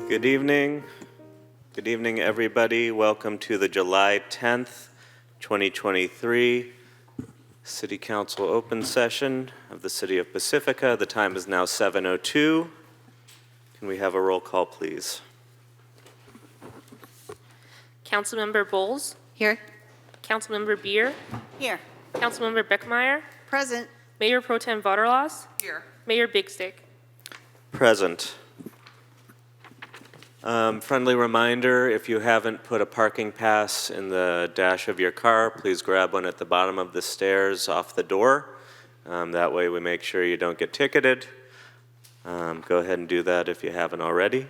Good evening. Good evening, everybody. Welcome to the July 10th, 2023 City Council open session of the City of Pacifica. The time is now 7:02. Can we have a roll call, please? Councilmember Bowles, Here. Councilmember Beer, Here. Councilmember Beckmeyer, Present. Mayor Pro Tem Vaterlos, Here. Mayor Big Stick. Present. Friendly reminder, if you haven't put a parking pass in the dash of your car, please grab one at the bottom of the stairs off the door. That way we make sure you don't get ticketed. Go ahead and do that if you haven't already.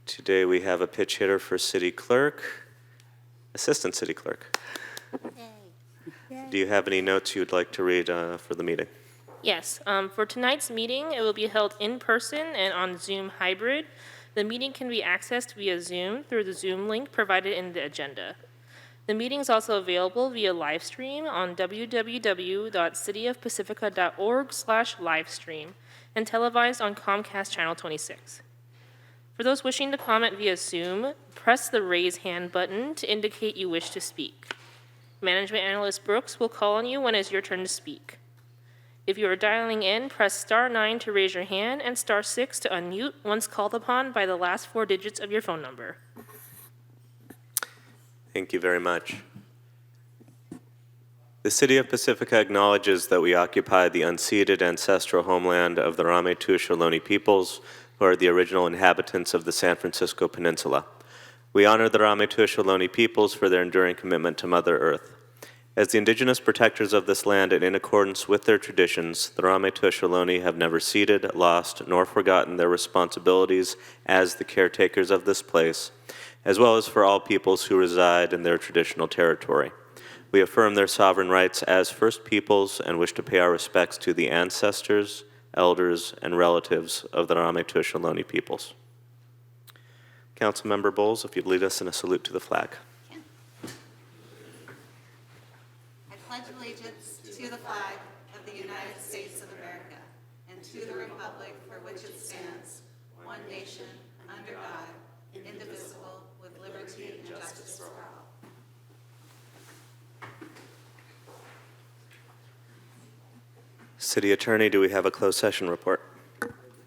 Today we have a pitch hitter for City Clerk, Assistant City Clerk. Yay. Do you have any notes you'd like to read for the meeting? Yes, for tonight's meeting, it will be held in person and on Zoom hybrid. The meeting can be accessed via Zoom through the Zoom link provided in the agenda. The meeting is also available via live stream on www.cityofpacifica.org/livestream and televised on Comcast Channel 26. For those wishing to comment via Zoom, press the raise hand button to indicate you wish to speak. Management Analyst Brooks will call on you when it's your turn to speak. If you are dialing in, press *9 to raise your hand and *6 to unmute once called upon by the last 4 digits of your phone number. Thank you very much. The City of Pacifica acknowledges that we occupy the unceded ancestral homeland of the Ramaytush Ohlone peoples, who are the original inhabitants of the San Francisco Peninsula. We honor the Ramaytush Ohlone peoples for their enduring commitment to Mother Earth. As the indigenous protectors of this land and in accordance with their traditions, the Ramaytush Ohlone have never ceded, lost, nor forgotten their responsibilities as the caretakers of this place, as well as for all peoples who reside in their traditional territory. We affirm their sovereign rights as First Peoples and wish to pay our respects to the ancestors, elders, and relatives of the Ramaytush Ohlone peoples. Councilmember Bowles, if you'd lead us in a salute to the flag. I pledge allegiance to the flag of the United States of America and to the republic for which it stands, one nation, under God, indivisible, with liberty and justice for all. City Attorney, do we have a closed session report?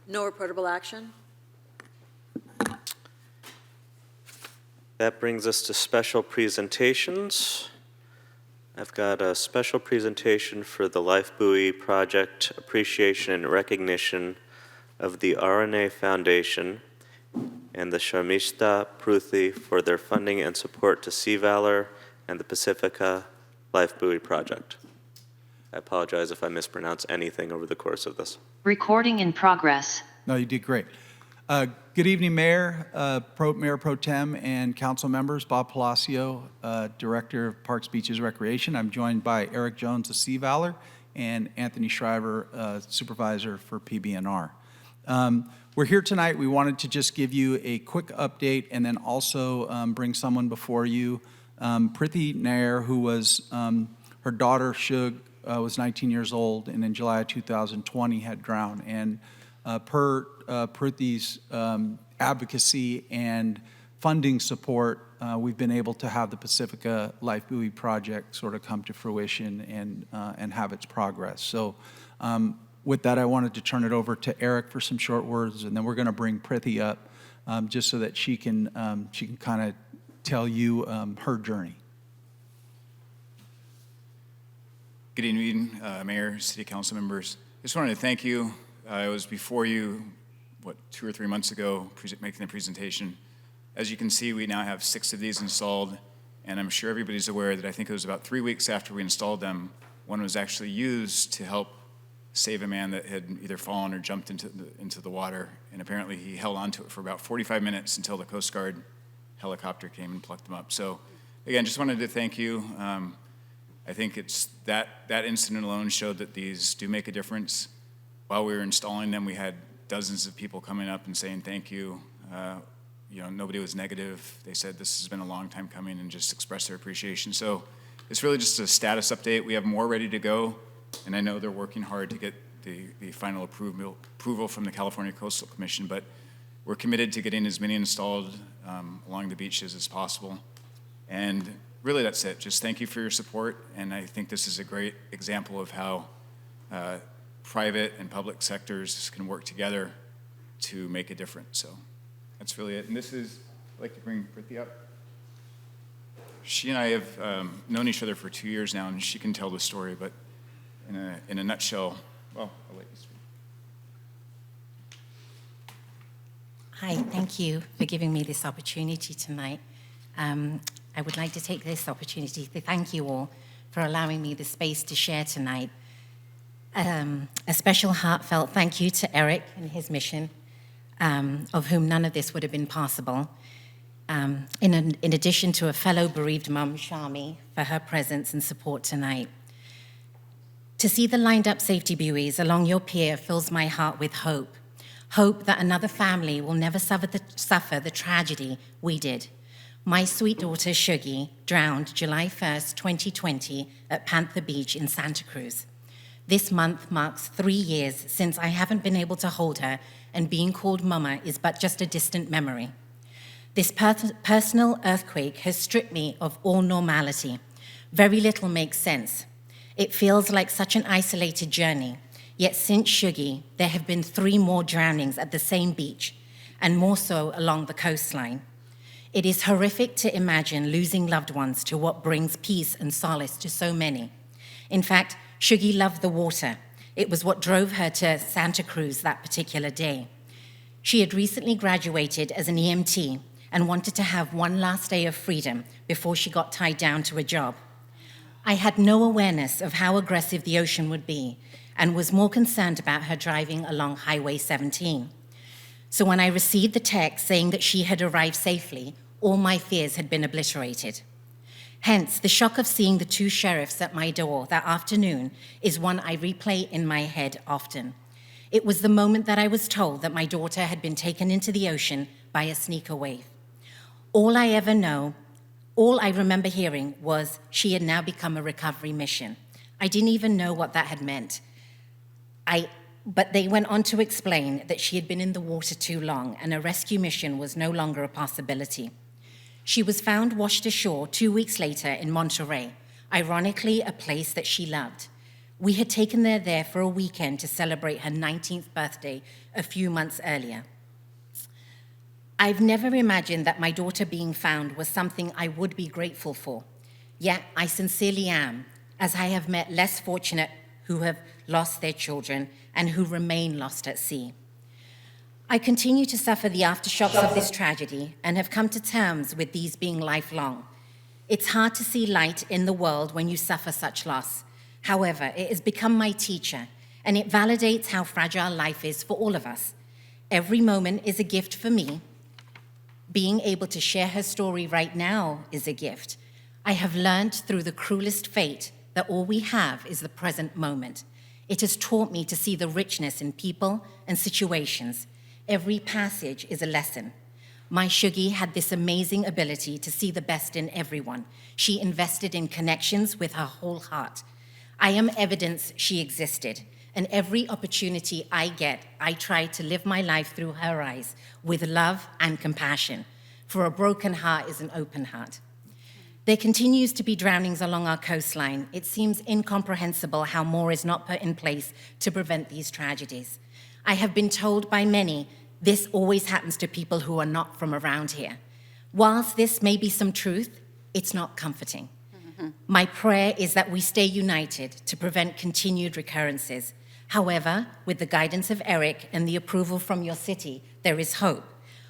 No reportable action. That brings us to special presentations. I've got a special presentation for the Life Buoy Project Appreciation and Recognition of the RNA Foundation and the Sharmishta Pruthi for their funding and support to Sea Valor and the Pacifica Life Buoy Project. I apologize if I mispronounce anything over the course of this. Recording in progress. No, you did great. Good evening, Mayor, Mayor Pro Tem, and council members. Bob Palacio, Director of Parks, Beaches, Recreation. I'm joined by Eric Jones of Sea Valor and Anthony Shriver, Supervisor for PBNR. We're here tonight. We wanted to just give you a quick update and then also bring someone before you. Prithi Nair, who was, her daughter Shug was 19 years old and in July of 2020 had drowned. And per Prithi's advocacy and funding support, we've been able to have the Pacifica Life Buoy Project sort of come to fruition and have its progress. So with that, I wanted to turn it over to Eric for some short words, and then we're going to bring Prithi up just so that she can kind of tell you her journey. Good evening, Mayor, City Council members. I just wanted to thank you. I was before you, 2 or 3 months ago, making the presentation. As you can see, we now have 6 of these installed, and I'm sure everybody's aware that I think it was about 3 weeks after we installed them, one was actually used to help save a man that had either fallen or jumped into the water, and apparently he held onto it for about 45 minutes until the Coast Guard helicopter came and plucked him up. So, again, just wanted to thank you. I think it's that incident alone showed that these do make a difference. While we were installing them, we had dozens of people coming up and saying thank you. Nobody was negative. They said this has been a long time coming and just expressed their appreciation. So it's really just a status update. We have more ready to go, and I know they're working hard to get the final approval from the California Coastal Commission, but we're committed to getting as many installed along the beaches as possible. And really, that's it. Just thank you for your support, and I think this is a great example of how private and public sectors can work together to make a difference. So that's really it. And this is, I'd like to bring Priti up. She and I have known each other for 2 years now, and she can tell the story, but in a nutshell, well, I'll let you speak. Hi, thank you for giving me this opportunity tonight. I would like to take this opportunity to thank you all for allowing me the space to share tonight. A special heartfelt thank you to Eric and his mission, of whom none of this would have been possible. In addition to a fellow bereaved mum, Shami, for her presence and support tonight. To see the lined up safety buoys along your pier fills my heart with hope. Hope that another family will never suffer the tragedy we did. My sweet daughter, Shuggie, drowned July 1st, 2020 at Panther Beach in Santa Cruz. This month marks 3 years since I haven't been able to hold her, and being called Mama is but just a distant memory. This personal earthquake has stripped me of all normality. Very little makes sense. It feels like such an isolated journey. Yet since Shuggie, there have been 3 more drownings at the same beach, and more so along the coastline. It is horrific to imagine losing loved ones to what brings peace and solace to so many. In fact, Shuggie loved the water. It was what drove her to Santa Cruz that particular day. She had recently graduated as an EMT and wanted to have one last day of freedom before she got tied down to a job. I had no awareness of how aggressive the ocean would be and was more concerned about her driving along Highway 17. So when I received the text saying that she had arrived safely, all my fears had been obliterated. Hence, the shock of seeing the 2 sheriffs at my door that afternoon is one I replay in my head often. It was the moment that I was told that my daughter had been taken into the ocean by a sneaker wave. All I remember hearing was she had now become a recovery mission. I didn't even know what that had meant. But they went on to explain that she had been in the water too long and a rescue mission was no longer a possibility. She was found washed ashore 2 weeks later in Monterey, ironically a place that she loved. We had taken her there for a weekend to celebrate her 19th birthday a few months earlier. I've never imagined that my daughter being found was something I would be grateful for. Yet I sincerely am, as I have met less fortunate who have lost their children and who remain lost at sea. I continue to suffer the aftershocks of this tragedy and have come to terms with these being lifelong. It's hard to see light in the world when you suffer such loss. However, it has become my teacher, and it validates how fragile life is for all of us. Every moment is a gift for me. Being able to share her story right now is a gift. I have learned through the cruelest fate that all we have is the present moment. It has taught me to see the richness in people and situations. Every passage is a lesson. My Shuggie had this amazing ability to see the best in everyone. She invested in connections with her whole heart. I am evidence she existed, and every opportunity I get, I try to live my life through her eyes with love and compassion, for a broken heart is an open heart. There continues to be drownings along our coastline. It seems incomprehensible how more is not put in place to prevent these tragedies. I have been told by many this always happens to people who are not from around here. Whilst this may be some truth, it's not comforting. My prayer is that we stay united to prevent continued recurrences. However, with the guidance of Eric and the approval from your city, there is hope.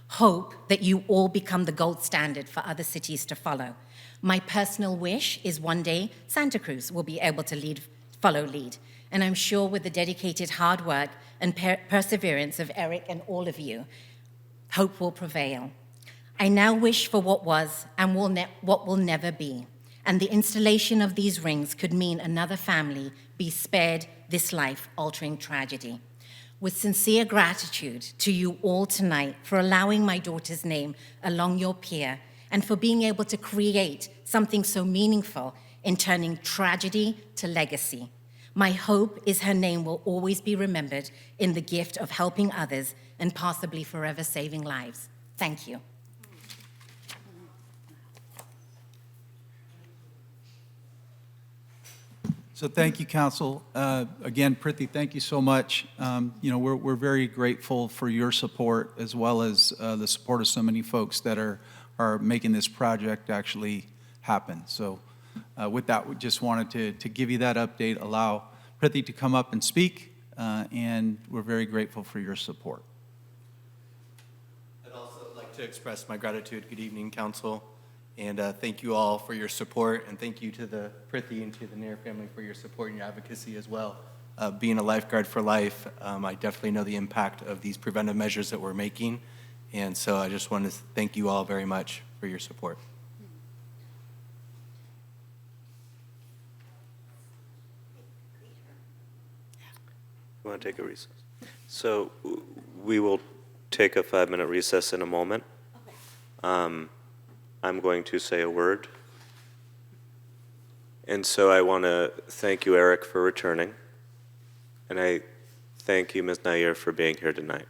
Hope that you all become the gold standard for other cities to follow. My personal wish is one day Santa Cruz will be able to follow lead. And I'm sure with the dedicated hard work and perseverance of Eric and all of you, hope will prevail. I now wish for what was and what will never be. And the installation of these rings could mean another family be spared this life-altering tragedy. With sincere gratitude to you all tonight for allowing my daughter's name along your pier and for being able to create something so meaningful in turning tragedy to legacy. My hope is her name will always be remembered in the gift of helping others and possibly forever saving lives. Thank you. So thank you, Council. Again, Prithvi, thank you so much. We're very grateful for your support as well as the support of so many folks that are making this project actually happen. So with that, we just wanted to give you that update, allow Prithvi to come up and speak, and we're very grateful for your support. I'd also like to express my gratitude. Good evening, Council. And thank you all for your support, and thank you to the Prithvi and to the Nair family for your support and your advocacy as well. Being a lifeguard for life, I definitely know the impact of these preventive measures that we're making, and so I just want to thank you all very much for your support. You want to take a recess? So we will take a 5-minute recess in a moment. I'm going to say a word. And so I want to thank you, Eric, for returning. And I thank you, Ms. Nair, for being here tonight.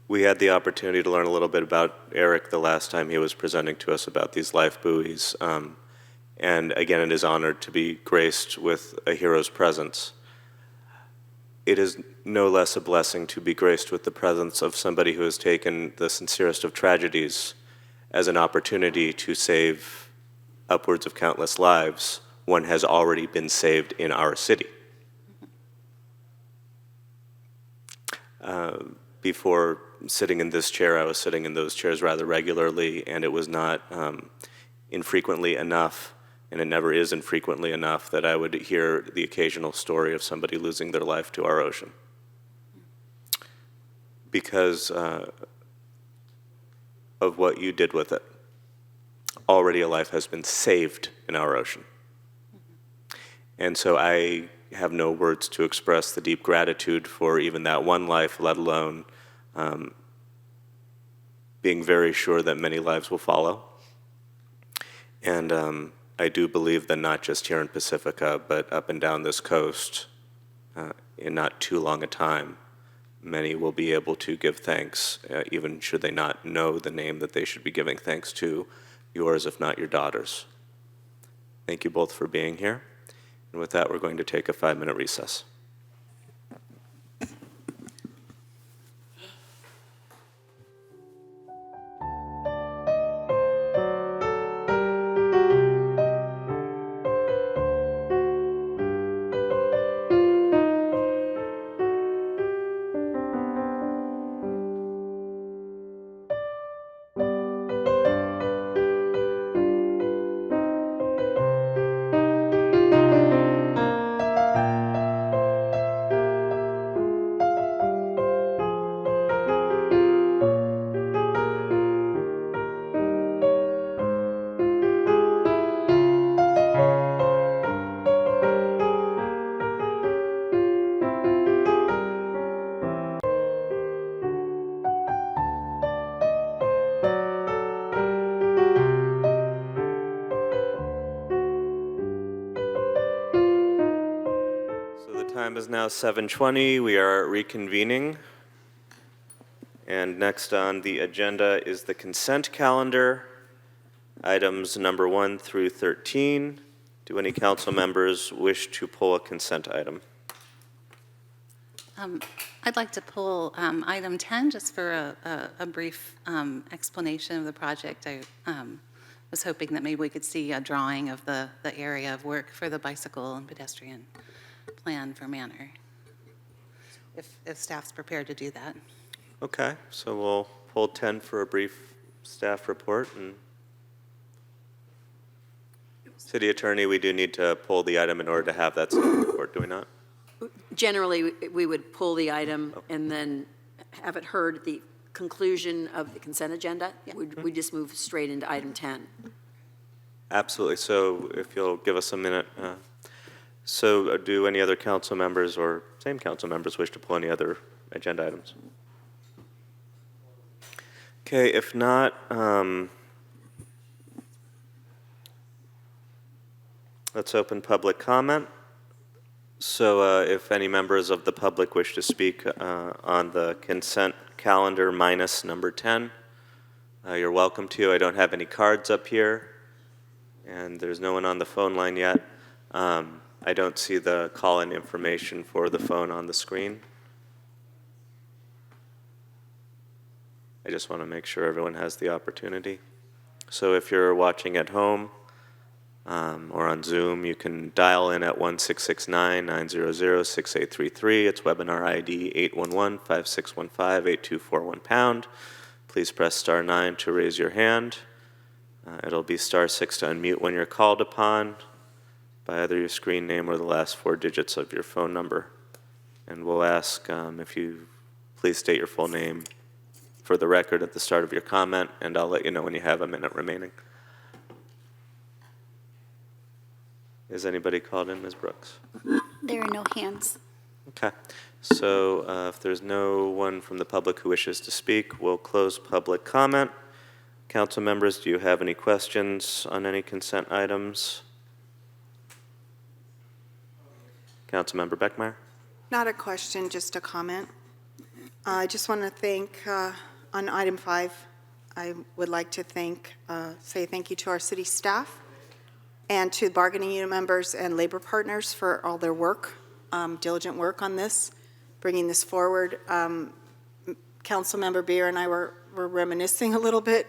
We had the opportunity to learn a little bit about Eric the last time he was presenting to us about these life buoys. And again, it is honored to be graced with a hero's presence. It is no less a blessing to be graced with the presence of somebody who has taken the sincerest of tragedies as an opportunity to save upwards of countless lives. One has already been saved in our city. Before sitting in this chair, I was sitting in those chairs rather regularly, and it was not infrequently enough, and it never is infrequently enough, that I would hear the occasional story of somebody losing their life to our ocean. Because of what you did with it. Already a life has been saved in our ocean. And so I have no words to express the deep gratitude for even that one life, let alone being very sure that many lives will follow. And I do believe that not just here in Pacifica, but up and down this coast, in not too long a time, many will be able to give thanks, even should they not know the name that they should be giving thanks to, yours if not your daughter's. Thank you both for being here. And with that, we're going to take a 5-minute recess. Time is now 7:20. We are reconvening. And next on the agenda is the consent calendar, items number 1 through 13. Do any council members wish to pull a consent item? I'd like to pull item 10 just for a brief explanation of the project. I was hoping that maybe we could see a drawing of the area of work for the bicycle and pedestrian plan for Manor, if staff's prepared to do that. Okay, so we'll pull 10 for a brief staff report. And City Attorney, we do need to pull the item in order to have that staff report, do we not? Generally, we would pull the item and then have it heard at the conclusion of the consent agenda. We just move straight into item 10. Absolutely. So if you'll give us a minute. So do any other council members or same council members wish to pull any other agenda items? Okay, if not, Let's open public comment. So if any members of the public wish to speak on the consent calendar minus number 10, you're welcome to. I don't have any cards up here, and there's no one on the phone line yet. I don't see the call-in information for the phone on the screen. I just want to make sure everyone has the opportunity. So if you're watching at home or on Zoom, you can dial in at 1-669-900-6833. It's webinar ID 811-5615-8241#. Please press star 9 to raise your hand. It'll be star 6 to unmute when you're called upon by either your screen name or the last 4 digits of your phone number. And we'll ask if you please state your full name for the record at the start of your comment, and I'll let you know when you have a minute remaining. Is anybody called in, Ms. Brooks? There are no hands. Okay. So if there's no one from the public who wishes to speak, we'll close public comment. Council members, do you have any questions on any consent items? Councilmember Beckmeyer? Not a question, just a comment. I just want to thank, on item 5, I would like to say thank you to our city staff and to bargaining unit members and labor partners for all their work, diligent work on this, bringing this forward. Councilmember Beer and I were reminiscing a little bit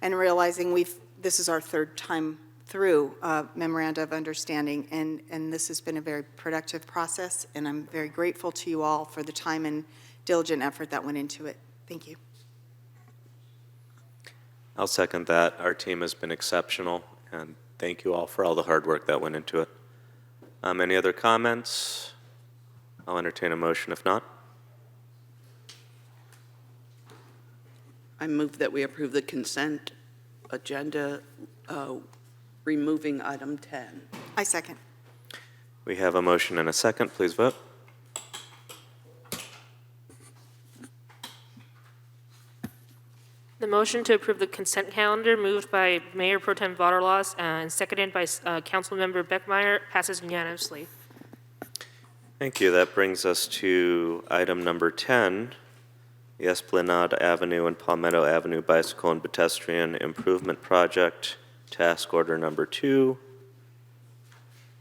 and realizing this is our 3rd time through memoranda of understanding, and this has been a very productive process, and I'm very grateful to you all for the time and diligent effort that went into it. Thank you. I'll second that. Our team has been exceptional, and thank you all for all the hard work that went into it. Any other comments? I'll entertain a motion if not. I move that we approve the consent agenda, removing item 10. I second. We have a motion and a second. Please vote. The motion to approve the consent calendar moved by Mayor Pro Tem Vaterlos and seconded by Councilmember Beckmeyer passes unanimously. Thank you. That brings us to item number 10, the Esplanade Avenue and Palmetto Avenue Bicycle and Pedestrian Improvement Project, Task Order Number 2.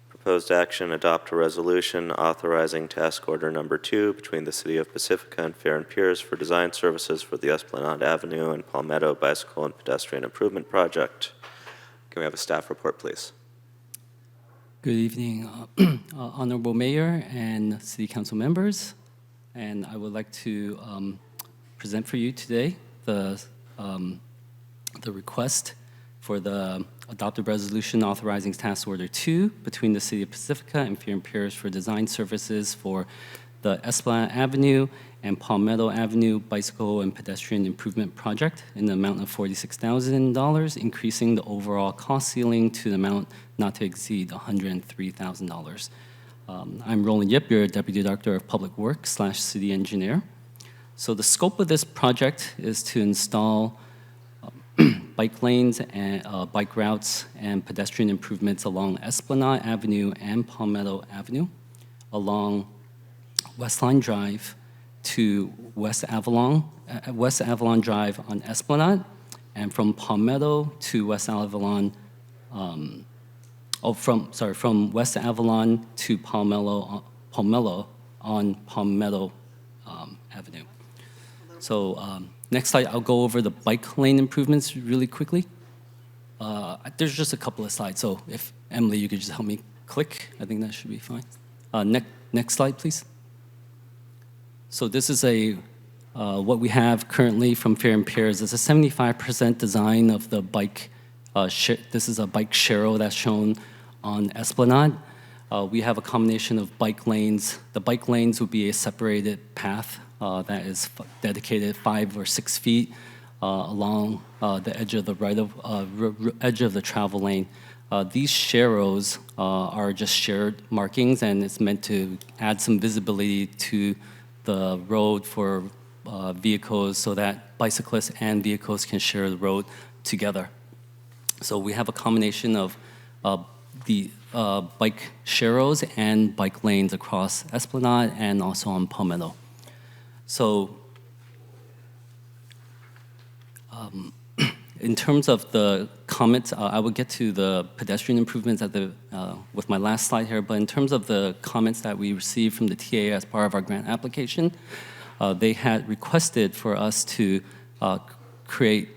Proposed action, adopt a resolution authorizing Task Order Number 2 between the City of Pacifica and Fair and Piers for design services for the Esplanade Avenue and Palmetto Bicycle and Pedestrian Improvement Project. Can we have a staff report, please? Good evening, Honorable Mayor and City Council members. And I would like to present for you today the request for the adopted resolution authorizing Task Order 2 between the City of Pacifica and Fair and Piers for design services for the Esplanade Avenue and Palmetto Avenue Bicycle and Pedestrian Improvement Project in the amount of $46,000, increasing the overall cost ceiling to the amount not to exceed $103,000. I'm Roland Yip, your Deputy Director of Public Works / City Engineer. So the scope of this project is to install bike lanes and bike routes and pedestrian improvements along Esplanade Avenue and Palmetto Avenue, along Westline Drive to West Avalon Drive on Esplanade, and from Palmetto to West Avalon, from West Avalon to Palmetto on Palmetto Avenue. So next slide, I'll go over the bike lane improvements really quickly. There's just a couple of slides, so if Emily, you could just help me click, I think that should be fine. Next slide, please. So this is what we have currently from Fair and Piers. It's a 75% design of the bike. This is a bike share that's shown on Esplanade. We have a combination of bike lanes. The bike lanes would be a separated path that is dedicated 5 or 6 feet along the edge of the edge of the travel lane. These sharrows are just shared markings, and it's meant to add some visibility to the road for vehicles so that bicyclists and vehicles can share the road together. So we have a combination of the bike sharrows and bike lanes across Esplanade and also on Palmetto. So in terms of the comments, I will get to the pedestrian improvements at with my last slide here, but in terms of the comments that we received from the TA as part of our grant application, they had requested for us to create,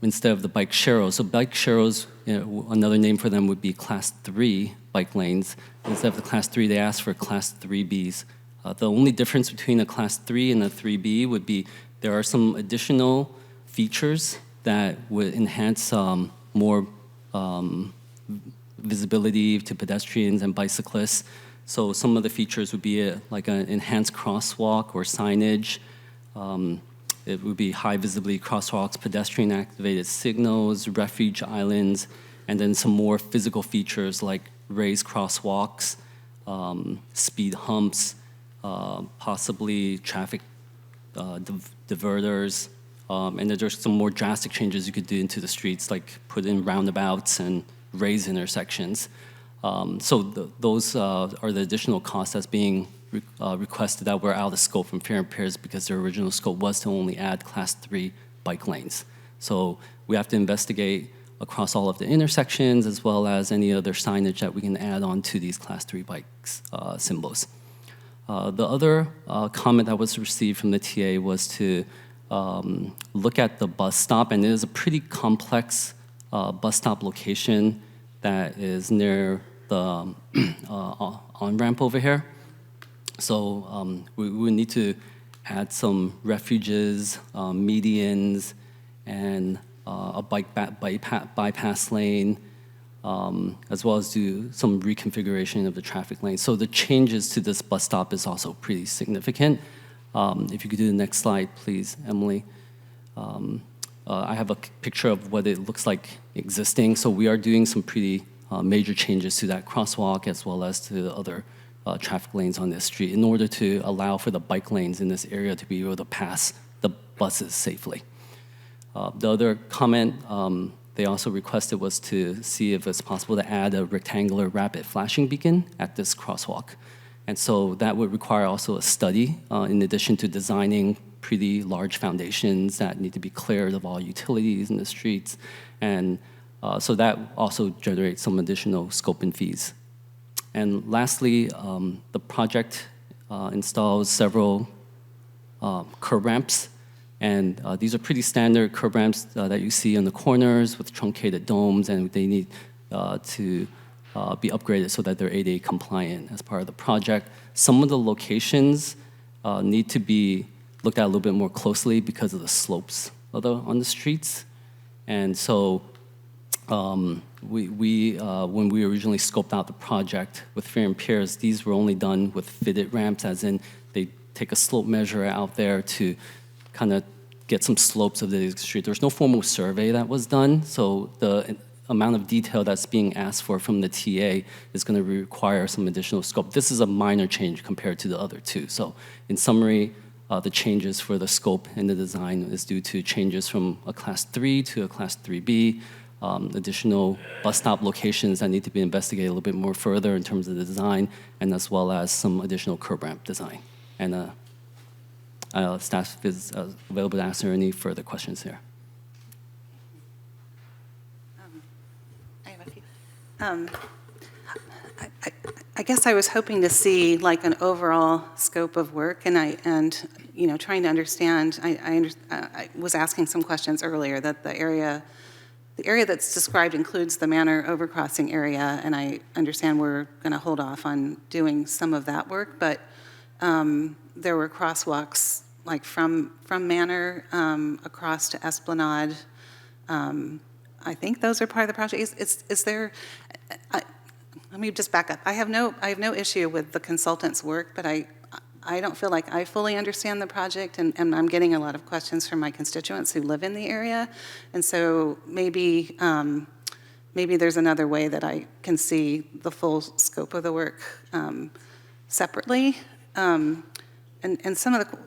instead of the bike sharrows, so bike sharrows, another name for them would be Class 3 bike lanes. Instead of the Class 3, they asked for Class 3Bs. The only difference between a Class 3 and a 3B would be there are some additional features that would enhance more visibility to pedestrians and bicyclists. So some of the features would be like an enhanced crosswalk or signage. It would be high visibility crosswalks, pedestrian activated signals, refuge islands, and then some more physical features like raised crosswalks, speed humps, possibly traffic diverters, and then there's some more drastic changes you could do into the streets, like put in roundabouts and raise intersections. So those are the additional costs that's being requested that were out of scope from Fair and Pairs because their original scope was to only add Class 3 bike lanes. So we have to investigate across all of the intersections as well as any other signage that we can add on to these Class 3 bikes symbols. The other comment that was received from the TA was to look at the bus stop, and it is a pretty complex bus stop location that is near the on-ramp over here. So we would need to add some refuges, medians, and a bypass lane, as well as do some reconfiguration of the traffic lane. So the changes to this bus stop is also pretty significant. If you could do the next slide, please, Emily. I have a picture of what it looks like existing. So we are doing some pretty major changes to that crosswalk as well as to the other traffic lanes on this street in order to allow for the bike lanes in this area to be able to pass the buses safely. The other comment they also requested was to see if it's possible to add a rectangular rapid flashing beacon at this crosswalk. And so that would require also a study in addition to designing pretty large foundations that need to be cleared of all utilities in the streets. And so that also generates some additional scope and fees. And lastly, the project installs several curb ramps. And these are pretty standard curb ramps that you see on the corners with truncated domes, and they need to be upgraded so that they're ADA compliant as part of the project. Some of the locations need to be looked at a little bit more closely because of the slopes on the streets. And so when we originally scoped out the project with Fair and Pairs, these were only done with fitted ramps, as in they take a slope measure out there to kind of get some slopes of the street. There's no formal survey that was done, so the amount of detail that's being asked for from the TA is going to require some additional scope. This is a minor change compared to the other two. So in summary, the changes for the scope and the design is due to changes from a Class 3 to a Class 3B, additional bus stop locations that need to be investigated a little bit more further in terms of the design, and as well as some additional curb ramp design. And staff is available to answer any further questions here. I have a few. I guess I was hoping to see like an overall scope of work, and trying to understand. I was asking some questions earlier that the area that's described includes the Manor overcrossing area, and I understand we're going to hold off on doing some of that work, but there were crosswalks like from Manor across to Esplanade. I think those are part of the project. Is there? Let me just back up. I have no issue with the consultant's work, but I don't feel like I fully understand the project, and I'm getting a lot of questions from my constituents who live in the area, and so maybe there's another way that I can see the full scope of the work separately. And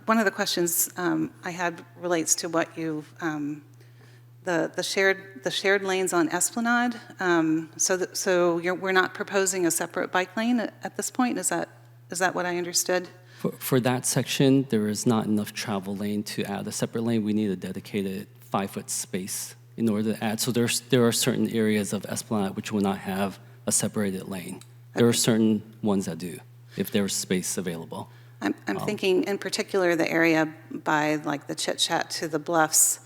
one of the questions I had relates to what you've the shared lanes on Esplanade. We're not proposing a separate bike lane at this point? Is that what I understood? For that section, there is not enough travel lane to add a separate lane. We need a dedicated 5-foot space in order to add. So there are certain areas of Esplanade which will not have a separated lane. There are certain ones that do, if there's space available. I'm thinking in particular the area by like the Chit Chat to the Bluffs.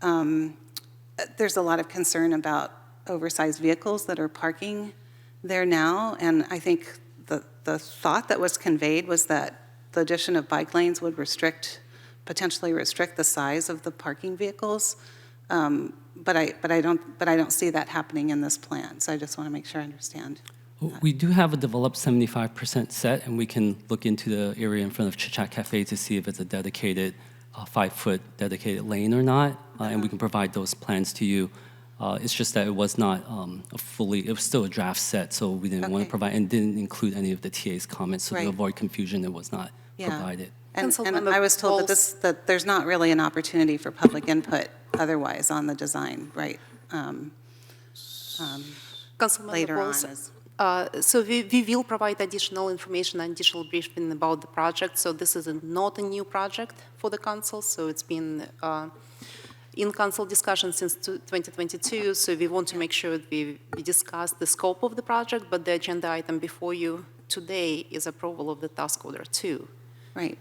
There's a lot of concern about oversized vehicles that are parking there now, and I think the thought that was conveyed was that the addition of bike lanes would potentially restrict the size of the parking vehicles. But I don't see that happening in this plan. So I just want to make sure I understand. We do have a developed 75% set, and we can look into the area in front of Chit Chat Cafe to see if it's a dedicated 5-foot dedicated lane or not, and we can provide those plans to you. It's just that it was not it was still a draft set, so we didn't want to provide, and didn't include any of the TA's comments, so to avoid confusion, it was not provided. And I was told that there's not really an opportunity for public input otherwise on the design, right? Later on. So we will provide additional information and additional briefing about the project. So this is not a new project for the council. So it's been in council discussion since 2022. So we want to make sure that we discuss the scope of the project, but the agenda item before you today is approval of the task order 2. Right.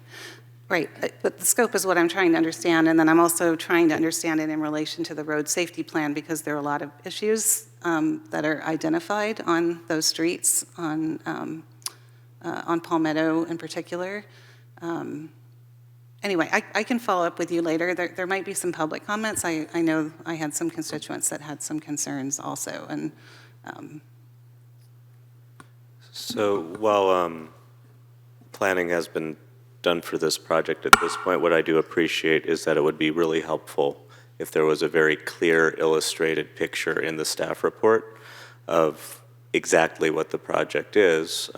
Right, but the scope is what I'm trying to understand, and then I'm also trying to understand it in relation to the road safety plan, because there are a lot of issues that are identified on those streets, on Palmetto in particular. Anyway, I can follow up with you later. There might be some public comments. I know I had some constituents that had some concerns also, and So while planning has been done for this project at this point, what I do appreciate is that it would be really helpful if there was a very clear illustrated picture in the staff report of exactly what the project is,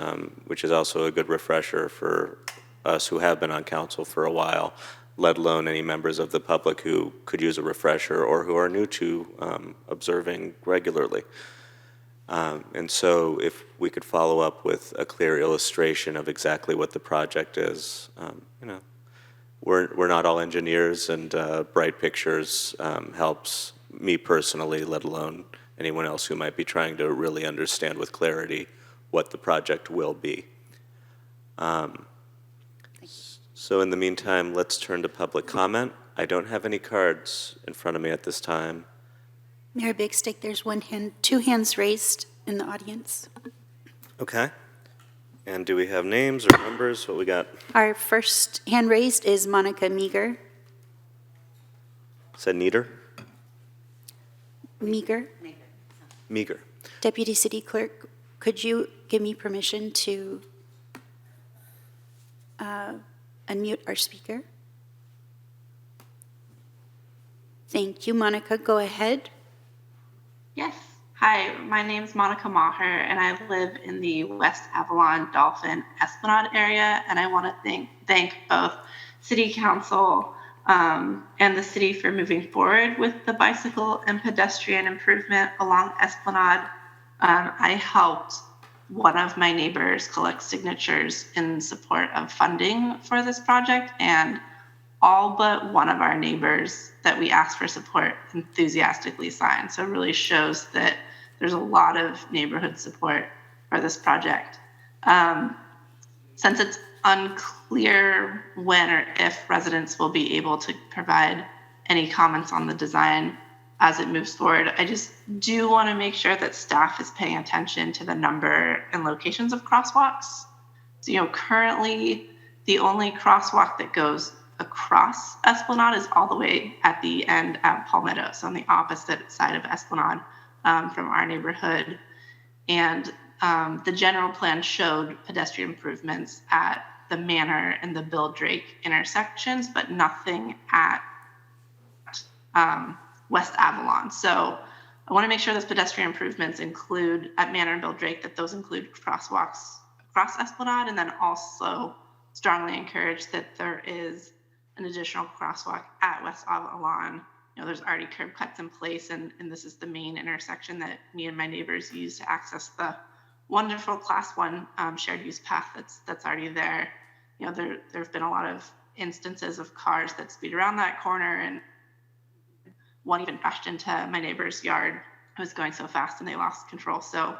which is also a good refresher for us who have been on council for a while, let alone any members of the public who could use a refresher or who are new to observing regularly. And so if we could follow up with a clear illustration of exactly what the project is, we're not all engineers, and bright pictures helps me personally, let alone anyone else who might be trying to really understand with clarity what the project will be. So in the meantime, let's turn to public comment. I don't have any cards in front of me at this time. Mayor Bigstick, there's two hands raised in the audience. Okay. And do we have names or numbers? What we got? Our first hand raised is Monica Meager. Is that Nieder? Meager. Meager. Deputy City Clerk, could you give me permission to unmute our speaker? Thank you, Monica. Go ahead. Yes. Hi, my name is Monica Maher, and I live in the West Avalon Dolphin Esplanade area, and I want to thank both City Council and the city for moving forward with the bicycle and pedestrian improvement along Esplanade. I helped one of my neighbors collect signatures in support of funding for this project, and all but one of our neighbors that we asked for support enthusiastically signed. So it really shows that there's a lot of neighborhood support for this project. Since it's unclear when or if residents will be able to provide any comments on the design as it moves forward, I just do want to make sure that staff is paying attention to the number and locations of crosswalks. So, currently the only crosswalk that goes across Esplanade is all the way at the end at Palmetto, so on the opposite side of Esplanade from our neighborhood. And the general plan showed pedestrian improvements at the Manor and the Bill Drake intersections, but nothing at West Avalon. So I want to make sure those pedestrian improvements include at Manor and Bill Drake, that those include crosswalks across Esplanade, and then also strongly encourage that there is an additional crosswalk at West Avalon there's already curb cuts in place, and this is the main intersection that me and my neighbors use to access the wonderful Class 1 shared use path that's already there. There have been a lot of instances of cars that speed around that corner, and one even crashed into my neighbor's yard. It was going so fast and they lost control. So,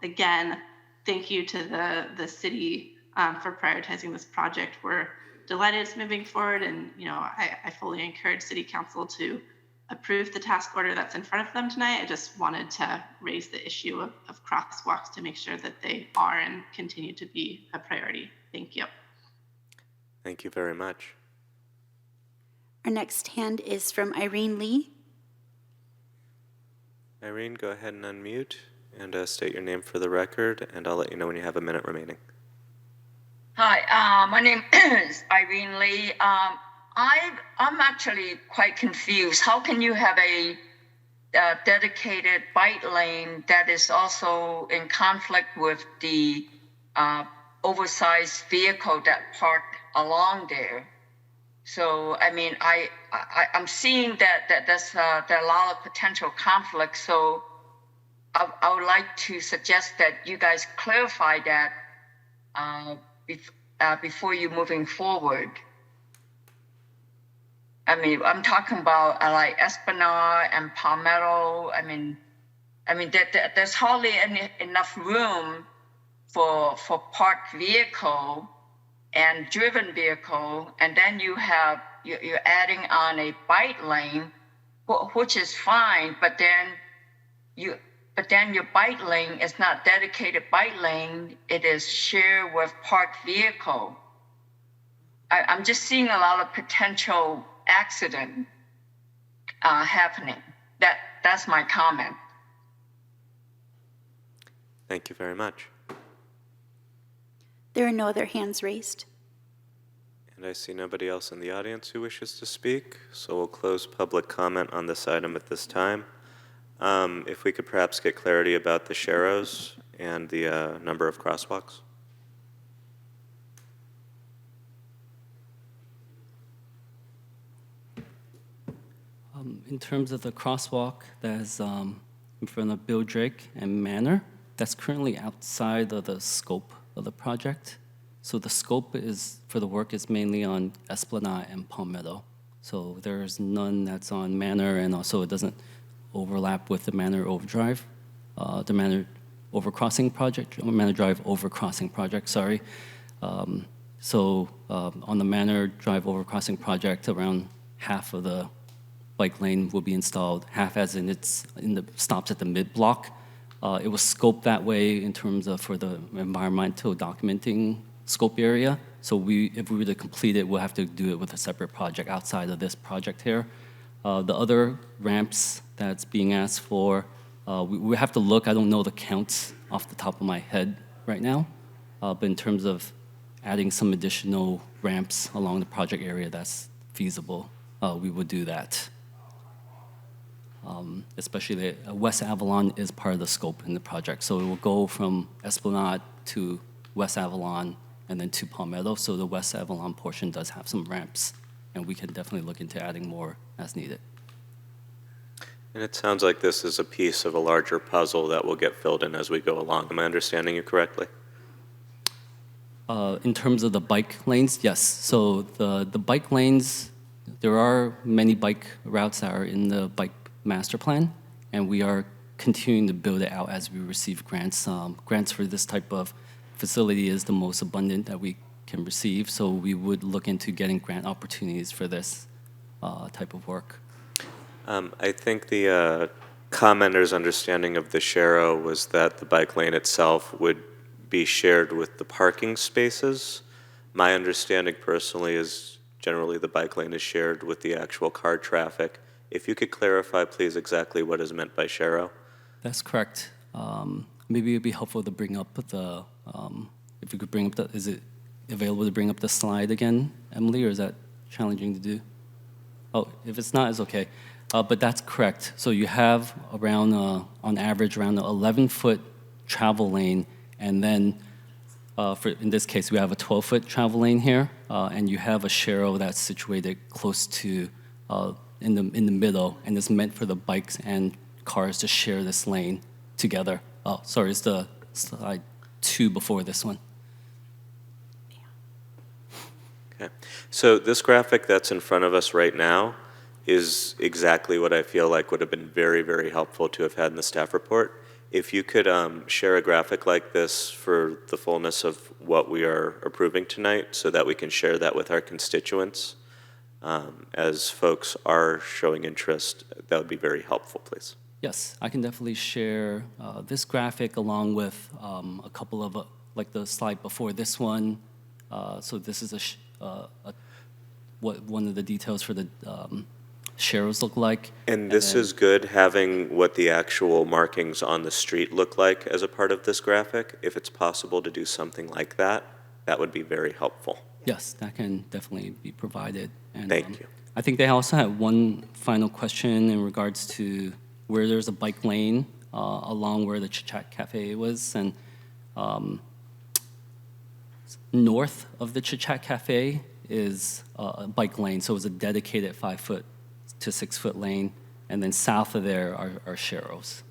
again, thank you to the city for prioritizing this project. We're delighted it's moving forward, and I fully encourage City Council to approve the task order that's in front of them tonight. I just wanted to raise the issue of crosswalks to make sure that they are and continue to be a priority. Thank you. Thank you very much. Our next hand is from Irene Lee. Irene, go ahead and unmute and state your name for the record, and I'll let you know when you have a minute remaining. Hi, my name is Irene Lee. I'm actually quite confused. How can you have a dedicated bike lane that is also in conflict with the oversized vehicle that parked along there? So, I mean, I'm seeing that there are a lot of potential conflicts. So I would like to suggest that you guys clarify that before you moving forward. I mean, I'm talking about like Esplanade and Palmetto. I mean, there's hardly enough room for parked vehicle and driven vehicle, and then you're adding on a bike lane, which is fine, but then your bike lane is not dedicated bike lane, it is shared with parked vehicle. I'm just seeing a lot of potential accident happening. That's my comment. Thank you very much. There are no other hands raised. And I see nobody else in the audience who wishes to speak, so we'll close public comment on this item at this time. If we could perhaps get clarity about the sharrows and the number of crosswalks. In terms of the crosswalk that is in front of Bill Drake and Manor, that's currently outside of the scope of the project. So the scope for the work is mainly on Esplanade and Palmetto. So there's none that's on Manor, and also it doesn't overlap with the Manor Overdrive, the Manor Overcrossing project, or Manor Drive Overcrossing project, sorry. So on the Manor Drive Overcrossing project, around half of the bike lane will be installed, half as in stops at the mid-block. It was scoped that way in terms of for the environmental documenting scope area. So if we were to complete it, we'll have to do it with a separate project outside of this project here. The other ramps that's being asked for, we have to look. I don't know the counts off the top of my head right now, but in terms of adding some additional ramps along the project area that's feasible, we would do that. Especially the West Avalon is part of the scope in the project. So it will go from Esplanade to West Avalon and then to Palmetto. So the West Avalon portion does have some ramps, and we can definitely look into adding more as needed. And it sounds like this is a piece of a larger puzzle that will get filled in as we go along. Am I understanding you correctly? In terms of the bike lanes, yes. So the bike lanes, there are many bike routes that are in the bike master plan, and we are continuing to build it out as we receive grants. Grants for this type of facility is the most abundant that we can receive, so we would look into getting grant opportunities for this type of work. I think the commenter's understanding of the sharrow was that the bike lane itself would be shared with the parking spaces. My understanding personally is generally the bike lane is shared with the actual car traffic. If you could clarify, please, exactly what is meant by sharrow. That's correct. Maybe it'd be helpful to bring up the, if you could bring up is it available to bring up the slide again, Emily, or is that challenging to do? Oh, if it's not, it's okay. But that's correct. So you have around, on average, around an 11-foot travel lane, and then in this case, we have a 12-foot travel lane here, and you have a sharrow that's situated close to in the middle, and it's meant for the bikes and cars to share this lane together. Oh, sorry, it's the slide 2 before this one. Okay. So this graphic that's in front of us right now is exactly what I feel like would have been very, very helpful to have had in the staff report. If you could share a graphic like this for the fullness of what we are approving tonight so that we can share that with our constituents as folks are showing interest, that would be very helpful, please. Yes, I can definitely share this graphic along with a couple of, like the slide before this one. So this is one of the details for the sharrows look like. And this is good, having what the actual markings on the street look like as a part of this graphic. If it's possible to do something like that, that would be very helpful. Yes, that can definitely be provided. And, Thank you. I think they also had one final question in regards to where there's a bike lane along where the Chit-Chat Cafe was. And north of the Chit-Chat Cafe is a bike lane, so it's a dedicated 5-foot to 6-foot lane, and then south of there are sharrows.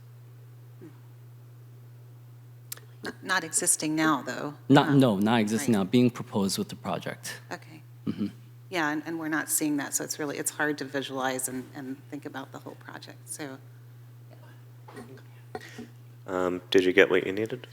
Not existing now, though. Not existing right. now, being proposed with the project. Okay. Mm-hmm. Yeah, and we're not seeing that, so it's hard to visualize and think about the whole project, so. Did you get what you needed?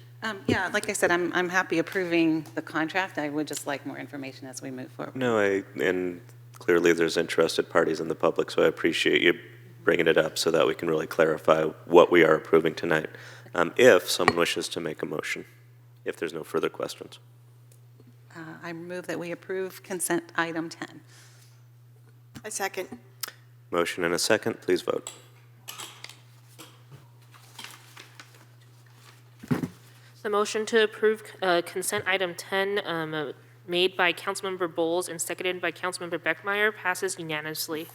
Yeah, like I said, I'm happy approving the contract. I would just like more information as we move forward. No, and clearly there's interested parties in the public, so I appreciate you bringing it up so that we can really clarify what we are approving tonight. If someone wishes to make a motion, if there's no further questions. I move that we approve consent item 10. I second. Motion and a second, please vote. The motion to approve consent item 10 made by Councilmember Bowles and seconded by Councilmember Beckmeyer passes unanimously.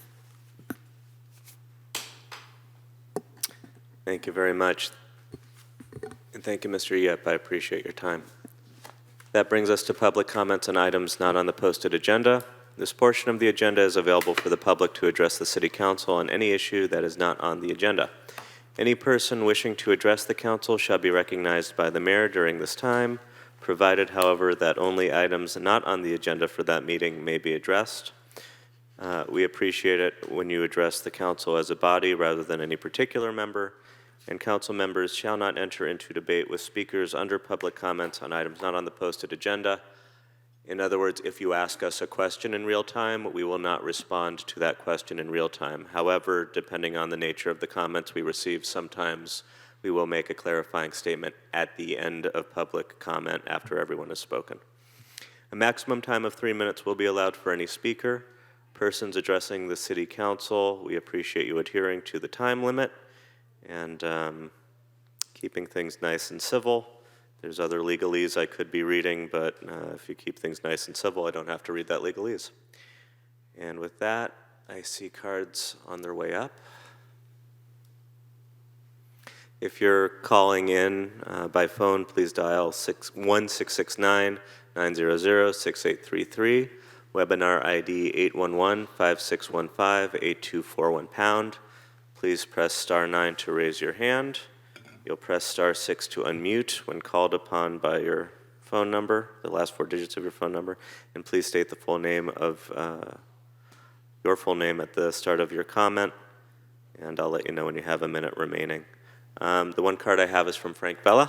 Thank you very much. And thank you, Mr. Yep. I appreciate your time. That brings us to public comments on items not on the posted agenda. This portion of the agenda is available for the public to address the City Council on any issue that is not on the agenda. Any person wishing to address the council shall be recognized by the mayor during this time, provided, however, that only items not on the agenda for that meeting may be addressed. We appreciate it when you address the council as a body rather than any particular member, and council members shall not enter into debate with speakers under public comments on items not on the posted agenda. In other words, if you ask us a question in real time, we will not respond to that question in real time. However, depending on the nature of the comments we receive, sometimes we will make a clarifying statement at the end of public comment after everyone has spoken. A maximum time of 3 minutes will be allowed for any speaker. Persons addressing the City Council, we appreciate you adhering to the time limit and keeping things nice and civil. There's other legalese I could be reading, but if you keep things nice and civil, I don't have to read that legalese. And with that, I see cards on their way up. If you're calling in by phone, please dial 1-669-900-6833, webinar ID 811-5615-8241#. Please press *9 to raise your hand. You'll press *6 to unmute when called upon by your phone number, the last 4 digits of your phone number, and please state the full name of your full name at the start of your comment, and I'll let you know when you have a minute remaining. The one card I have is from Frank Bella.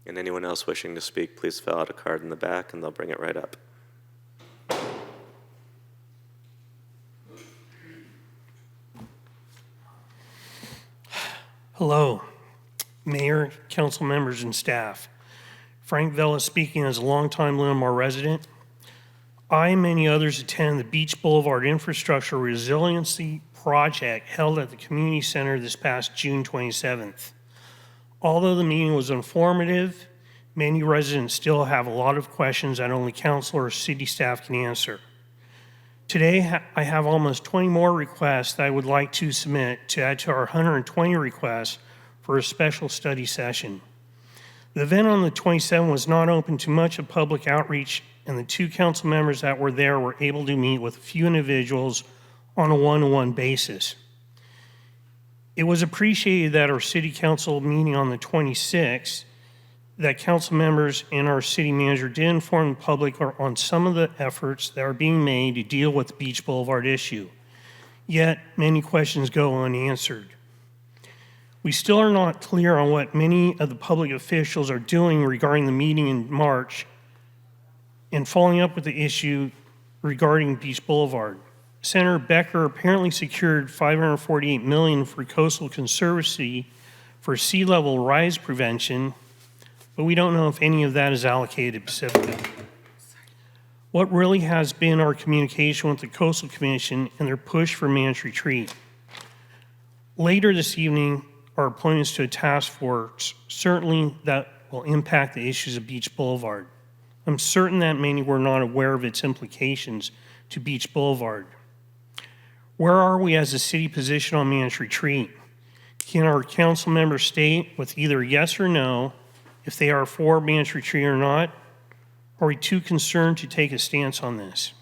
And anyone else wishing to speak, please fill out a card in the back and they'll bring it right up. Hello, Mayor, council members, and staff. Frank Vella speaking as a longtime Linamar resident. I and many others attended the Beach Boulevard Infrastructure Resiliency Project held at the Community Center this past June 27th. Although the meeting was informative, many residents still have a lot of questions that only council or city staff can answer. Today, I have almost 20 more requests that I would like to submit to add to our 120 requests for a special study session. The event on the 27th was not open to much of public outreach, and the 2 council members that were there were able to meet with a few individuals on a one-to-one basis. It was appreciated that our city council meeting on the 26th, that council members and our city manager did inform the public on some of the efforts that are being made to deal with the Beach Boulevard issue. Yet, many questions go unanswered. We still are not clear on what many of the public officials are doing regarding the meeting in March and following up with the issue regarding Beach Boulevard. Senator Becker apparently secured $548 million for Coastal Conservancy for sea level rise prevention, but we don't know if any of that is allocated to Pacifica. What really has been our communication with the Coastal Commission and their push for managed retreat? Later this evening, our appointments to a task force, certainly that will impact the issues of Beach Boulevard. I'm certain that many were not aware of its implications to Beach Boulevard. Where are we as a city position on managed retreat? Can our council members state with either yes or no if they are for managed retreat or not? Are we too concerned to take a stance on this?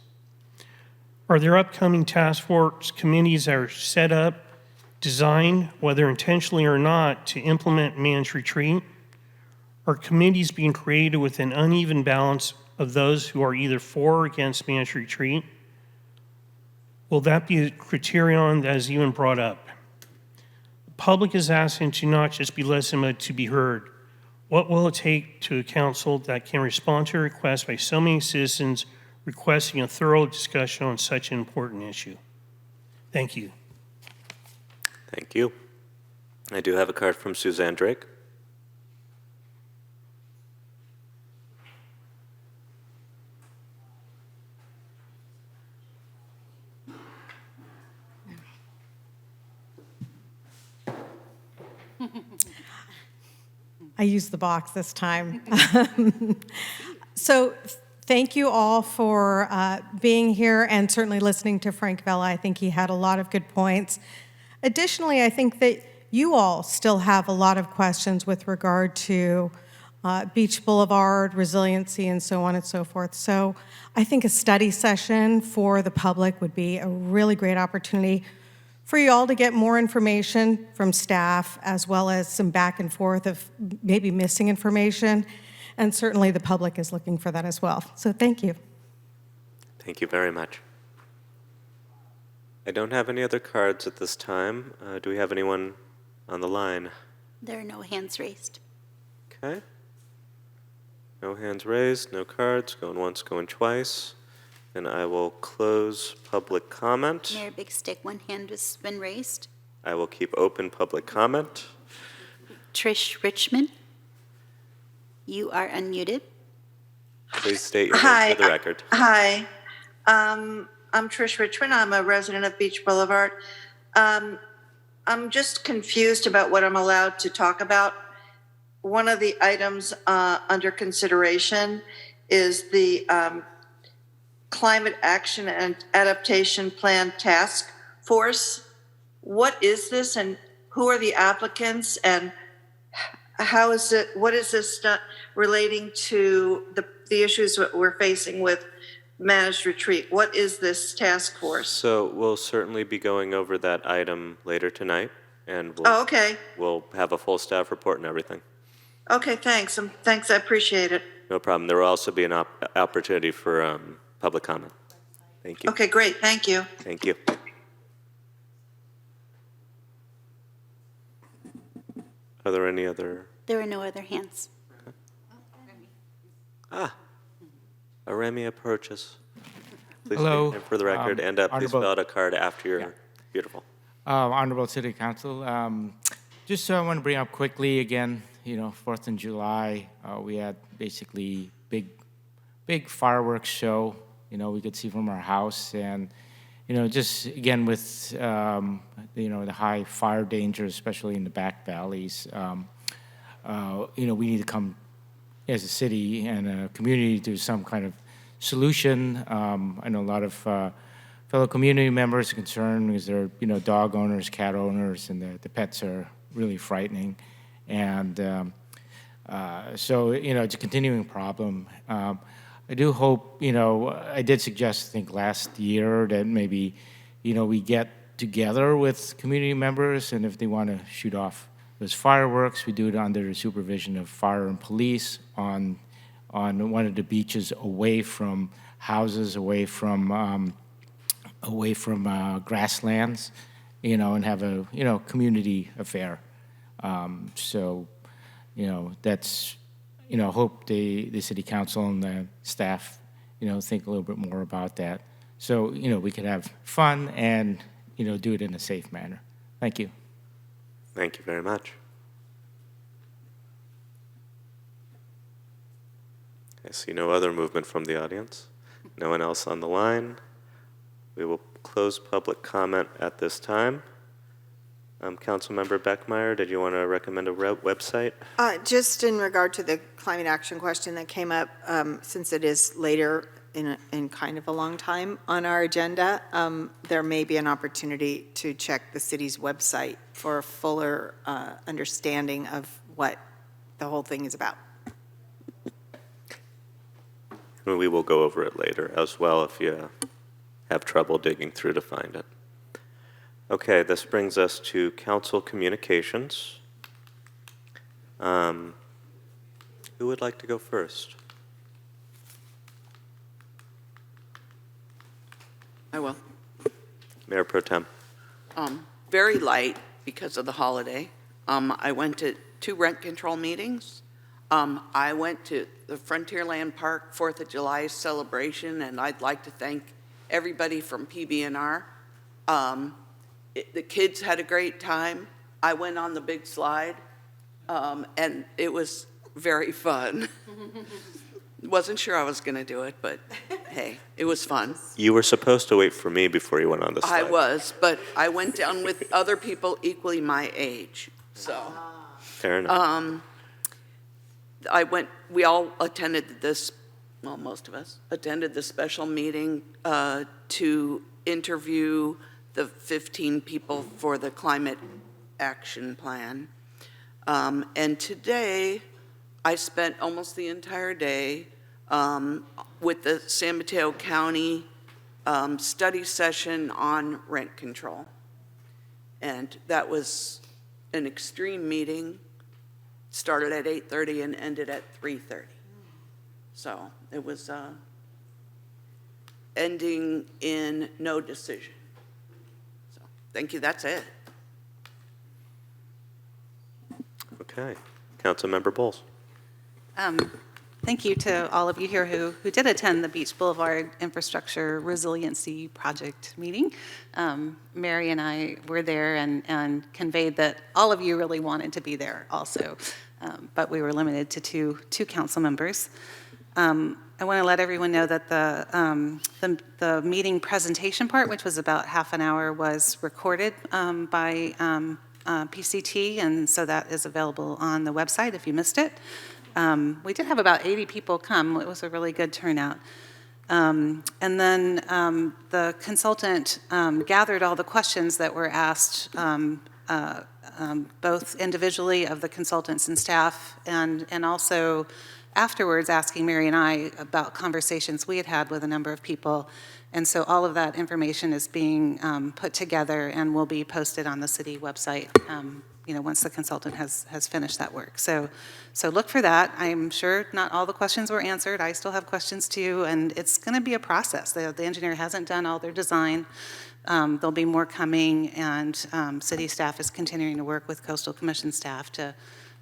Are there upcoming task force committees that are set up, designed, whether intentionally or not, to implement managed retreat? Are committees being created with an uneven balance of those who are either for or against managed retreat? Will that be a criterion that is even brought up? The public is asking to not just be listened, but to be heard. What will it take to a council that can respond to a request by so many citizens requesting a thorough discussion on such an important issue? Thank you. Thank you. I do have a card from Suzanne Drake. I used the box this time. So thank you all for being here and certainly listening to Frank Vella. I think he had a lot of good points. Additionally, I think that you all still have a lot of questions with regard to Beach Boulevard, resiliency, and so on and so forth. So I think a study session for the public would be a really great opportunity for you all to get more information from staff, as well as some back and forth of maybe missing information. And certainly the public is looking for that as well. So thank you. Thank you very much. I don't have any other cards at this time. Do we have anyone on the line? There are no hands raised. Okay. No hands raised, no cards, going once, going twice. And I will close public comment. Mayor Big Stick, one hand has been raised. I will keep open public comment. Trish Richmond, you are unmuted. Please state your name for the record. Hi, I'm Trish Richmond. I'm a resident of Beach Boulevard. I'm just confused about what I'm allowed to talk about. One of the items under consideration is the Climate Action and Adaptation Plan Task Force. What is this, and who are the applicants, and how is it? What is this relating to the issues that we're facing with managed retreat? What is this task force? So we'll certainly be going over that item later tonight, and we'll have a full staff report and everything. Okay, thanks. Thanks, I appreciate it. No problem. There will also be an opportunity for public comment. Thank you. Okay, great. Thank you. Thank you. Are there any other? There are no other hands. Remy approaches. Please Hello. state your name for the record, and please fill out a card after you're beautiful. Honorable City Council, just want to bring up quickly again, 4th of July, we had basically big fireworks show, we could see from our house, and, just again with, the high fire danger, especially in the back valleys, we need to come as a city and a community to some kind of solution. I know a lot of fellow community members are concerned because they're, dog owners, cat owners, and the pets are really frightening. And So, it's a continuing problem. I do hope, I did suggest, I think, last year that maybe, we get together with community members, and if they want to shoot off those fireworks, we do it under the supervision of fire and police on one of the beaches away from houses, away from grasslands, and have a, community affair. So, that's, hope the city council and the staff, think a little bit more about that. So, we could have fun and, do it in a safe manner. Thank you. Thank you very much. I see no other movement from the audience. No one else on the line. We will close public comment at this time. Councilmember Beckmeyer, did you want to recommend a website? Just in regard to the climate action question that came up, since it is later in kind of a long time on our agenda, there may be an opportunity to check the city's website for a fuller understanding of what the whole thing is about. We will go over it later as well if you have trouble digging through to find it. Okay, this brings us to council communications. Who would like to go first? I will. Mayor Pro Tem. Very light because of the holiday. I went to 2 rent control meetings. I went to the Frontierland Park 4th of July celebration, and I'd like to thank everybody from PB&R. The kids had a great time. I went on the big slide, and it was very fun. Wasn't sure I was going to do it, but hey, it was fun. You were supposed to wait for me before you went on the slide. I was, but I went down with other people equally my age, so. Fair enough. We all attended this, well, most of us attended the special meeting to interview the 15 people for the climate action plan. And today, I spent almost the entire day with the San Mateo County study session on rent control. And that was an extreme meeting. Started at 8:30 and ended at 3:30. So it was ending in no decision. So thank you, that's it. Okay, Councilmember Bowles. Thank you to all of you here who did attend the Beach Boulevard Infrastructure Resiliency Project meeting. Mary and I were there and conveyed that all of you really wanted to be there also, but we were limited to two council members. I want to let everyone know that the meeting presentation part, which was about half an hour, was recorded by PCT, and so that is available on the website if you missed it. We did have about 80 people come. It was a really good turnout. And then the consultant gathered all the questions that were asked, both individually of the consultants and staff, and also afterwards asking Mary and I about conversations we had had with a number of people. And so all of that information is being put together and will be posted on the city website once the consultant has finished that work. So look for that. I'm sure not all the questions were answered. I still have questions too, and it's going to be a process. The engineer hasn't done all their design. There'll be more coming, and city staff is continuing to work with Coastal Commission staff to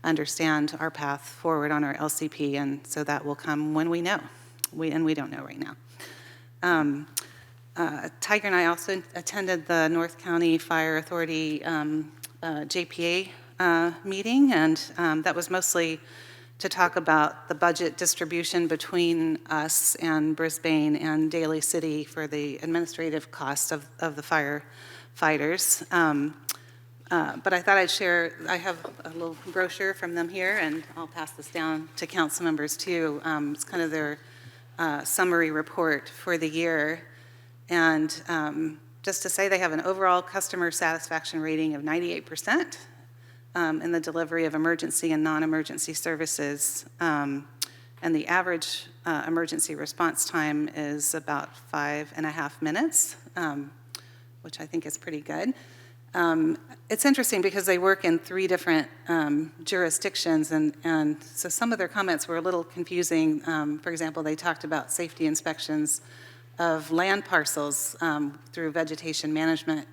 understand our path forward on our LCP, and so that will come when we know. We don't know right now. Tiger and I also attended the North County Fire Authority JPA meeting, and that was mostly to talk about the budget distribution between us and Brisbane and Daly City for the administrative costs of the firefighters. But I thought I'd share, I have a little brochure from them here, and I'll pass this down to council members too. It's kind of their summary report for the year. And just to say they have an overall customer satisfaction rating of 98%. in the delivery of emergency and non-emergency services. And the average emergency response time is about 5.5 minutes, which I think is pretty good. It's interesting because they work in 3 different jurisdictions, and so some of their comments were a little confusing. For example, they talked about safety inspections of land parcels through vegetation management,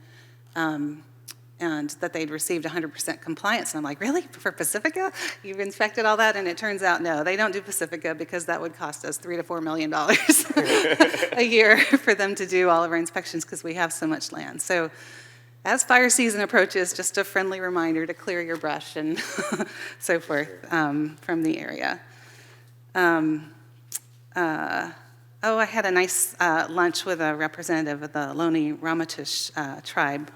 and that they'd received 100% compliance. And I'm like, really? For Pacifica? You've inspected all that? And it turns out, no, they don't do Pacifica because that would cost us $3 to $4 million a year for them to do all of our inspections because we have so much land. So as fire season approaches, just a friendly reminder to clear your brush and so forth from the area. I had a nice lunch with a representative of the Loni Ramatush tribe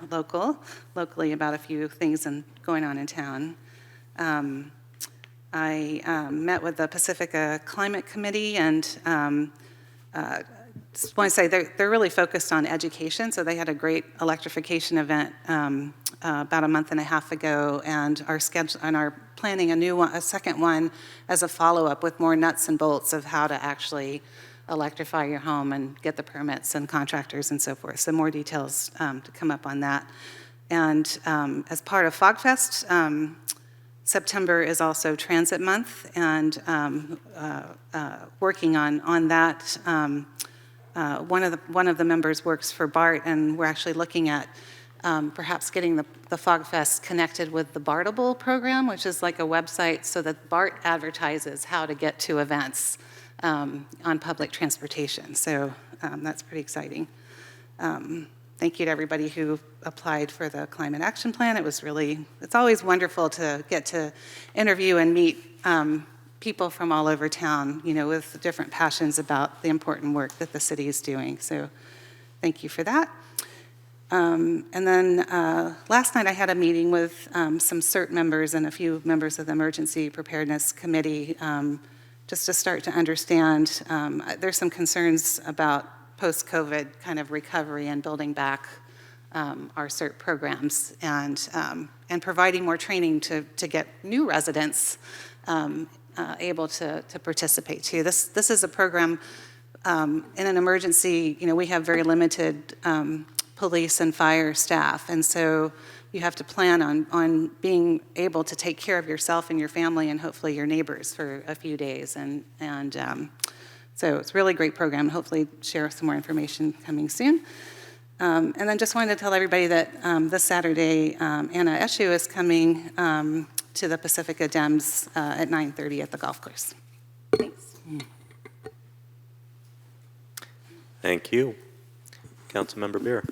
locally about a few things going on in town. I met with the Pacifica Climate Committee and just want to say they're really focused on education. So they had a great electrification event about a month and a half ago, and are planning a second one as a follow-up with more nuts and bolts of how to actually electrify your home and get the permits and contractors and so forth. So more details to come up on that. And as part of FogFest, September is also Transit Month, and working on that. One of the members works for BART, and we're actually looking at perhaps getting the FogFest connected with the Bartable program, which is like a website so that BART advertises how to get to events on public transportation. So that's pretty exciting. Thank you to everybody who applied for the Climate Action Plan. It's always wonderful to get to interview and meet people from all over town, with different passions about the important work that the city is doing. So thank you for that. And then last night I had a meeting with some CERT members and a few members of the Emergency Preparedness Committee just to start to understand. There's some concerns about post-COVID kind of recovery and building back our CERT programs and providing more training to get new residents able to participate too. This is a program in an emergency. We have very limited police and fire staff, and so you have to plan on being able to take care of yourself and your family and hopefully your neighbors for a few days. And so it's a really great program. Hopefully share some more information coming soon. And then just wanted to tell everybody that this Saturday, Anna Eshu is coming to the Pacifica Dems at 9:30 at the golf course. Thanks. Thank you. Councilmember Beer.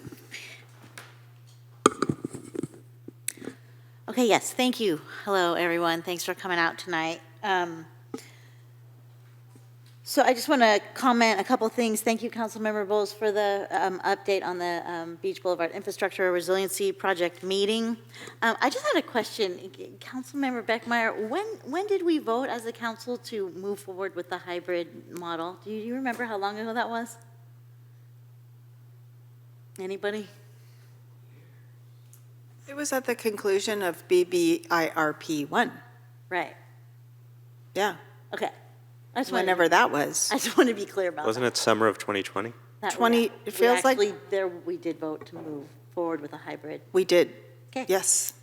Okay, yes, thank you. Hello, everyone. Thanks for coming out tonight. So I just want to comment a couple things. Thank you, Councilmember Bowles, for the update on the Beach Boulevard Infrastructure Resiliency Project meeting. I just had a question. Councilmember Beckmeyer, when did we vote as a council to move forward with the hybrid model? Do you remember how long ago that was? Anybody? It was at the conclusion of BBIRP 1. Right. Yeah. Okay. Whenever that was. I just want to be clear about Wasn't it summer of 2020? that. 20, it feels like. We did vote to move forward with a hybrid. We did. Okay. Yes.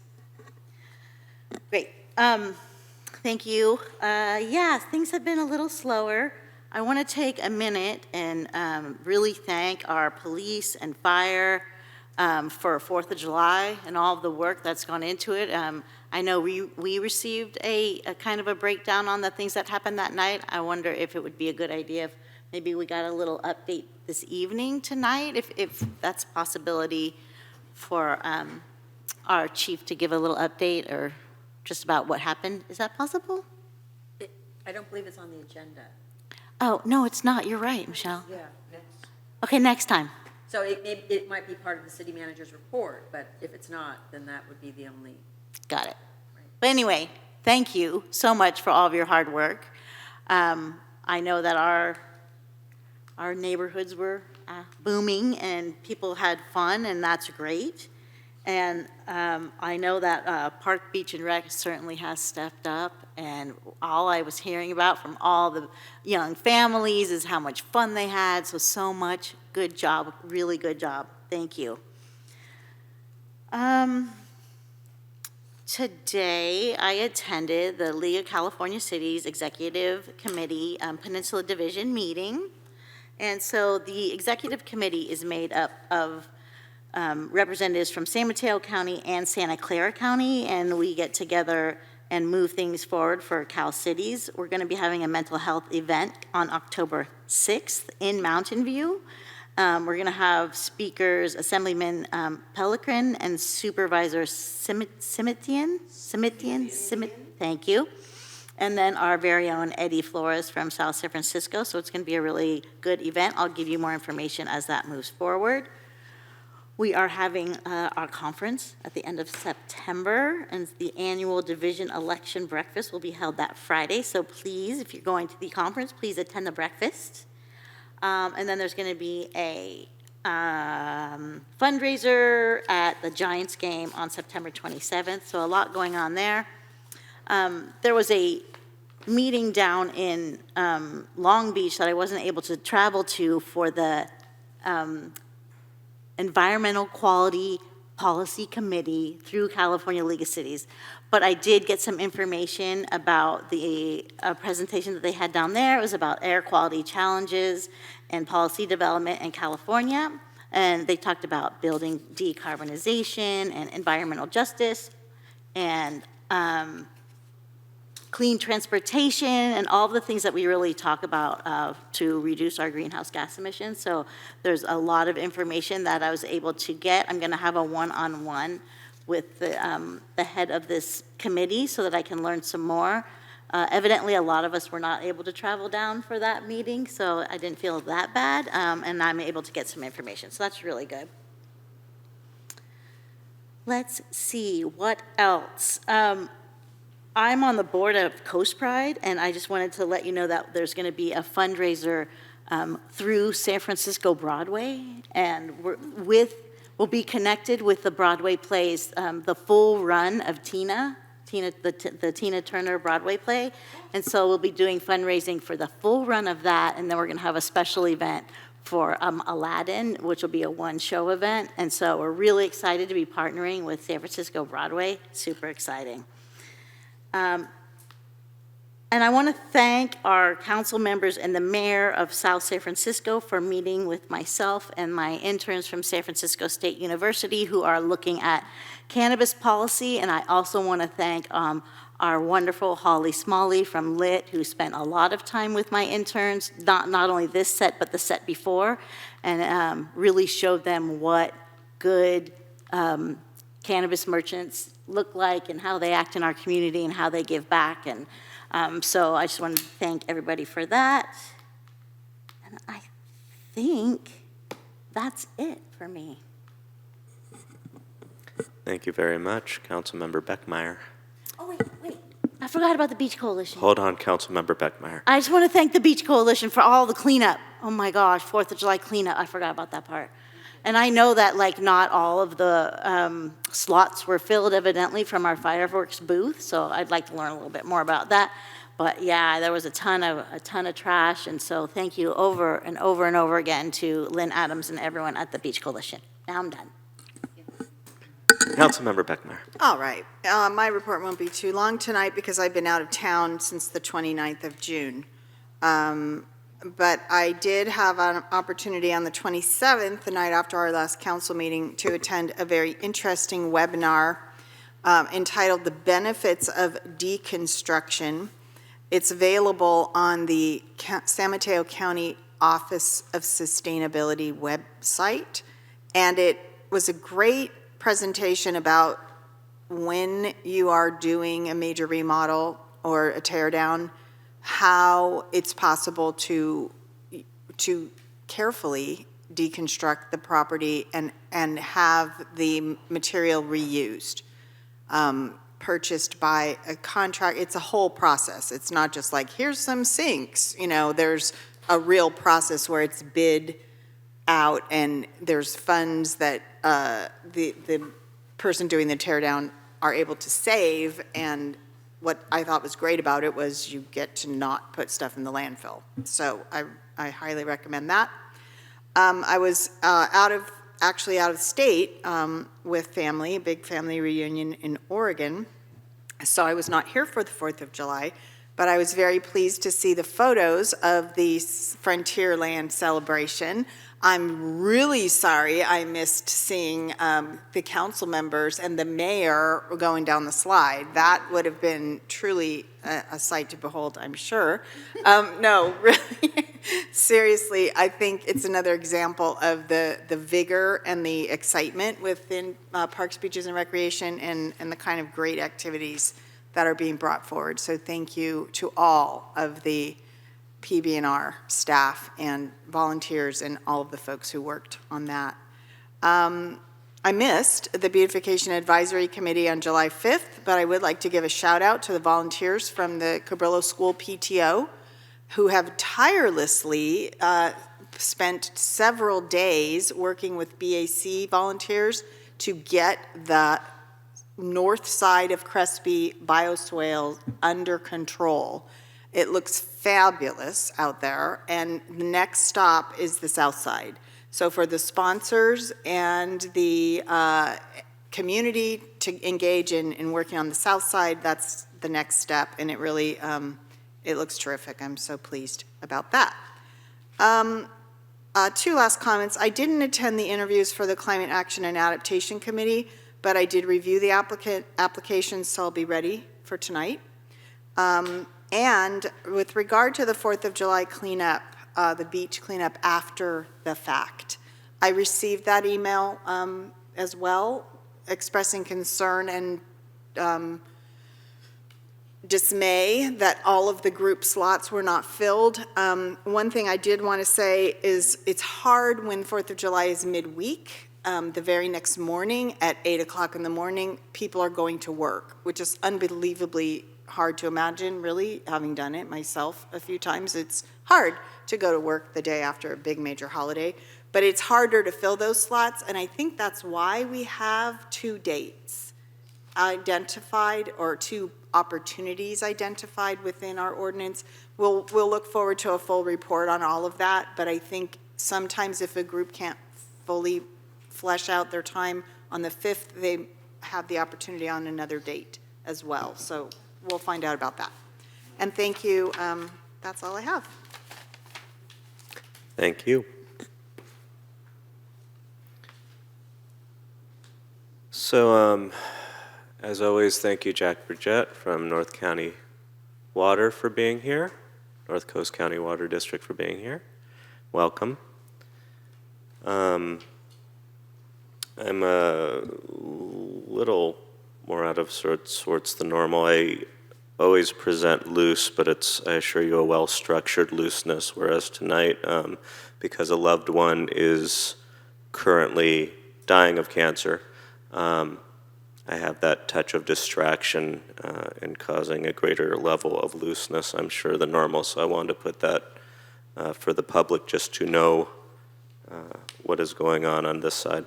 Great. Thank you. Yeah, things have been a little slower. I want to take a minute and really thank our police and fire for 4th of July and all of the work that's gone into it. I know we received a kind of a breakdown on the things that happened that night. I wonder if it would be a good idea if maybe we got a little update this evening tonight, if that's a possibility for our chief to give a little update or just about what happened. Is that possible? I don't believe it's on the agenda. Oh, no, it's not. You're right, Michelle. Yeah, next. Okay, next time. So it might be part of the city manager's report, but if it's not, then that would be the only. Got it. But anyway, thank you so much for all of your hard work. I know that our neighborhoods were booming and people had fun, and that's great. And I know that Park Beach and Rec certainly has stepped up, and all I was hearing about from all the young families is how much fun they had, so much. Good job, really good job. Thank you. Today, I attended the League of California Cities Executive Committee Peninsula Division meeting. And so the executive committee is made up of representatives from San Mateo County and Santa Clara County, and we get together and move things forward for Cal Cities. We're going to be having a mental health event on October 6th in Mountain View. We're going to have speakers, Assemblyman Pelican and Supervisor Simitian, thank you. And then our very own Eddie Flores from South San Francisco. So it's going to be a really good event. I'll give you more information as that moves forward. We are having our conference at the end of September, and the annual division election breakfast will be held that Friday. So please, if you're going to the conference, please attend the breakfast. And then there's going to be a fundraiser at the Giants game on September 27th. So a lot going on there. There was a meeting down in Long Beach that I wasn't able to travel to for the Environmental Quality Policy Committee through California League of Cities. But I did get some information about the presentation that they had down there. It was about air quality challenges and policy development in California. And they talked about building decarbonization and environmental justice and clean transportation and all the things that we really talk about to reduce our greenhouse gas emissions. So there's a lot of information that I was able to get. I'm going to have a one-on-one with the head of this committee so that I can learn some more. Evidently, a lot of us were not able to travel down for that meeting, so I didn't feel that bad, and I'm able to get some information. So that's really good. Let's see, what else? I'm on the board of Coast Pride, and I just wanted to let you know that there's going to be a fundraiser through San Francisco Broadway, and we'll be connected with the Broadway plays, the full run of the Tina Turner Broadway play, and so we'll be doing fundraising for the full run of that, and then we're going to have a special event for Aladdin, which will be a one-show event, and so we're really excited to be partnering with San Francisco Broadway. Super exciting. And I want to thank our council members and the mayor of South San Francisco for meeting with myself and my interns from San Francisco State University who are looking at cannabis policy. And I also want to thank our wonderful Holly Smalley from LIT, who spent a lot of time with my interns, not only this set, but the set before, and really showed them what good cannabis merchants look like and how they act in our community and how they give back. And so I just want to thank everybody for that. And I think that's it for me. Thank you very much, Councilmember Beckmeyer. Oh, wait. I forgot about the Beach Coalition. Hold on, Councilmember Beckmeyer. I just want to thank the Beach Coalition for all the cleanup. Oh my gosh, 4th of July cleanup. I forgot about that part. And I know that not all of the slots were filled evidently from our fireworks booth, so I'd like to learn a little bit more about that. But yeah, there was a ton of trash, and so thank you over and over and over again to Lynn Adams and everyone at the Beach Coalition. Now I'm done. Councilmember Beckmeyer. All right. My report won't be too long tonight because I've been out of town since the 29th of June. But I did have an opportunity on the 27th, the night after our last council meeting, to attend a very interesting webinar entitled The Benefits of Deconstruction. It's available on the San Mateo County Office of Sustainability website, and it was a great presentation about when you are doing a major remodel or a tear down, how it's possible to carefully deconstruct the property and have the material reused, purchased by a contract. It's a whole process. It's not just like, here's some sinks. There's a real process where it's bid out and there's funds that the person doing the tear down are able to save, and what I thought was great about it was you get to not put stuff in the landfill. So I highly recommend that. I was actually out of state with family, a big family reunion in Oregon, so I was not here for the 4th of July, but I was very pleased to see the photos of the Frontierland celebration. I'm really sorry I missed seeing the council members and the mayor going down the slide. That would have been truly a sight to behold, I'm sure. No, really, seriously, I think it's another example of the vigor and the excitement within Parks, Beaches, and Recreation, and the kind of great activities that are being brought forward. So thank you to all of the PB&R staff and volunteers and all of the folks who worked on that. I missed the Beautification Advisory Committee on July 5th, but I would like to give a shout out to the volunteers from the Cabrillo School PTO who have tirelessly spent several days working with BAC volunteers to get the north side of Crespi bioswale under control. It looks fabulous out there, and the next stop is the south side. So for the sponsors and the community to engage in working on the south side, that's the next step, and it really, it looks terrific. I'm so pleased about that. Two last comments. I didn't attend the interviews for the Climate Action and Adaptation Committee, but I did review the applications, so I'll be ready for tonight. And with regard to the 4th of July cleanup, the beach cleanup after the fact, I received that email as well, expressing concern and dismay that all of the group slots were not filled. One thing I did want to say is it's hard when 4th of July is midweek. The very next morning at 8 o'clock in the morning, people are going to work, which is unbelievably hard to imagine, really, having done it myself a few times. It's hard to go to work the day after a big major holiday, but it's harder to fill those slots, and I think that's why we have 2 dates identified, or 2 opportunities identified within our ordinance. We'll look forward to a full report on all of that, but I think sometimes if a group can't fully flesh out their time on the 5th, they have the opportunity on another date as well. So we'll find out about that. And thank you. That's all I have. Thank you. So, as always, thank you, Jack Burgett from North County Water for being here, North Coast County Water District for being here. Welcome. I'm a little more out of sorts than normal. I always present loose, but it's, I assure you, a well-structured looseness, whereas tonight, because a loved one is currently dying of cancer, I have that touch of distraction in causing a greater level of looseness, I'm sure, than normal. So I wanted to put that for the public just to know what is going on this side.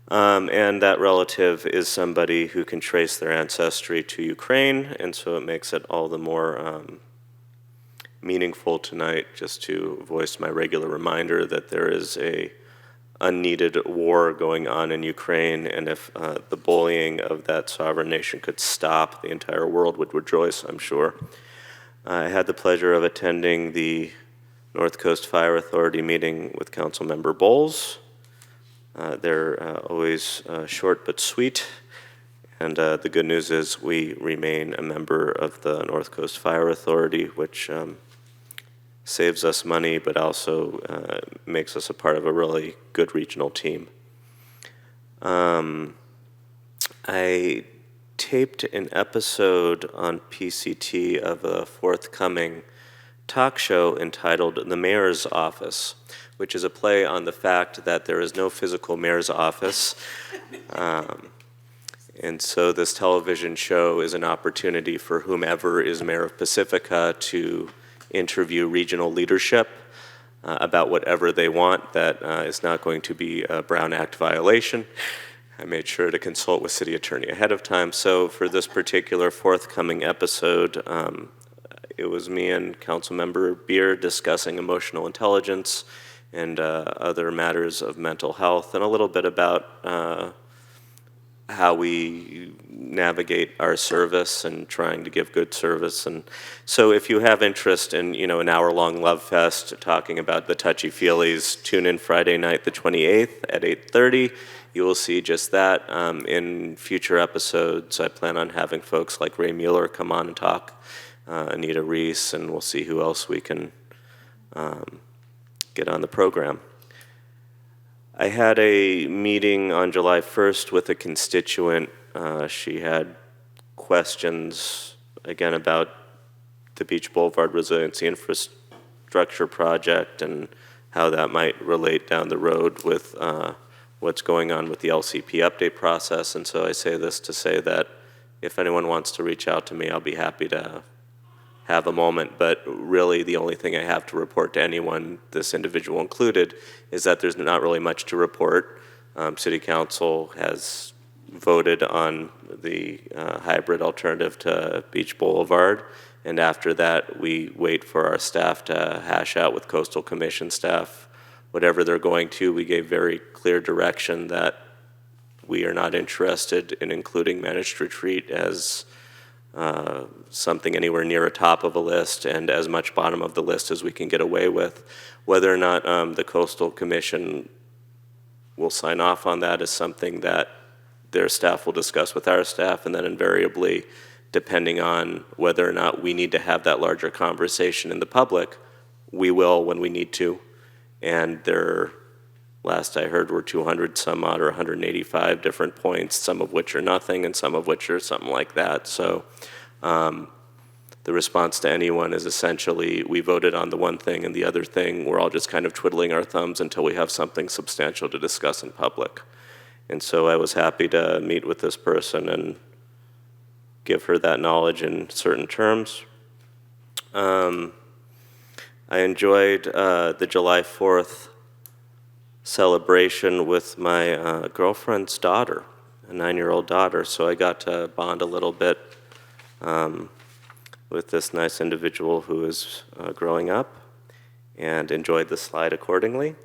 And that relative is somebody who can trace their ancestry to Ukraine, and so it makes it all the more meaningful tonight just to voice my regular reminder that there is a unneeded war going on in Ukraine, and if the bullying of that sovereign nation could stop, the entire world would rejoice, I'm sure. I had the pleasure of attending the North Coast Fire Authority meeting with Councilmember Bowles. They're always short but sweet, and the good news is we remain a member of the North Coast Fire Authority, which saves us money but also makes us a part of a really good regional team. I taped an episode on PCT of a forthcoming talk show entitled The Mayor's Office, which is a play on the fact that there is no physical mayor's office. And so this television show is an opportunity for whomever is mayor of Pacifica to interview regional leadership about whatever they want that is not going to be a Brown Act violation. I made sure to consult with city attorney ahead of time. So for this particular forthcoming episode, it was me and Councilmember Beer discussing emotional intelligence and other matters of mental health, and a little bit about how we navigate our service and trying to give good service. And so if you have interest in, an hour-long love fest talking about the touchy-feelies, tune in Friday night the 28th at 8:30. You will see just that. In future episodes, I plan on having folks like Ray Mueller come on and talk, Anita Reese, and we'll see who else we can get on the program. I had a meeting on July 1st with a constituent. She had questions, again, about the Beach Boulevard Resiliency Infrastructure Project and how that might relate down the road with what's going on with the LCP update process. And so I say this to say that if anyone wants to reach out to me, I'll be happy to have a moment, but really the only thing I have to report to anyone, this individual included, is that there's not really much to report. City Council has voted on the hybrid alternative to Beach Boulevard, and after that we wait for our staff to hash out with Coastal Commission staff whatever they're going to. We gave very clear direction that we are not interested in including managed retreat as something anywhere near a top of a list and as much bottom of the list as we can get away with. Whether or not the Coastal Commission will sign off on that is something that their staff will discuss with our staff, and then invariably, depending on whether or not we need to have that larger conversation in the public, we will when we need to. And there, last I heard, were 200 some odd or 185 different points, some of which are nothing and some of which are something like that. So the response to anyone is essentially, we voted on the one thing and the other thing, we're all just kind of twiddling our thumbs until we have something substantial to discuss in public. And so I was happy to meet with this person and give her that knowledge in certain terms. I enjoyed the July 4th celebration with my girlfriend's daughter, a 9-year-old daughter, so I got to bond a little bit with this nice individual who is growing up, and enjoyed the slide accordingly.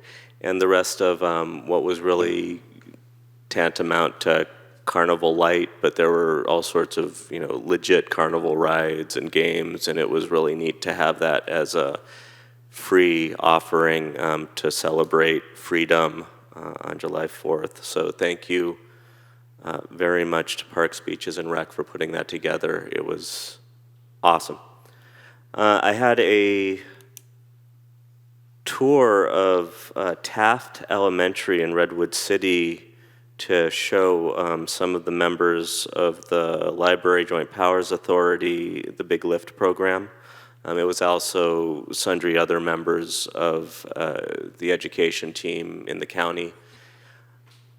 And the rest of what was really tantamount to Carnival Light, but there were all sorts of legit carnival rides and games, and it was really neat to have that as a free offering to celebrate freedom on July 4th. So thank you very much to Parks, Beaches, and Rec for putting that together. It was awesome. I had a tour of Taft Elementary in Redwood City to show some of the members of the Library Joint Powers Authority, the Big Lift program. It was also sundry other members of the education team in the county.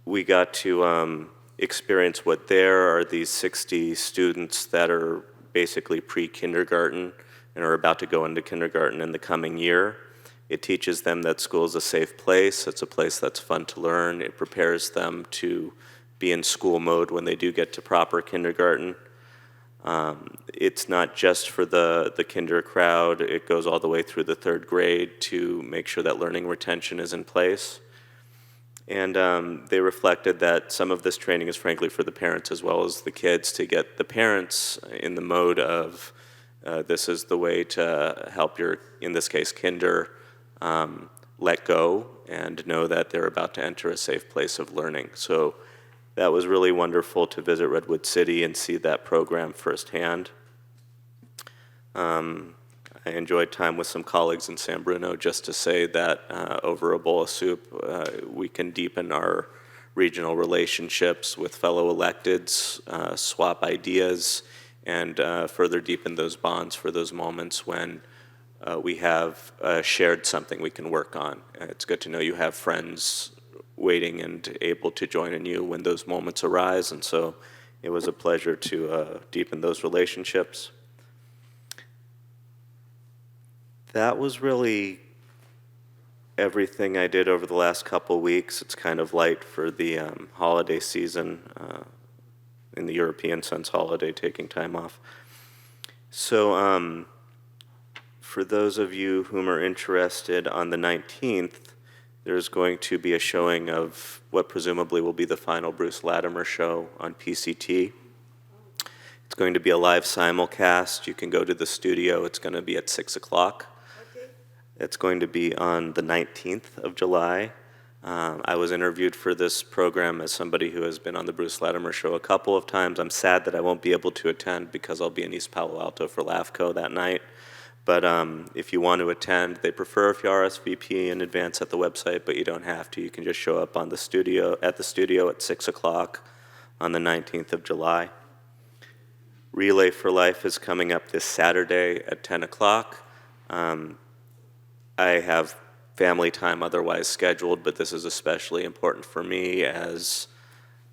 We got to experience what there are these 60 students that are basically pre-kindergarten and are about to go into kindergarten in the coming year. It teaches them that school is a safe place. It's a place that's fun to learn. It prepares them to be in school mode when they do get to proper kindergarten. It's not just for the kinder crowd. It goes all the way through the 3rd grade to make sure that learning retention is in place. And they reflected that some of this training is frankly for the parents as well as the kids, to get the parents in the mode of this is the way to help your, in this case, kinder, let go and know that they're about to enter a safe place of learning. So that was really wonderful to visit Redwood City and see that program firsthand. I enjoyed time with some colleagues in San Bruno just to say that over a bowl of soup, we can deepen our regional relationships with fellow electeds, swap ideas, and further deepen those bonds for those moments when we have shared something we can work on. It's good to know you have friends waiting and able to join in you when those moments arise, and so it was a pleasure to deepen those relationships. That was really everything I did over the last couple weeks. It's kind of light for the holiday season, in the European sense, holiday, taking time off. So for those of you whom are interested, on the 19th, there's going to be a showing of what presumably will be the final Bruce Latimer show on PCT. It's going to be a live simulcast. You can go to the studio. It's going to be at 6 o'clock. It's going to be on the 19th of July. I was interviewed for this program as somebody who has been on the Bruce Latimer show a couple of times. I'm sad that I won't be able to attend because I'll be in East Palo Alto for LAFCO that night. But if you want to attend, they prefer if you RSVP in advance at the website, but you don't have to. You can just show up at the studio at 6 o'clock on the 19th of July. Relay for Life is coming up this Saturday at 10 o'clock. I have family time otherwise scheduled, but this is especially important for me as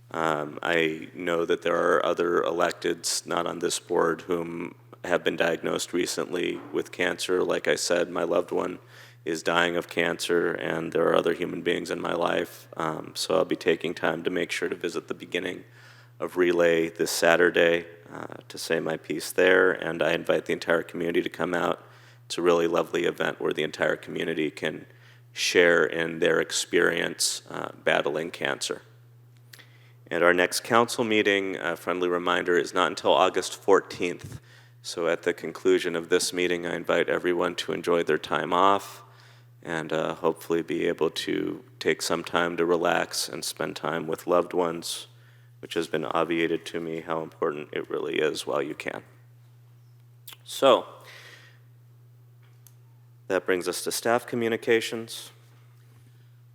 I know that there are other electeds not on this board whom have been diagnosed recently with cancer. Like I said, my loved one is dying of cancer, and there are other human beings in my life. So I'll be taking time to make sure to visit the beginning of Relay this Saturday to say my piece there, and I invite the entire community to come out. It's a really lovely event where the entire community can share in their experience battling cancer. And our next council meeting, a friendly reminder, is not until August 14th. So at the conclusion of this meeting, I invite everyone to enjoy their time off and hopefully be able to take some time to relax and spend time with loved ones, which has been obviated to me how important it really is while you can. So that brings us to staff communications.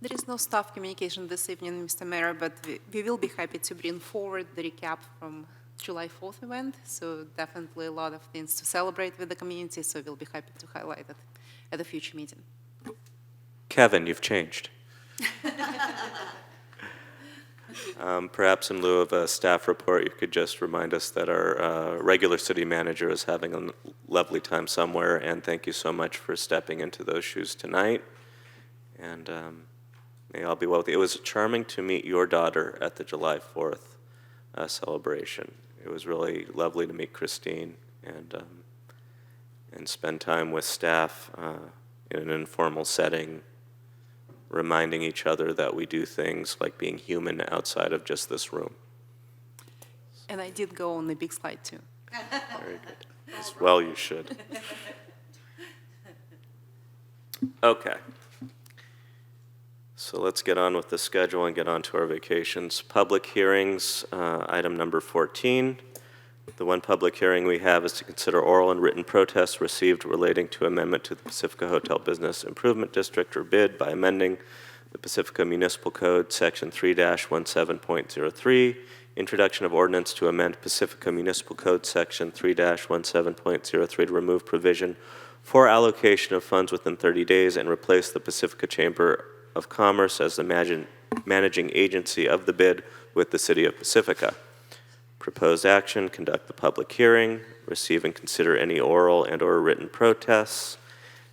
There is no staff communication this evening, Mr. Mayor, but we will be happy to bring forward the recap from July 4th event. So definitely a lot of things to celebrate with the community, so we'll be happy to highlight it at a future meeting. Kevin, you've changed. Perhaps in lieu of a staff report, you could just remind us that our regular city manager is having a lovely time somewhere, and thank you so much for stepping into those shoes tonight. And may all be well with you. It was charming to meet your daughter at the July 4th celebration. It was really lovely to meet Christine and spend time with staff in an informal setting, reminding each other that we do things like being human outside of just this room. And I did go on the big slide too. Very good. As well you should. Okay. So let's get on with the schedule and get on to our vacations. Public hearings, item number 14. The one public hearing we have is to consider oral and written protests received relating to amendment to the Pacifica Hotel Business Improvement District, or BID, by amending the Pacifica Municipal Code, Section 3-17.03, introduction of ordinance to amend Pacifica Municipal Code, Section 3-17.03, to remove provision for allocation of funds within 30 days and replace the Pacifica Chamber of Commerce as the managing agency of the bid with the City of Pacifica. Proposed action: conduct the public hearing, receive and consider any oral and/or written protests,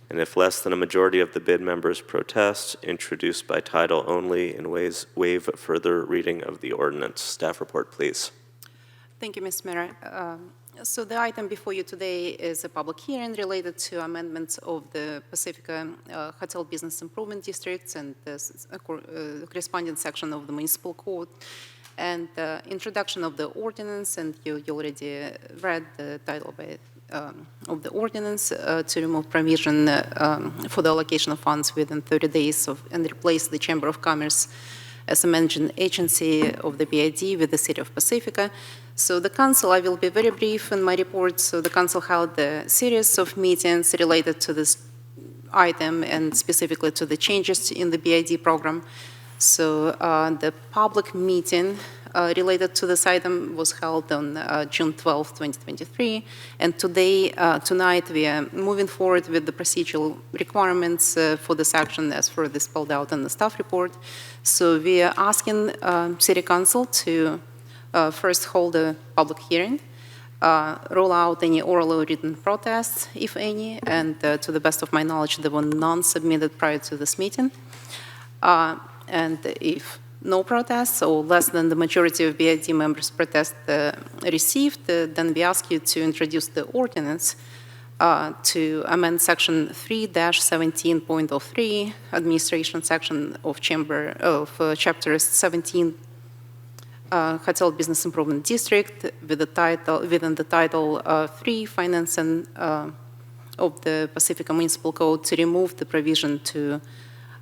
and if less than a majority of the bid members protest, introduce by title only and waive further reading of the ordinance. Staff report, please. Thank you, Ms. Mayor. So the item before you today is a public hearing related to amendments of the Pacifica Hotel Business Improvement Districts and the corresponding section of the Municipal Code, and introduction of the ordinance, and you already read the title of the ordinance to remove provision for the allocation of funds within 30 days and replace the Chamber of Commerce as a managing agency of the BID with the City of Pacifica. So the Council, I will be very brief in my report. So the Council held a series of meetings related to this item and specifically to the changes in the BID program. So the public meeting related to this item was held on June 12, 2023. And tonight, we are moving forward with the procedural requirements for this action as further spelled out in the staff report. So we are asking City Council to first hold a public hearing rule out any oral or written protests, if any, and to the best of my knowledge, there were none submitted prior to this meeting. And if no protests or less than the majority of BID members protest received, then we ask you to introduce the ordinance to amend section 3-17.03, administration section of chapter 17, Hotel Business Improvement District, with the title within the title 3, financing of the Pacifica Municipal Code, to remove the provision to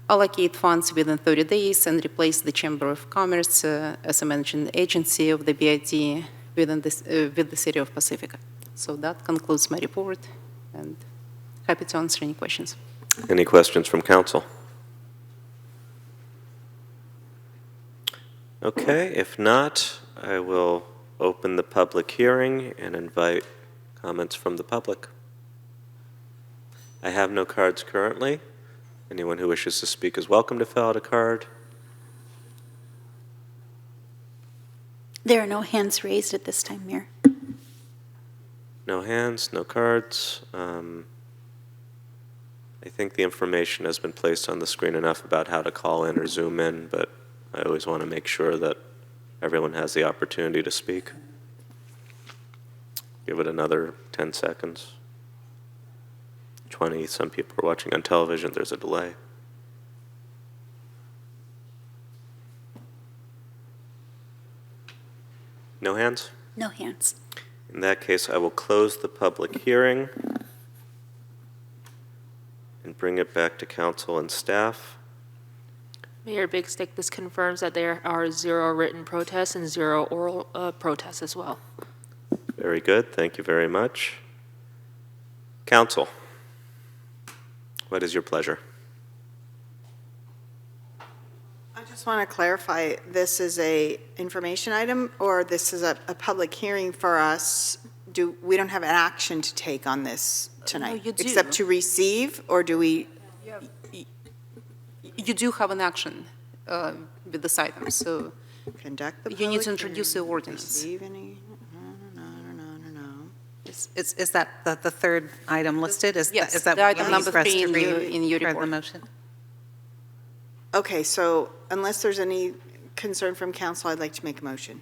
allocate funds within 30 days and replace the Chamber of Commerce as a managing agency of the BID within this, with the City of Pacifica. So that concludes my report, and happy to answer any questions. Any questions from council? Okay, if not, I will open the public hearing and invite comments from the public. I have no cards currently. Anyone who wishes to speak is welcome to fill out a card. There are no hands raised at this time, Mayor. No hands, no cards. I think the information has been placed on the screen enough about how to call in or zoom in, but I always want to make sure that everyone has the opportunity to speak. Give it another 10 seconds. 20, some people are watching on television, there's a delay. No hands? No hands. In that case, I will close the public hearing and bring it back to council and staff. Mayor Big Stick, this confirms that there are 0 written protests and 0 oral protests as well. Very good, thank you very much. Council, what is your pleasure? I just want to clarify, this is a information item, or this is a public hearing for us? We don't have an action to take on this tonight? No, you do. Except to receive, or do we? You do have an action with this item, so Conduct the you need to public introduce the hearing, ordinance. receive any- Is that the third item listed? Yes, is that the what item you number need for us 3 to read in your for the report. motion? Okay, so unless there's any concern from council, I'd like to make a motion.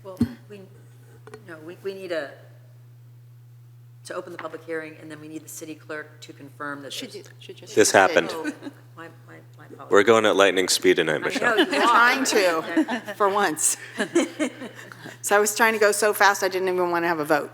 Well, we need to open the public hearing, and then we need the city clerk to confirm that. This happened. Oh, my apologies. We're going at lightning speed tonight, Michelle. I'm trying to, for once. So I was trying to go so fast, I didn't even want to have a vote.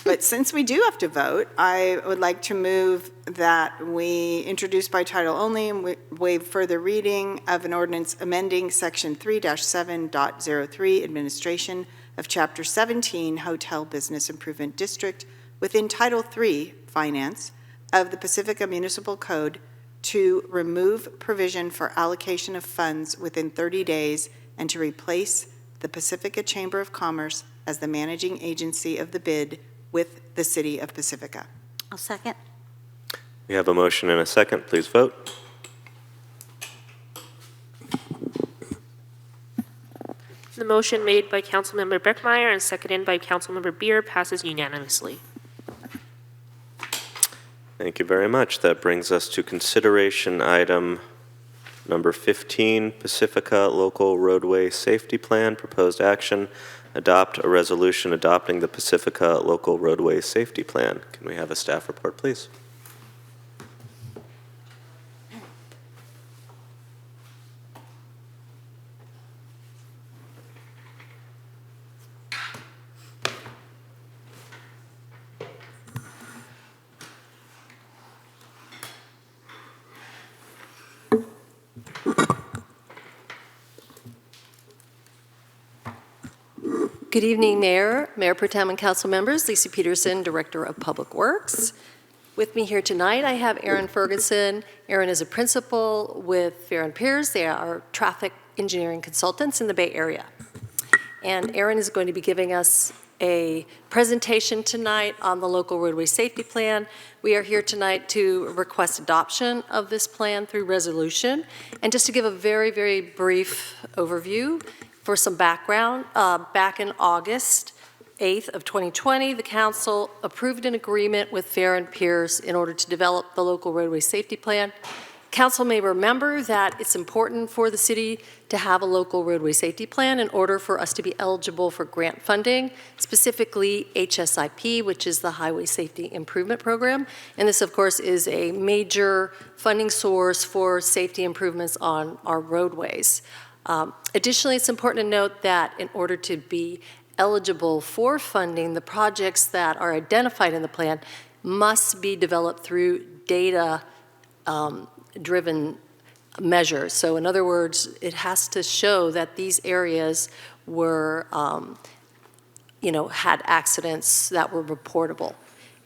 But since we do have to vote, I would like to move that we introduce by title only and waive further reading of an ordinance amending Section 3-7.03, Administration of Chapter 17, Hotel Business Improvement District, within Title 3, Finance, of the Pacifica Municipal Code to remove provision for allocation of funds within 30 days and to replace the Pacifica Chamber of Commerce as the managing agency of the bid with the City of Pacifica. I'll second. We have a motion and a second. Please vote. The motion made by Councilmember Beckmeyer and seconded by Councilmember Beer passes unanimously. Thank you very much. That brings us to consideration item number 15, Pacifica Local Roadway Safety Plan, proposed action. Adopt a resolution adopting the Pacifica Local Roadway Safety Plan. Can we have a staff report, please? Good evening, Mayor, Mayor Pro Tem and council members. Lisa Peterson, Director of Public Works. With me here tonight, I have Aaron Ferguson. Aaron is a principal with Fair & Peers. They are traffic engineering consultants in the Bay Area. And Aaron is going to be giving us a presentation tonight on the local roadway safety plan. We are here tonight to request adoption of this plan through resolution. And just to give a very, very brief overview, for some background, back in August, 8th of 2020, the council approved an agreement with Fair and Pierce in order to develop the local roadway safety plan. Council may remember that it's important for the city to have a local roadway safety plan in order for us to be eligible for grant funding, specifically HSIP, which is the Highway Safety Improvement Program. And this, of course, is a major funding source for safety improvements on our roadways. Additionally, it's important to note that in order to be eligible for funding, the projects that are identified in the plan must be developed through data-driven measures. So in other words, it has to show that these areas were, had accidents that were reportable.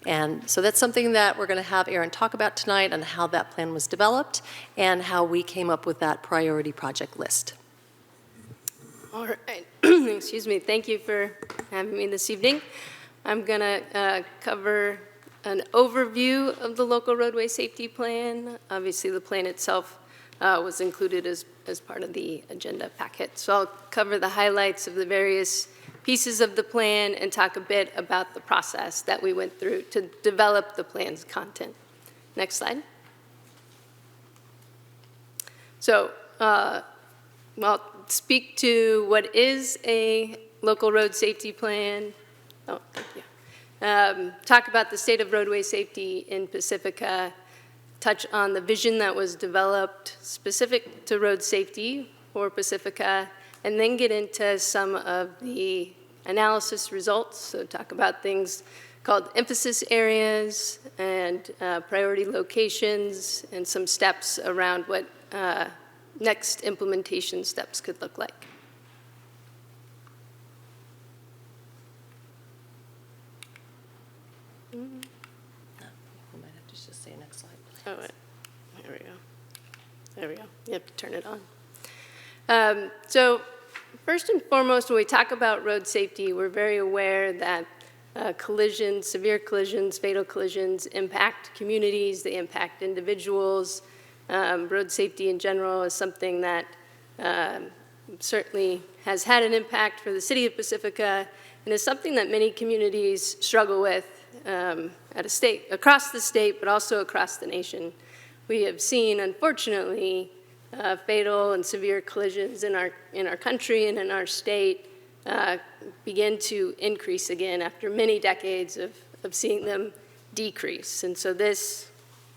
And so that's something that we're going to have Aaron talk about tonight on how that plan was developed and how we came up with that priority project list. All right. Excuse me. Thank you for having me this evening. I'm going to cover an overview of the local roadway safety plan. Obviously, the plan itself was included as part of the agenda packet. So I'll cover the highlights of the various pieces of the plan and talk a bit about the process that we went through to develop the plan's content. Next slide. So, well, speak to what is a local road safety plan. Oh, thank you. Talk about the state of roadway safety in Pacifica, touch on the vision that was developed specific to road safety for Pacifica, and then get into some of the analysis results. So talk about things called emphasis areas and priority locations and some steps around what next implementation steps could look like. We might have to just say next slide. Oh, wait. There we go. There we go. You have to turn it on. So first and foremost, when we talk about road safety, we're very aware that collisions, severe collisions, fatal collisions impact communities, they impact individuals. Road safety in general is something that certainly has had an impact for the city of Pacifica and is something that many communities struggle with across the state, but also across the nation. We have seen, unfortunately, fatal and severe collisions in our country and in our state begin to increase again after many decades of seeing them decrease. And so this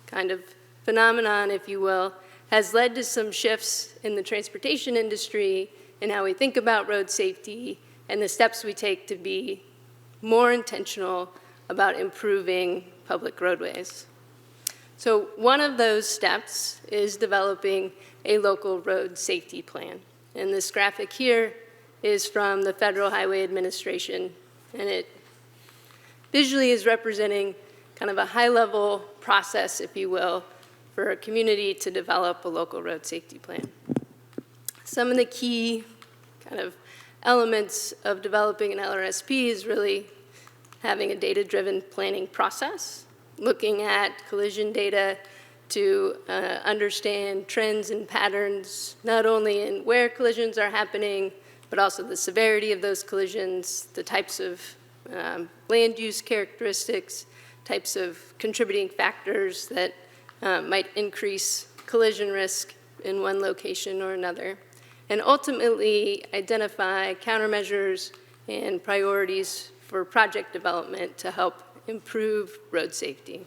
kind of phenomenon, if you will, has led to some shifts in the transportation industry and how we think about road safety and the steps we take to be more intentional about improving public roadways. So one of those steps is developing a local road safety plan. And this graphic here is from the Federal Highway Administration, and it visually is representing kind of a high-level process, if you will, for a community to develop a local road safety plan. Some of the key kind of elements of developing an LRSP is really having a data-driven planning process, looking at collision data to understand trends and patterns, not only in where collisions are happening, but also the severity of those collisions, the types of land use characteristics, types of contributing factors that might increase collision risk in one location or another, and ultimately identify countermeasures and priorities for project development to help improve road safety.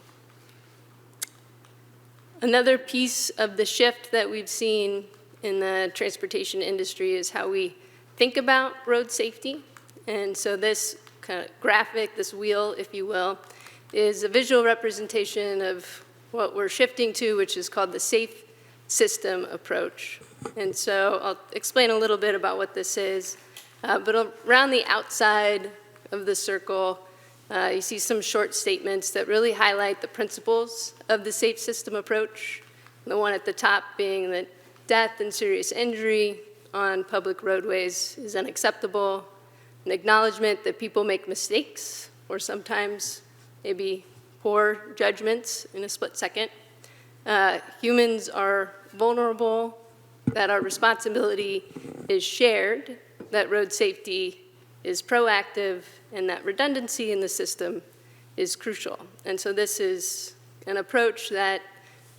Another piece of the shift that we've seen in the transportation industry is how we think about road safety. And so this kind of graphic, this wheel, if you will, is a visual representation of what we're shifting to, which is called the safe system approach. And so I'll explain a little bit about what this is. But around the outside of the circle, you see some short statements that really highlight the principles of the safe system approach. The one at the top being that death and serious injury on public roadways is unacceptable, an acknowledgement that people make mistakes or sometimes maybe poor judgments in a split second. Humans are vulnerable, that our responsibility is shared, that road safety is proactive and that redundancy in the system is crucial. And so this is an approach that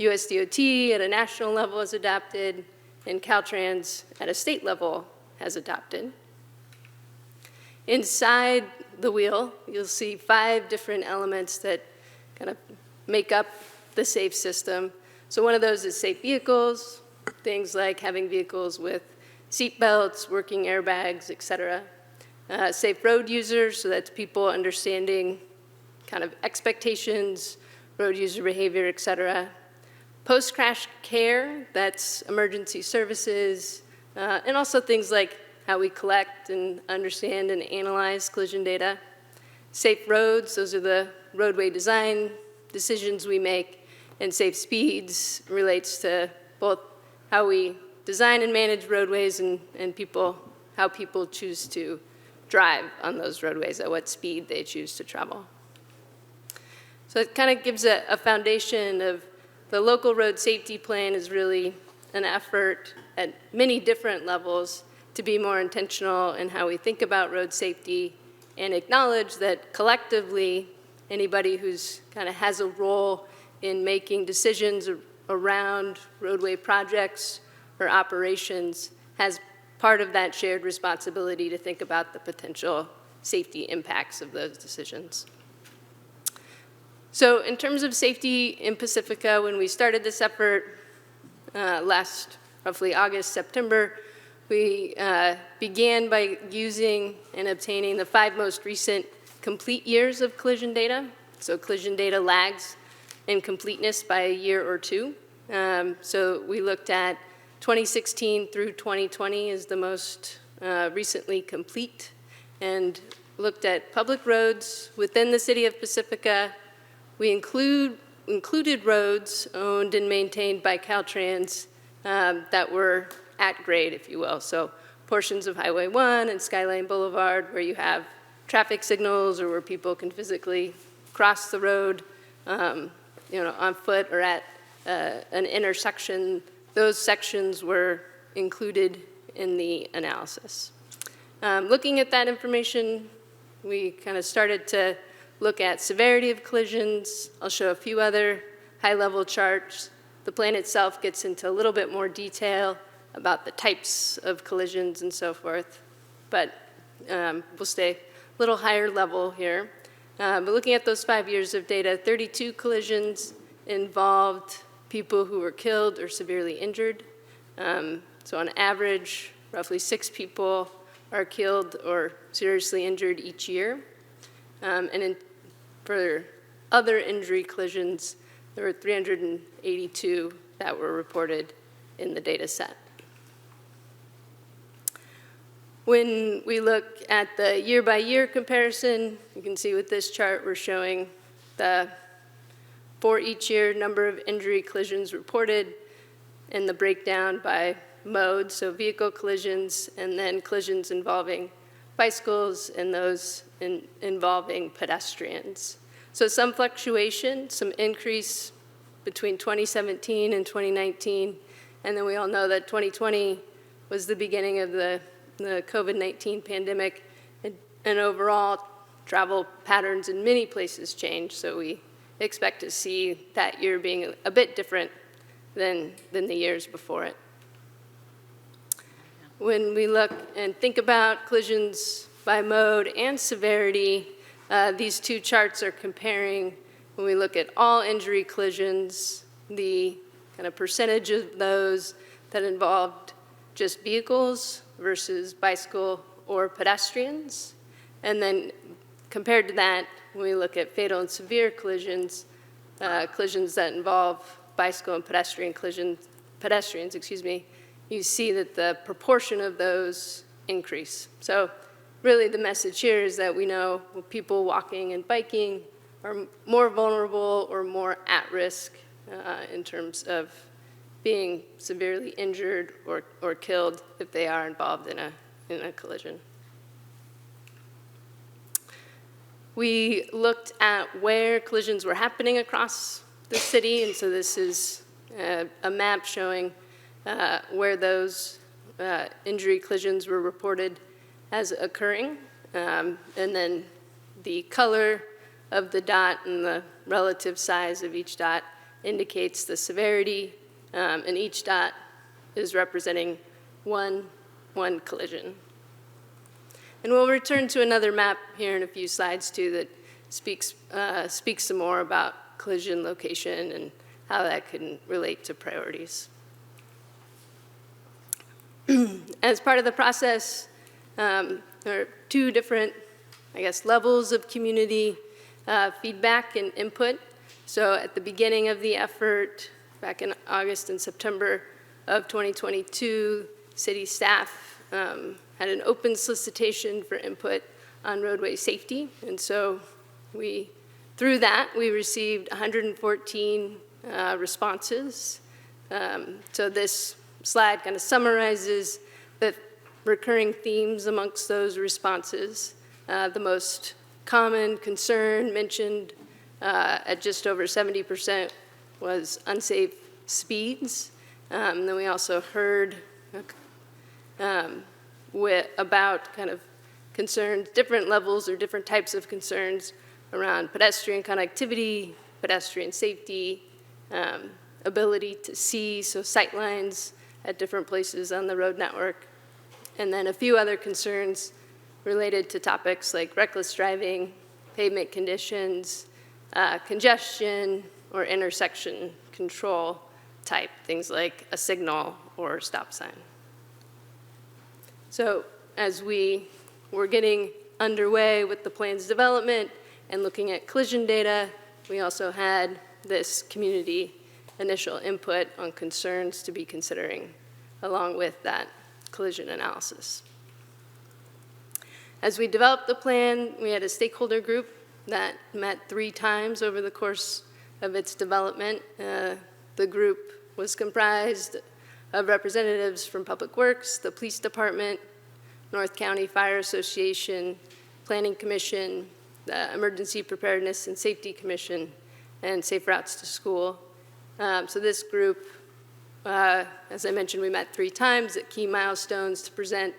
USDOT at a national level has adopted and Caltrans at a state level has adopted. Inside the wheel, you'll see 5 different elements that kind of make up the safe system. So one of those is safe vehicles, things like having vehicles with seat belts, working airbags, et cetera. Safe road users, so that's people understanding kind of expectations, road user behavior, et cetera. Post-crash care, that's emergency services, and also things like how we collect and understand and analyze collision data. Safe roads, those are the roadway design decisions we make, and safe speeds relates to both how we design and manage roadways and how people choose to drive on those roadways, at what speed they choose to travel. So it kind of gives a foundation of the local road safety plan is really an effort at many different levels to be more intentional in how we think about road safety and acknowledge that collectively, anybody who's kind of has a role in making decisions around roadway projects or operations has part of that shared responsibility to think about the potential safety impacts of those decisions. So in terms of safety in Pacifica, when we started this effort last roughly August, September, we began by using and obtaining the 5 most recent complete years of collision data. So collision data lags in completeness by a year or 2. So we looked at 2016 through 2020 is the most recently complete, and looked at public roads within the city of Pacifica. We included roads owned and maintained by Caltrans that were at grade, if you will. So portions of Highway 1 and Skyline Boulevard where you have traffic signals or where people can physically cross the road on foot or at an intersection, those sections were included in the analysis. Looking at that information, we kind of started to look at severity of collisions. I'll show a few other high-level charts. The plan itself gets into a little bit more detail about the types of collisions and so forth, but we'll stay a little higher level here. But looking at those 5 years of data, 32 collisions involved people who were killed or severely injured. So on average, roughly 6 people are killed or seriously injured each year. For other injury collisions, there were 382 that were reported in the data set. When we look at the year-by-year comparison, you can see with this chart we're showing the for each year number of injury collisions reported and the breakdown by mode, so vehicle collisions and then collisions involving bicycles and those involving pedestrians. So some fluctuation, some increase between 2017 and 2019, and then we all know that 2020 was the beginning of the COVID-19 pandemic, and overall travel patterns in many places changed, so we expect to see that year being a bit different than the years before it. When we look and think about collisions by mode and severity, these 2 charts are comparing, when we look at all injury collisions, the kind of percentage of those that involved just vehicles versus bicycle or pedestrians. And then compared to that, when we look at fatal and severe collisions, collisions that involve bicycle and pedestrians, you see that the proportion of those increase. So really the message here is that we know people walking and biking are more vulnerable or more at risk in terms of being severely injured or killed if they are involved in a collision. We looked at where collisions were happening across the city, and so this is a map showing where those injury collisions were reported as occurring. And then the color of the dot and the relative size of each dot indicates the severity, and each dot is representing one collision. And we'll return to another map here in a few slides too that speaks some more about collision location and how that can relate to priorities. As part of the process, there are two different, levels of community feedback and input. So at the beginning of the effort, back in August and September of 2022, city staff had an open solicitation for input on roadway safety. And so through that, we received 114 responses. So this slide kind of summarizes the recurring themes amongst those responses. The most common concern mentioned at just over 70% was unsafe speeds. Then we also heard about kind of concerns, different levels or different types of concerns around pedestrian connectivity, pedestrian safety, ability to see, so sight lines at different places on the road network, and then a few other concerns related to topics like reckless driving, pavement conditions, congestion, or intersection control type, things like a signal or stop sign. So as we were getting underway with the plan's development and looking at collision data, we also had this community initial input on concerns to be considering along with that collision analysis. As we developed the plan, we had a stakeholder group that met 3 times over the course of its development. The group was comprised of representatives from Public Works, the Police Department, North County Fire Association, Planning Commission, the Emergency Preparedness and Safety Commission, and Safe Routes to School. So this group, as I mentioned, we met 3 times at key milestones to present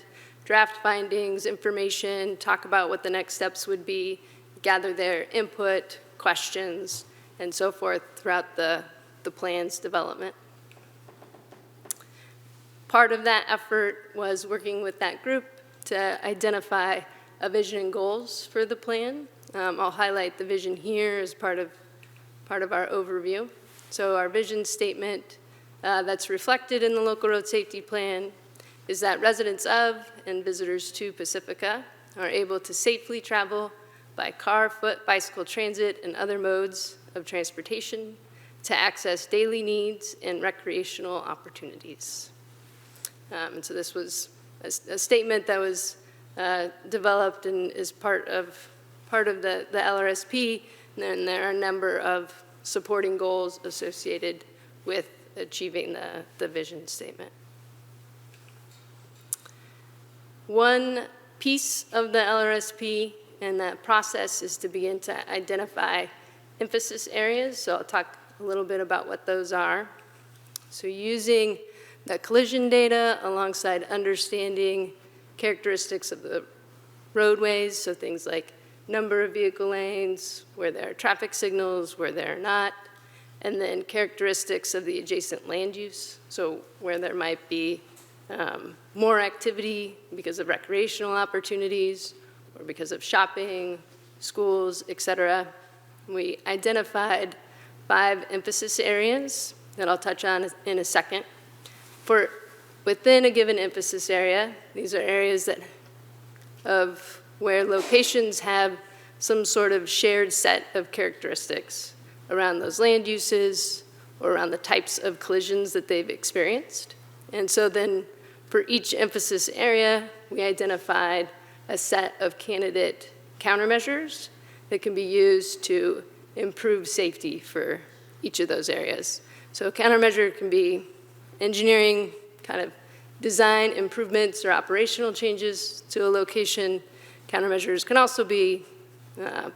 draft findings, information, talk about what the next steps would be, gather their input, questions, and so forth throughout the plan's development. Part of that effort was working with that group to identify a vision and goals for the plan. I'll highlight the vision here as part of our overview. So our vision statement that's reflected in the local road safety plan is that residents of and visitors to Pacifica are able to safely travel by car, foot, bicycle, transit, and other modes of transportation to access daily needs and recreational opportunities. And so this was a statement that was developed and is part of the LRSP, and then there are a number of supporting goals associated with achieving the vision statement. One piece of the LRSP and that process is to begin to identify emphasis areas, so I'll talk a little bit about what those are. So using the collision data alongside understanding characteristics of the roadways, so things like number of vehicle lanes, where there are traffic signals, where there are not, and then characteristics of the adjacent land use, so where there might be more activity because of recreational opportunities or because of shopping, schools, et cetera. We identified 5 emphasis areas that I'll touch on in a second. Within a given emphasis area, these are areas where locations have some sort of shared set of characteristics around those land uses or around the types of collisions that they've experienced. And so then for each emphasis area, we identified a set of candidate countermeasures that can be used to improve safety for each of those areas. So a countermeasure can be engineering kind of design improvements or operational changes to a location. Countermeasures can also be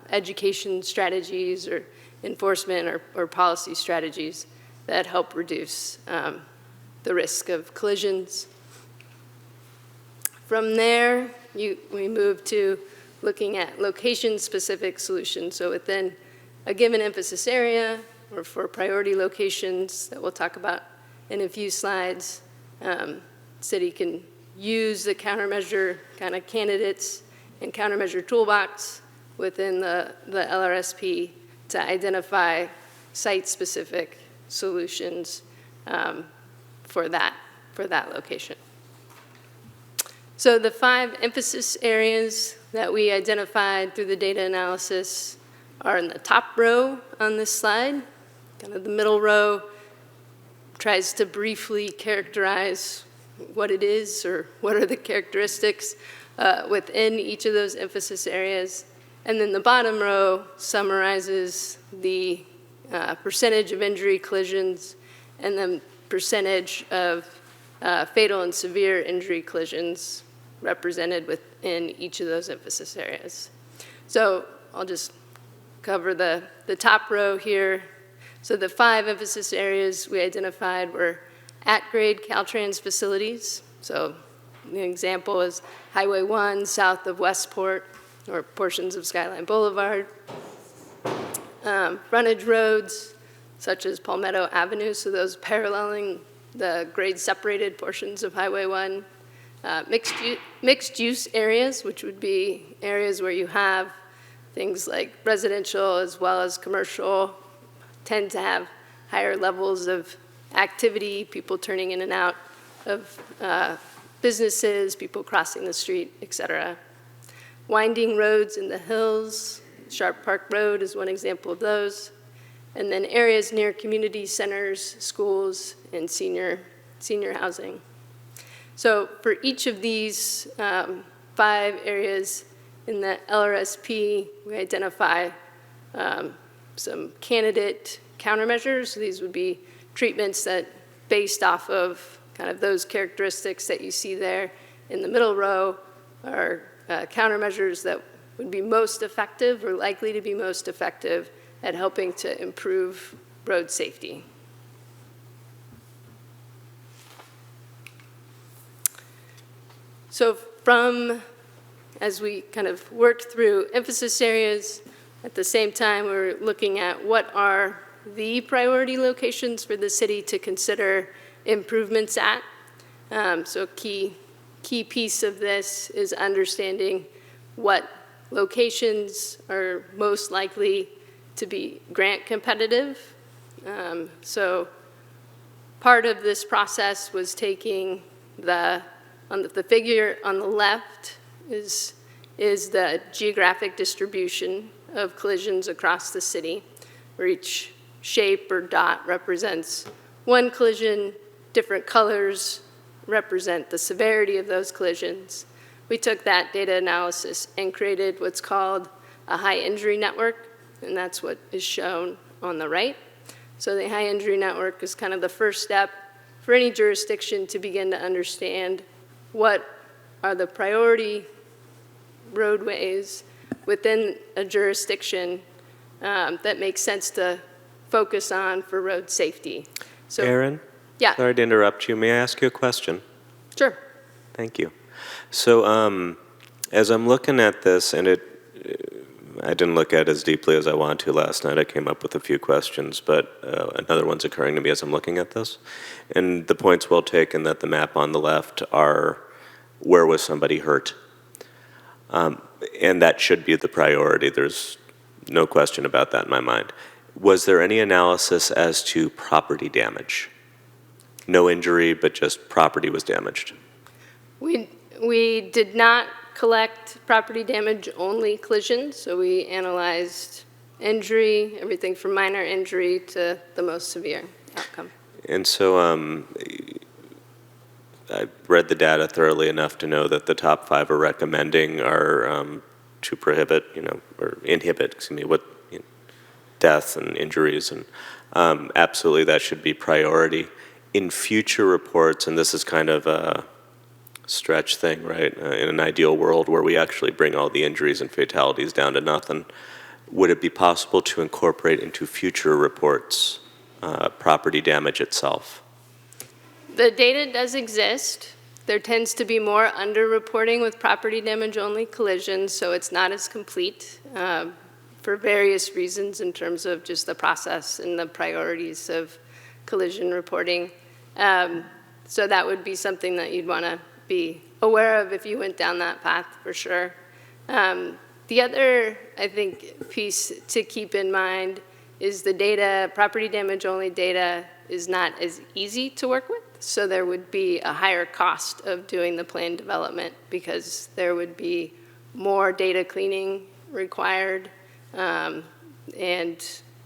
education strategies or enforcement or policy strategies that help reduce the risk of collisions. From there, we move to looking at location-specific solutions. So within a given emphasis area, or for priority locations that we'll talk about in a few slides, city can use the countermeasure kind of candidates and countermeasure toolbox within the LRSP to identify site-specific solutions for that location. So the 5 emphasis areas that we identified through the data analysis are in the top row on this slide. Kind of the middle row tries to briefly characterize what it is or what are the characteristics within each of those emphasis areas. And then the bottom row summarizes the percentage of injury collisions and then percentage of fatal and severe injury collisions represented within each of those emphasis areas. So I'll just cover the top row here. So the 5 emphasis areas we identified were at-grade Caltrans facilities. So an example is Highway 1 south of Westport or portions of Skyline Boulevard. Frontage roads such as Palmetto Avenue, so those paralleling the grade-separated portions of Highway 1. Mixed-use areas, which would be areas where you have things like residential as well as commercial, tend to have higher levels of activity, people turning in and out of businesses, people crossing the street, et cetera. Winding roads in the hills, Sharp Park Road is one example of those. And then areas near community centers, schools, and senior housing. So for each of these 5 areas in the LRSP, we identify some candidate countermeasures. These would be treatments that, based off of kind of those characteristics that you see there in the middle row, are countermeasures that would be most effective or likely to be most effective at helping to improve road safety. So as we kind of worked through emphasis areas, at the same time we're looking at what are the priority locations for the city to consider improvements at. So a key piece of this is understanding what locations are most likely to be grant competitive. So part of this process was taking the figure on the left is the geographic distribution of collisions across the city, where each shape or dot represents one collision, different colors represent the severity of those collisions. We took that data analysis and created what's called a high injury network, and that's what is shown on the right. So the high injury network is kind of the first step for any jurisdiction to begin to understand what are the priority roadways within a jurisdiction that makes sense to focus on for road safety. So, Aaron? Yeah. Sorry to interrupt you. May I ask you a question? Sure. Thank you. So as I'm looking at this, and I didn't look at it as deeply as I wanted to last night. I came up with a few questions, but another one's occurring to me as I'm looking at this. And the point's well taken that the map on the left are where was somebody hurt. And that should be the priority. There's no question about that in my mind. Was there any analysis as to property damage? No injury, but just property was damaged. We did not collect property damage only collisions, so we analyzed injury, everything from minor injury to the most severe outcome. And so I read the data thoroughly enough to know that the top 5 are recommending are to prohibit, or inhibit, death and injuries, and absolutely that should be priority. In future reports, and this is kind of a stretch thing, right? In an ideal world where we actually bring all the injuries and fatalities down to nothing, would it be possible to incorporate into future reports property damage itself? The data does exist. there tends to be more underreporting with property damage only collisions, so it's not as complete for various reasons in terms of just the process and the priorities of collision reporting. So that would be something that you'd want to be aware of if you went down that path, for sure. The other, I think, piece to keep in mind is the data, property damage only data is not as easy to work with. So there would be a higher cost of doing the plan development because there would be more data cleaning required. So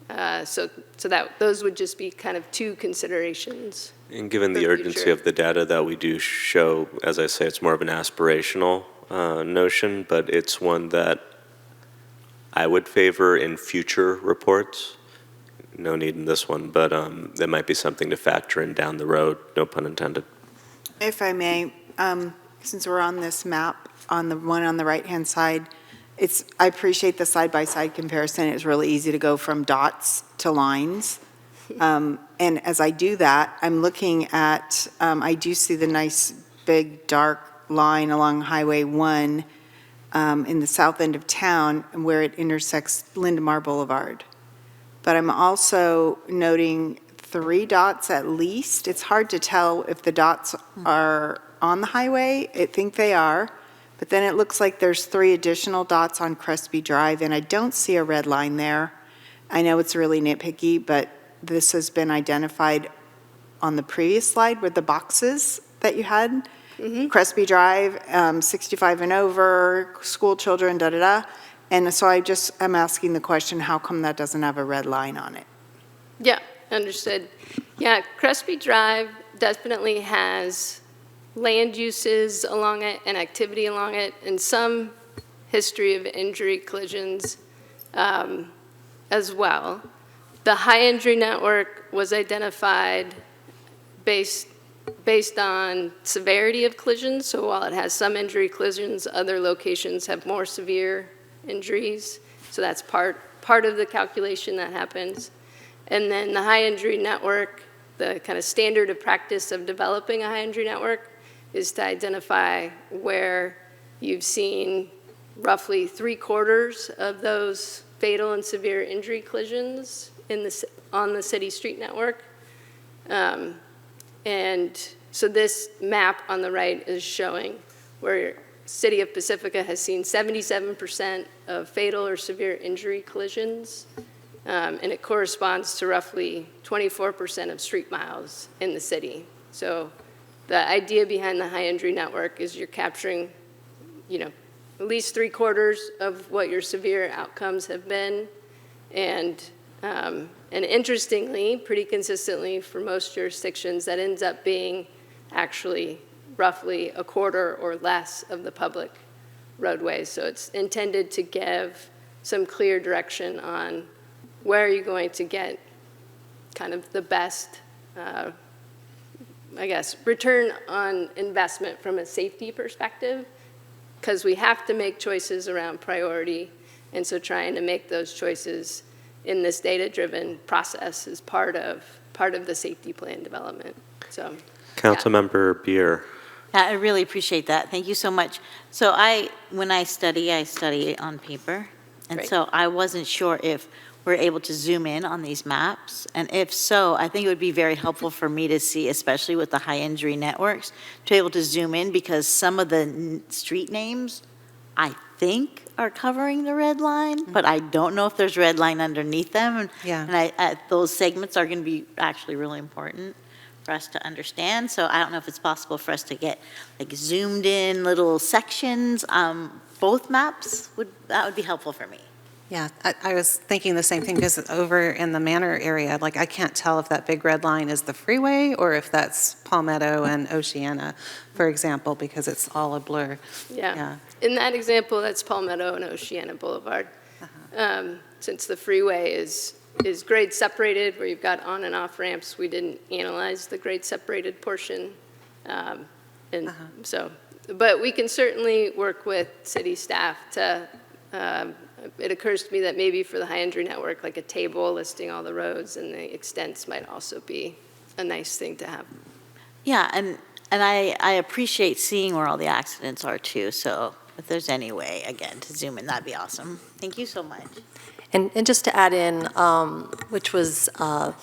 that those would just be kind of two considerations. And given the for urgency future. of the data that we do show, as I say, it's more of an aspirational notion, but it's one that I would favor in future reports. No need in this one, but that might be something to factor in down the road, no pun intended. If I may, since we're on this map, on the one on the right-hand side, I appreciate the side-by-side comparison. It's really easy to go from dots to lines. And as I do that, I'm looking at, I do see the nice big dark line along Highway 1 in the south end of town where it intersects Lindemar Boulevard. But I'm also noting 3 dots at least. It's hard to tell if the dots are on the highway. I think they are. But then it looks like there's 3 additional dots on Crespi Drive, and I don't see a red line there. I know it's really nitpicky, but this has been identified on the previous slide with the boxes that you had. Crespi Drive, 65 and over, school children, da-da-da. And so I'm asking the question, how come that doesn't have a red line on it? Yeah, understood. Yeah, Crespi Drive definitely has land uses along it and activity along it and some history of injury collisions as well. The high injury network was identified based on severity of collisions. So while it has some injury collisions, other locations have more severe injuries. So that's part of the calculation that happens. And then the high injury network, the kind of standard of practice of developing a high injury network is to identify where you've seen roughly 3/4 of those fatal and severe injury collisions on the city street network. And so this map on the right is showing where City of Pacifica has seen 77% of fatal or severe injury collisions, and it corresponds to roughly 24% of street miles in the city. So the idea behind the high injury network is you're capturing, at least 3/4 of what your severe outcomes have been, and interestingly, pretty consistently for most jurisdictions, that ends up being actually roughly 1/4 or less of the public roadways. So it's intended to give some clear direction on where you're going to get kind of the best, return on investment from a safety perspective, because we have to make choices around priority, and so trying to make those choices in this data-driven process is part of the safety plan development. So, Councilmember Beer. I really appreciate that. Thank you so much. So when I study on paper. And Great. so I wasn't sure if we're able to zoom in on these maps. And if so, I think it would be very helpful for me to see, especially with the high injury networks, to be able to zoom in because some of the street names, I think, are covering the red line, but I don't know if there's red line underneath them. And those segments are going to be actually really important for us to understand. So I don't know if it's possible for us to get like zoomed in little sections. Both maps that would be helpful for me. Yeah, I was thinking the same thing because over in the Manor area, like I can't tell if that big red line is the freeway or if that's Palmetto and Oceana, for example, because it's all a blur. Yeah. In that example, that's Palmetto and Oceana Boulevard. Since the freeway is grade separated, where you've got on and off ramps, we didn't analyze the grade separated portion. But we can certainly work with city staff to, it occurs to me that maybe for the high injury network, like a table listing all the roads and the extents might also be a nice thing to have. Yeah, and And I appreciate seeing where all the accidents are too, so if there's any way, again, to zoom in, that'd be awesome. Thank you so much. And just to add in, which was a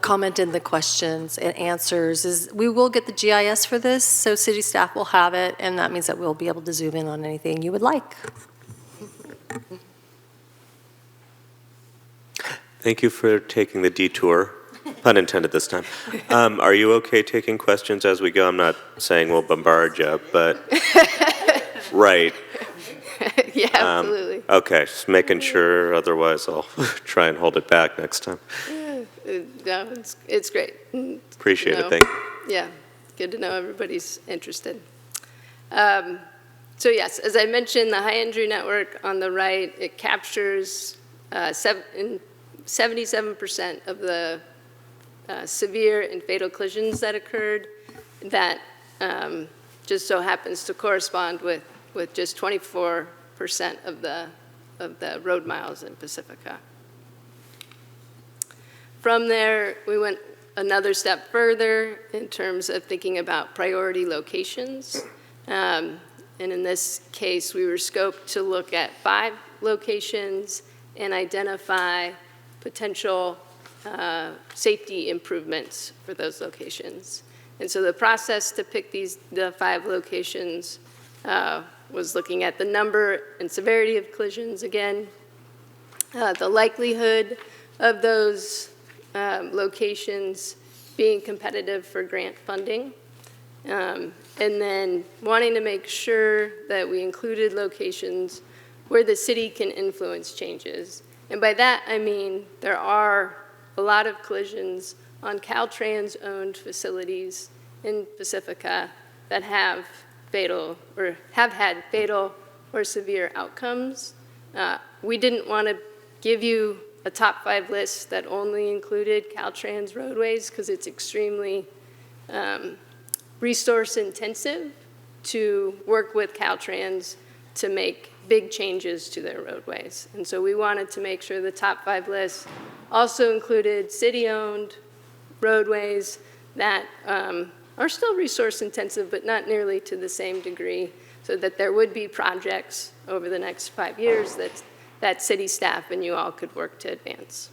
comment in the questions and answers, is we will get the GIS for this, so city staff will have it, and that means that we'll be able to zoom in on anything you would like. Thank you for taking the detour, pun intended this time. Are you okay taking questions as we go? I'm not saying we'll bombard you, but, right. Yeah, absolutely. Okay, just making sure, otherwise I'll try and hold it back next time. No, it's great. Appreciate You it, know, thank you. Yeah, good to know everybody's interested. So yes, as I mentioned, the high injury network on the right, it captures 77% of the severe and fatal collisions that occurred. That just so happens to correspond with just 24% of the road miles in Pacifica. From there, we went another step further in terms of thinking about priority locations. And in this case, we were scoped to look at 5 locations and identify potential safety improvements for those locations. And so the process to pick the 5 locations was looking at the number and severity of collisions again, the likelihood of those locations being competitive for grant funding, and then wanting to make sure that we included locations where the city can influence changes. And by that, I mean there are a lot of collisions on Caltrans-owned facilities in Pacifica that have fatal or have had fatal or severe outcomes. We didn't want to give you a top 5 list that only included Caltrans roadways because it's extremely resource intensive to work with Caltrans to make big changes to their roadways. And so we wanted to make sure the top 5 list also included city-owned roadways that are still resource intensive, but not nearly to the same degree, so that there would be projects over the next 5 years that city staff and you all could work to advance.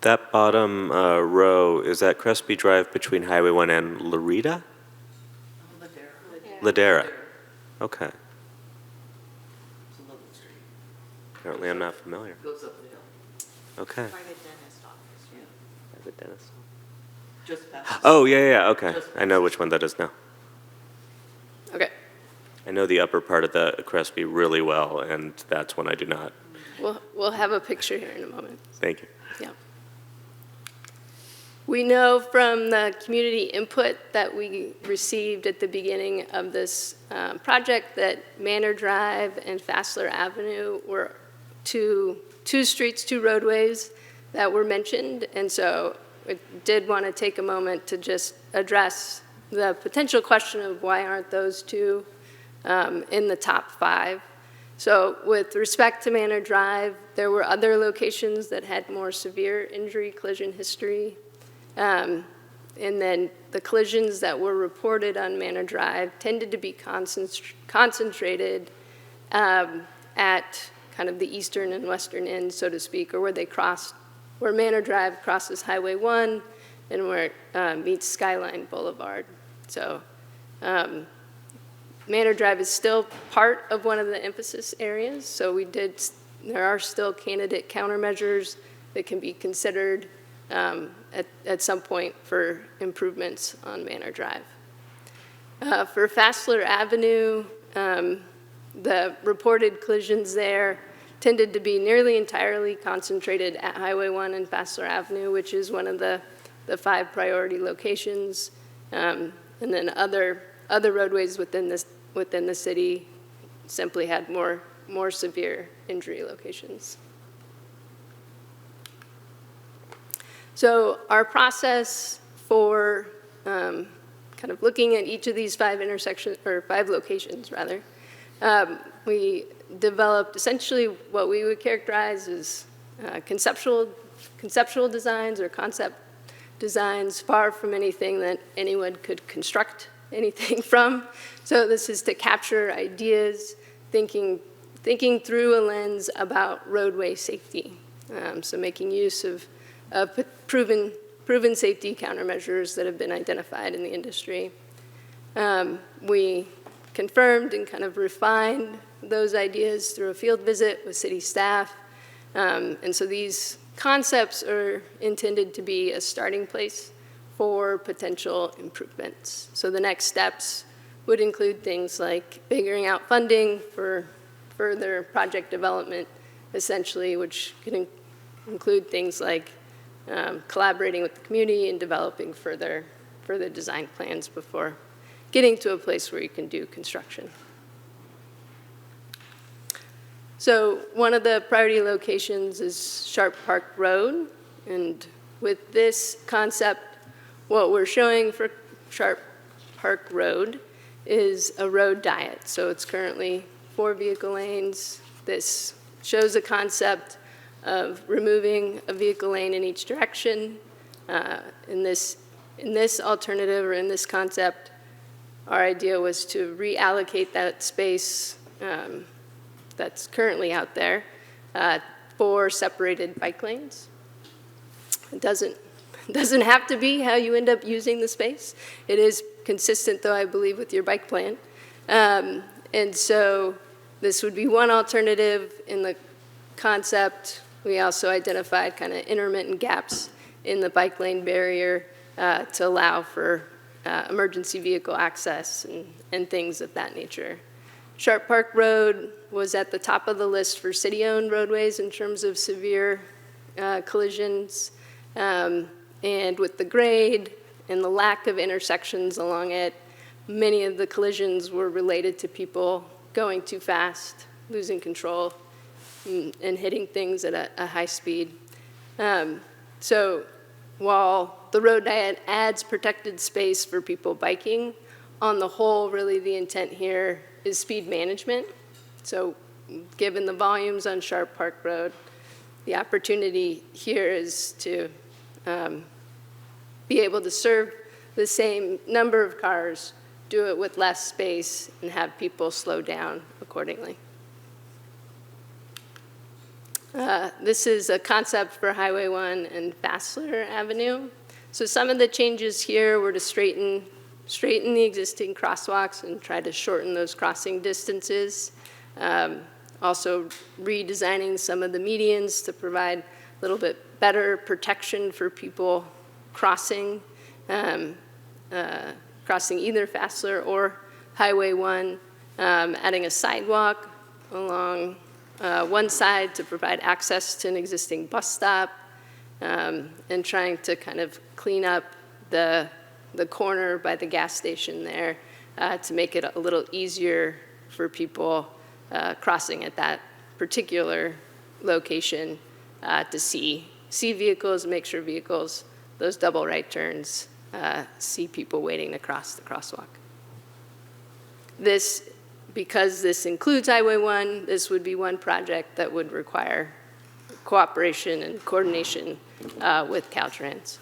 That bottom row, is that Crespi Drive between Highway 1 and Larita? Ladera. Okay. Apparently I'm not familiar. Goes up the hill. Okay. Private dentist office, yeah. Private dentist. Just past. Oh, yeah, okay. I know which one that is now. Okay. I know the upper part of the Crespi really well, and that's one I do not. We'll have a picture here in a moment. Thank you. Yeah. We know from the community input that we received at the beginning of this project that Manor Drive and Fassler Avenue were two streets, 2 roadways that were mentioned. And so I did want to take a moment to just address the potential question of why aren't those 2 in the top 5. So with respect to Manor Drive, there were other locations that had more severe injury collision history. And then the collisions that were reported on Manor Drive tended to be concentrated at kind of the eastern and western ends, so to speak, or where Manor Drive crosses Highway 1 and where it meets Skyline Boulevard. So Manor Drive is still part of one of the emphasis areas, so there are still candidate countermeasures that can be considered at some point for improvements on Manor Drive. For Fassler Avenue, the reported collisions there tended to be nearly entirely concentrated at Highway 1 and Fassler Avenue, which is one of the 5 priority locations. And then other roadways within the city simply had more severe injury locations. So our process for kind of looking at each of these 5 intersections, or 5 locations rather, we developed essentially what we would characterize as conceptual designs or concept designs, far from anything that anyone could construct anything from. So this is to capture ideas, thinking through a lens about roadway safety. So making use of proven safety countermeasures that have been identified in the industry. We confirmed and kind of refined those ideas through a field visit with city staff. And so these concepts are intended to be a starting place for potential improvements. So the next steps would include things like figuring out funding for further project development, essentially, which can include things like collaborating with the community and developing further design plans before getting to a place where you can do construction. So one of the priority locations is Sharp Park Road, and with this concept, what we're showing for Sharp Park Road is a road diet. So it's currently 4 vehicle lanes. This shows a concept of removing a vehicle lane in each direction. In this alternative, or in this concept, our idea was to reallocate that space that's currently out there for separated bike lanes. It doesn't have to be how you end up using the space. It is consistent, though, I believe, with your bike plan. And so this would be one alternative in the concept. We also identified kind of intermittent gaps in the bike lane barrier to allow for emergency vehicle access and things of that nature. Sharp Park Road was at the top of the list for city-owned roadways in terms of severe collisions. And with the grade and the lack of intersections along it, many of the collisions were related to people going too fast, losing control, and hitting things at a high speed. So while the road diet adds protected space for people biking, on the whole, really the intent here is speed management. So given the volumes on Sharp Park Road, the opportunity here is to be able to serve the same number of cars, do it with less space, and have people slow down accordingly. This is a concept for Highway 1 and Fassler Avenue. So some of the changes here were to straighten the existing crosswalks and try to shorten those crossing distances. Also redesigning some of the medians to provide a little bit better protection for people crossing either Fassler or Highway 1, adding a sidewalk along one side to provide access to an existing bus stop, and trying to kind of clean up the corner by the gas station there to make it a little easier for people crossing at that particular location to see vehicles, make sure vehicles, those double right turns, see people waiting to cross the crosswalk. Because this includes Highway 1, this would be one project that would require cooperation and coordination with Caltrans.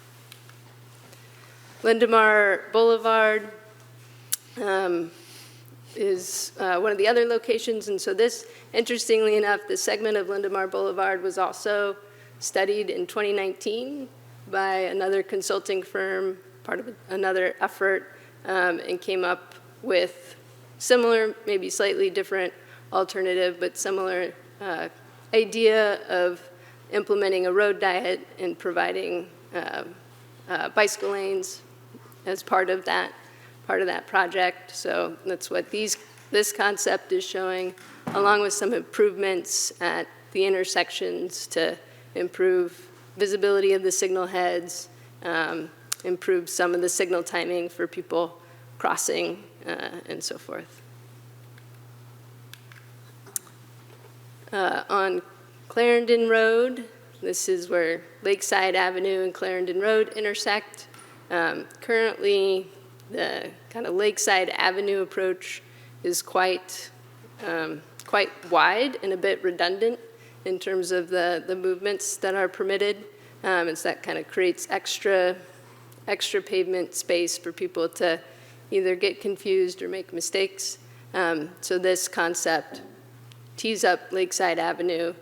Lindemar Boulevard is one of the other locations, and so this, interestingly enough, this segment of Lindemar Boulevard was also studied in 2019 by another consulting firm, part of another effort, and came up with similar, maybe slightly different alternative, but similar idea of implementing a road diet and providing bicycle lanes as part of that project. So that's what this concept is showing, along with some improvements at the intersections to improve visibility of the signal heads, improve some of the signal timing for people crossing, and so forth. On Clarendon Road, this is where Lakeside Avenue and Clarendon Road intersect. Currently, the kind of Lakeside Avenue approach is quite wide and a bit redundant in terms of the movements that are permitted. And so that kind of creates extra pavement space for people to either get confused or make mistakes. So this concept tees up Lakeside Avenue,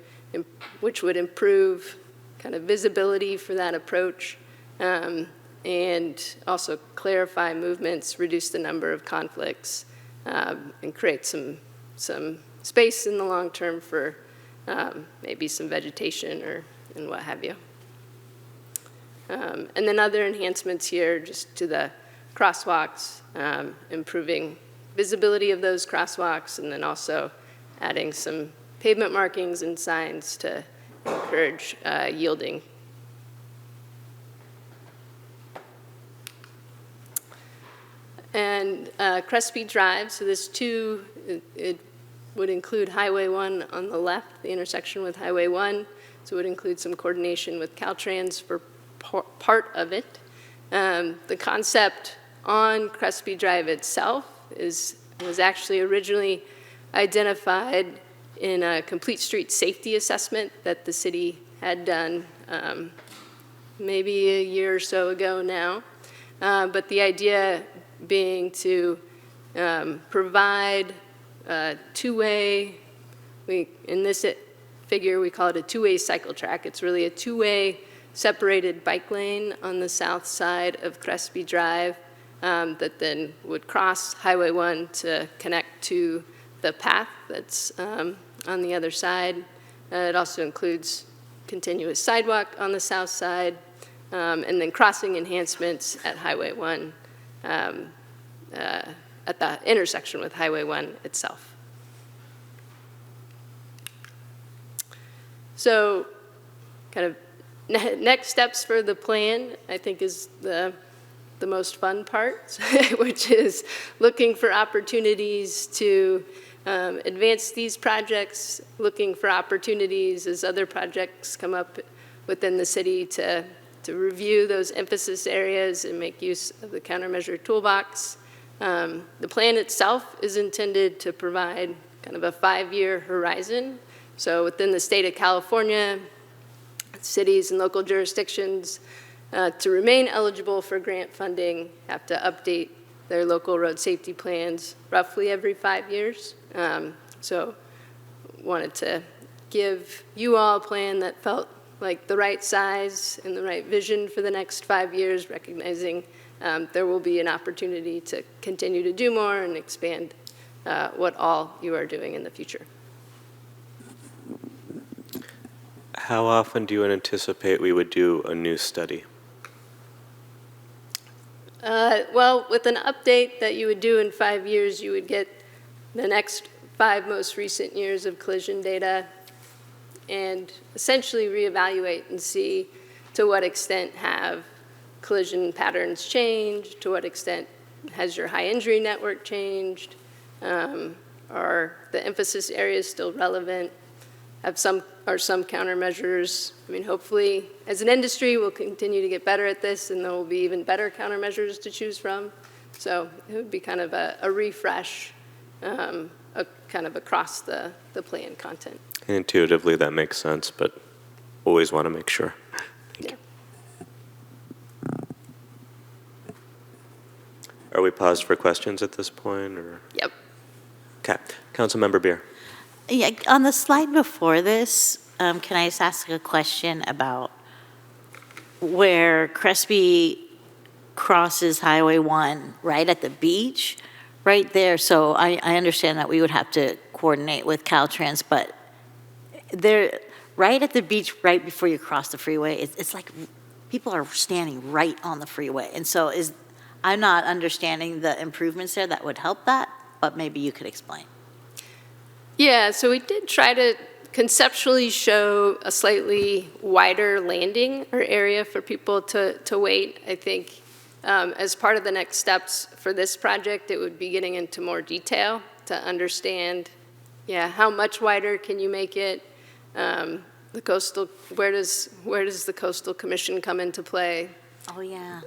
which would improve kind of visibility for that approach, and also clarify movements, reduce the number of conflicts, and create some space in the long term for maybe some vegetation and what have you. And then other enhancements here just to the crosswalks, improving visibility of those crosswalks, and then also adding some pavement markings and signs to encourage yielding. And Crespi Drive, so this too, it would include Highway 1 on the left, the intersection with Highway 1, so it would include some coordination with Caltrans for part of it. The concept on Crespi Drive itself was actually originally identified in a complete street safety assessment that the city had done maybe a year or so ago now. But the idea being to provide a two-way, in this figure we call it a two-way cycle track. It's really a two-way separated bike lane on the south side of Crespi Drive that then would cross Highway 1 to connect to the path that's on the other side. It also includes continuous sidewalk on the south side, and then crossing enhancements at Highway 1 at the intersection with Highway 1 itself. So kind of next steps for the plan, I think, is the most fun part, which is looking for opportunities to advance these projects, looking for opportunities as other projects come up within the city to review those emphasis areas and make use of the countermeasure toolbox. The plan itself is intended to provide kind of a 5-year horizon. So within the state of California, cities and local jurisdictions to remain eligible for grant funding have to update their local road safety plans roughly every 5 years. So wanted to give you all a plan that felt like the right size and the right vision for the next 5 years, recognizing there will be an opportunity to continue to do more and expand what all you are doing in the future. How often do you anticipate we would do a new study? Well, with an update that you would do in 5 years, you would get the next 5 most recent years of collision data and essentially reevaluate and see to what extent have collision patterns changed, to what extent has your high injury network changed, are the emphasis areas still relevant, are some countermeasures. I mean, hopefully, as an industry, we'll continue to get better at this, and there will be even better countermeasures to choose from. So it would be kind of a refresh, kind of across the plan content. Intuitively, that makes sense, but always want to make sure. Thank you. Are we paused for questions at this point, or? Yep. Okay. Councilmember Beer. Yeah, on the slide before this, can I just ask a question about where Crespi crosses Highway 1, right at the beach, right there? So I understand that we would have to coordinate with Caltrans, but there, right at the beach, right before you cross the freeway, it's like people are standing right on the freeway. And so I'm not understanding the improvements there that would help that, but maybe you could explain. Yeah, so we did try to conceptually show a slightly wider landing or area for people to wait. I think as part of the next steps for this project, it would be getting into more detail to understand, how much wider can you make it? The coastal, where does the Coastal Commission come into play? Oh, yeah.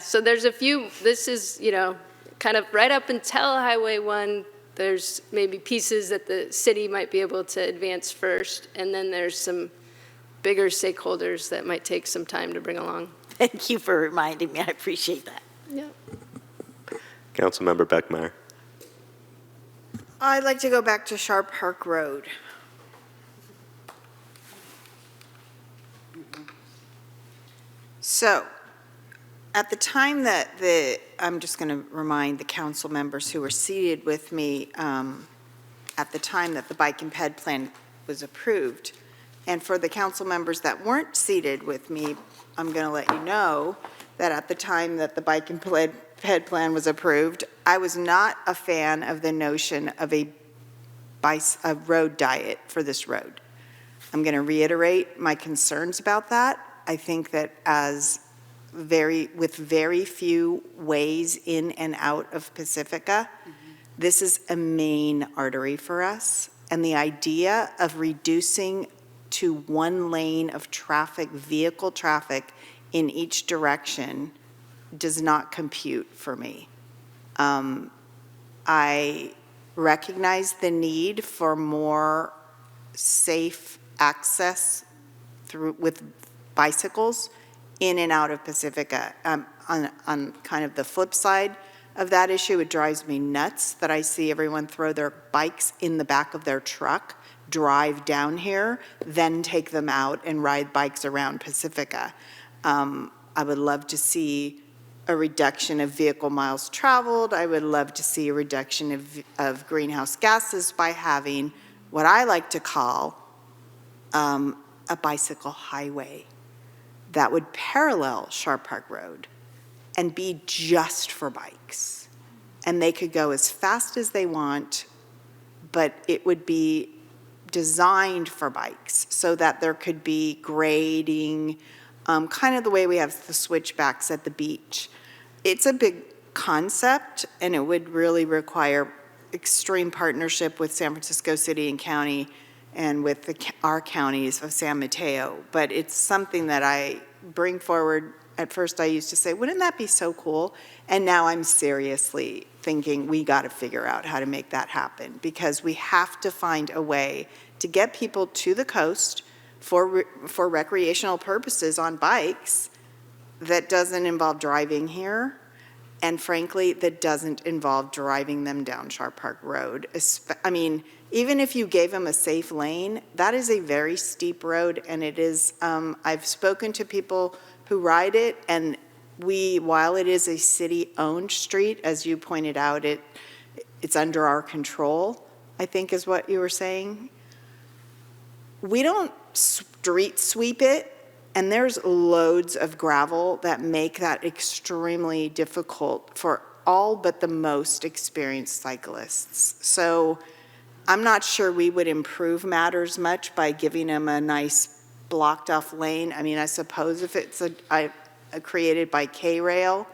So there's a few, this is, kind of right up until Highway 1, there's maybe pieces that the city might be able to advance first, and then there's some bigger stakeholders that might take some time to bring along. Thank you for reminding me. I appreciate that. Yeah. Councilmember Beckmeyer. I'd like to go back to Sharp Park Road. So, at the time that I'm just going to remind the council members who were seated with me at the time that the bike and ped plan was approved, and for the council members that weren't seated with me, I'm going to let you know that at the time that the bike and ped plan was approved, I was not a fan of the notion of a road diet for this road. I'm going to reiterate my concerns about that. I think that with very few ways in and out of Pacifica, this is a main artery for us. And the idea of reducing to one lane of traffic, vehicle traffic in each direction does not compute for me. I recognize the need for more safe access with bicycles in and out of Pacifica. On kind of the flip side of that issue, it drives me nuts that I see everyone throw their bikes in the back of their truck, drive down here, then take them out and ride bikes around Pacifica. I would love to see a reduction of vehicle miles traveled. I would love to see a reduction of greenhouse gases by having what I like to call a bicycle highway that would parallel Sharp Park Road and be just for bikes. And they could go as fast as they want, but it would be designed for bikes so that there could be grading, kind of the way we have the switchbacks at the beach. It's a big concept, and it would really require extreme partnership with San Francisco City and County and with our counties of San Mateo. But it's something that I bring forward. At first I used to say, wouldn't that be so cool? And now I'm seriously thinking we got to figure out how to make that happen, because we have to find a way to get people to the coast for recreational purposes on bikes that doesn't involve driving here, and frankly, that doesn't involve driving them down Sharp Park Road. I mean, even if you gave them a safe lane, that is a very steep road, and it is, I've spoken to people who ride it, and while it is a city-owned street, as you pointed out, it's under our control, I think is what you were saying. We don't street sweep it, and there's loads of gravel that make that extremely difficult for all but the most experienced cyclists. So I'm not sure we would improve matters much by giving them a nice blocked off lane. I mean, I suppose if it's created by K-Rail,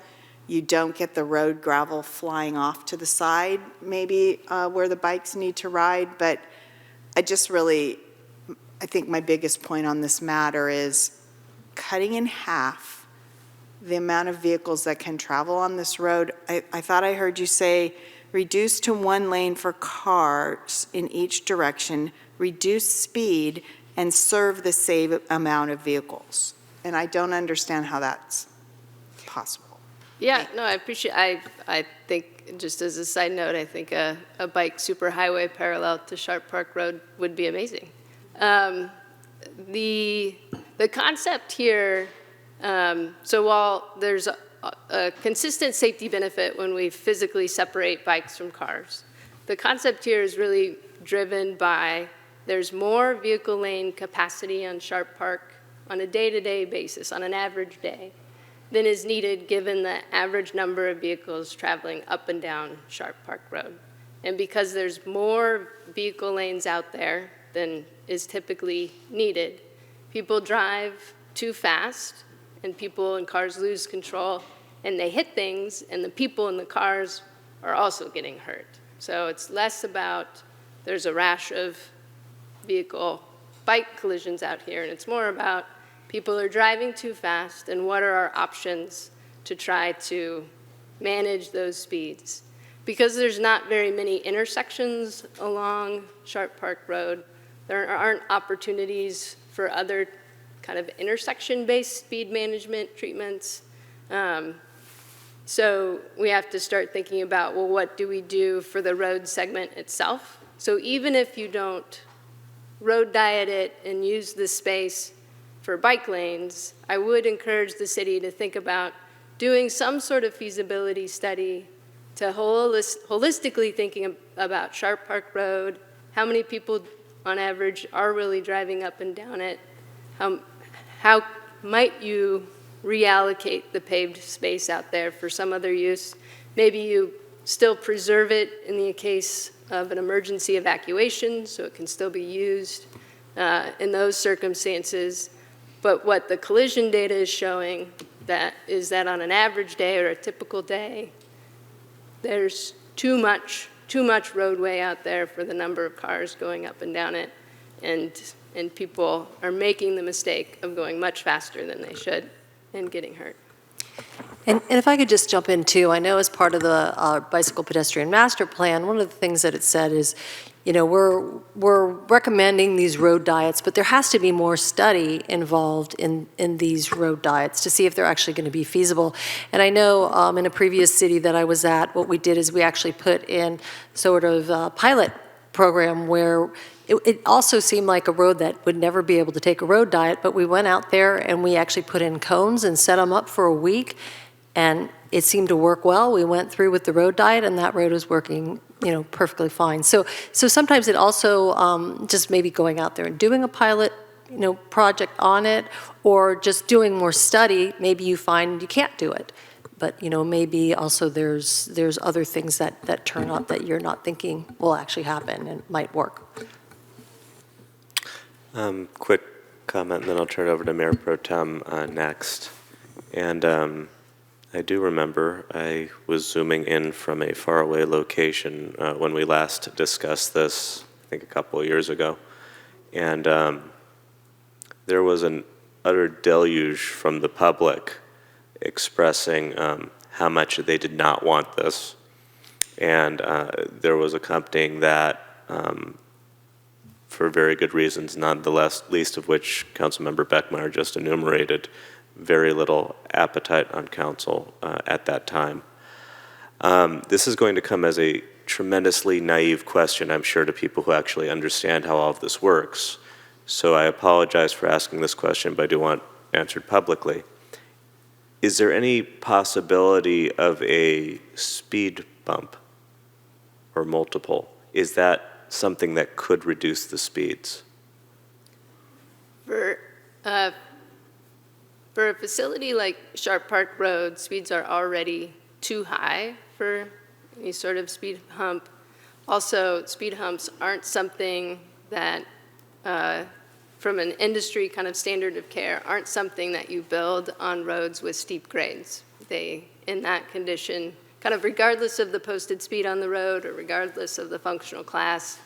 you don't get the road gravel flying off to the side, maybe where the bikes need to ride. But I think my biggest point on this matter is cutting in half the amount of vehicles that can travel on this road. I thought I heard you say reduce to one lane for cars in each direction, reduce speed, and serve the same amount of vehicles. And I don't understand how that's possible. Yeah, no, I appreciate, I think, just as a side note, I think a bike superhighway parallel to Sharp Park Road would be amazing. The concept here, so while there's a consistent safety benefit when we physically separate bikes from cars, the concept here is really driven by there's more vehicle lane capacity on Sharp Park on a day-to-day basis, on an average day, than is needed given the average number of vehicles traveling up and down Sharp Park Road. And because there's more vehicle lanes out there than is typically needed, people drive too fast, and people and cars lose control, and they hit things, and the people in the cars are also getting hurt. So it's less about there's a rash of bike collisions out here, and it's more about people are driving too fast, and what are our options to try to manage those speeds? Because there's not very many intersections along Sharp Park Road, there aren't opportunities for other kind of intersection-based speed management treatments. So we have to start thinking about, well, what do we do for the road segment itself? So even if you don't road diet it and use the space for bike lanes, I would encourage the city to think about doing some sort of feasibility study to holistically thinking about Sharp Park Road, how many people on average are really driving up and down it, how might you reallocate the paved space out there for some other use. Maybe you still preserve it in the case of an emergency evacuation, so it can still be used in those circumstances. But what the collision data is showing is that on an average day or a typical day, there's too much roadway out there for the number of cars going up and down it, and people are making the mistake of going much faster than they should and getting hurt. And if I could just jump in too, I know as part of the bicycle pedestrian master plan, one of the things that it said is, you know, we're recommending these road diets, but there has to be more study involved in these road diets to see if they're actually going to be feasible. And I know in a previous city that I was at, what we did is we actually put in sort of a pilot program where it also seemed like a road that would never be able to take a road diet, but we went out there and we actually put in cones and set them up for a week, and it seemed to work well. We went through with the road diet, and that road was working, you know, perfectly fine. So sometimes it also just maybe going out there and doing a pilot, you know, project on it, or just doing more study. Maybe you find you can't do it, but you know, maybe also there's other things that turn up that you're not thinking will actually happen and might work. Quick comment, and then I'll turn it over to Mayor Pro Tem next. And I do remember I was zooming in from a faraway location when we last discussed this, I think a couple of years ago. And there was an utter deluge from the public expressing how much they did not want this. And there was accompanying that for very good reasons, not the least of which Councilmember Beckmeyer just enumerated, very little appetite on council at that time. This is going to come as a tremendously naive question, I'm sure, to people who actually understand how all of this works. So I apologize for asking this question, but I do want it answered publicly. Is there any possibility of a speed bump or multiple? Is that something that could reduce the speeds? For a facility like Sharp Park Road, speeds are already too high for any sort of speed hump. Also, speed humps aren't something that, from an industry kind of standard of care, aren't something that you build on roads with steep grades. They, in that condition, kind of regardless of the posted speed on the road or regardless of the functional class,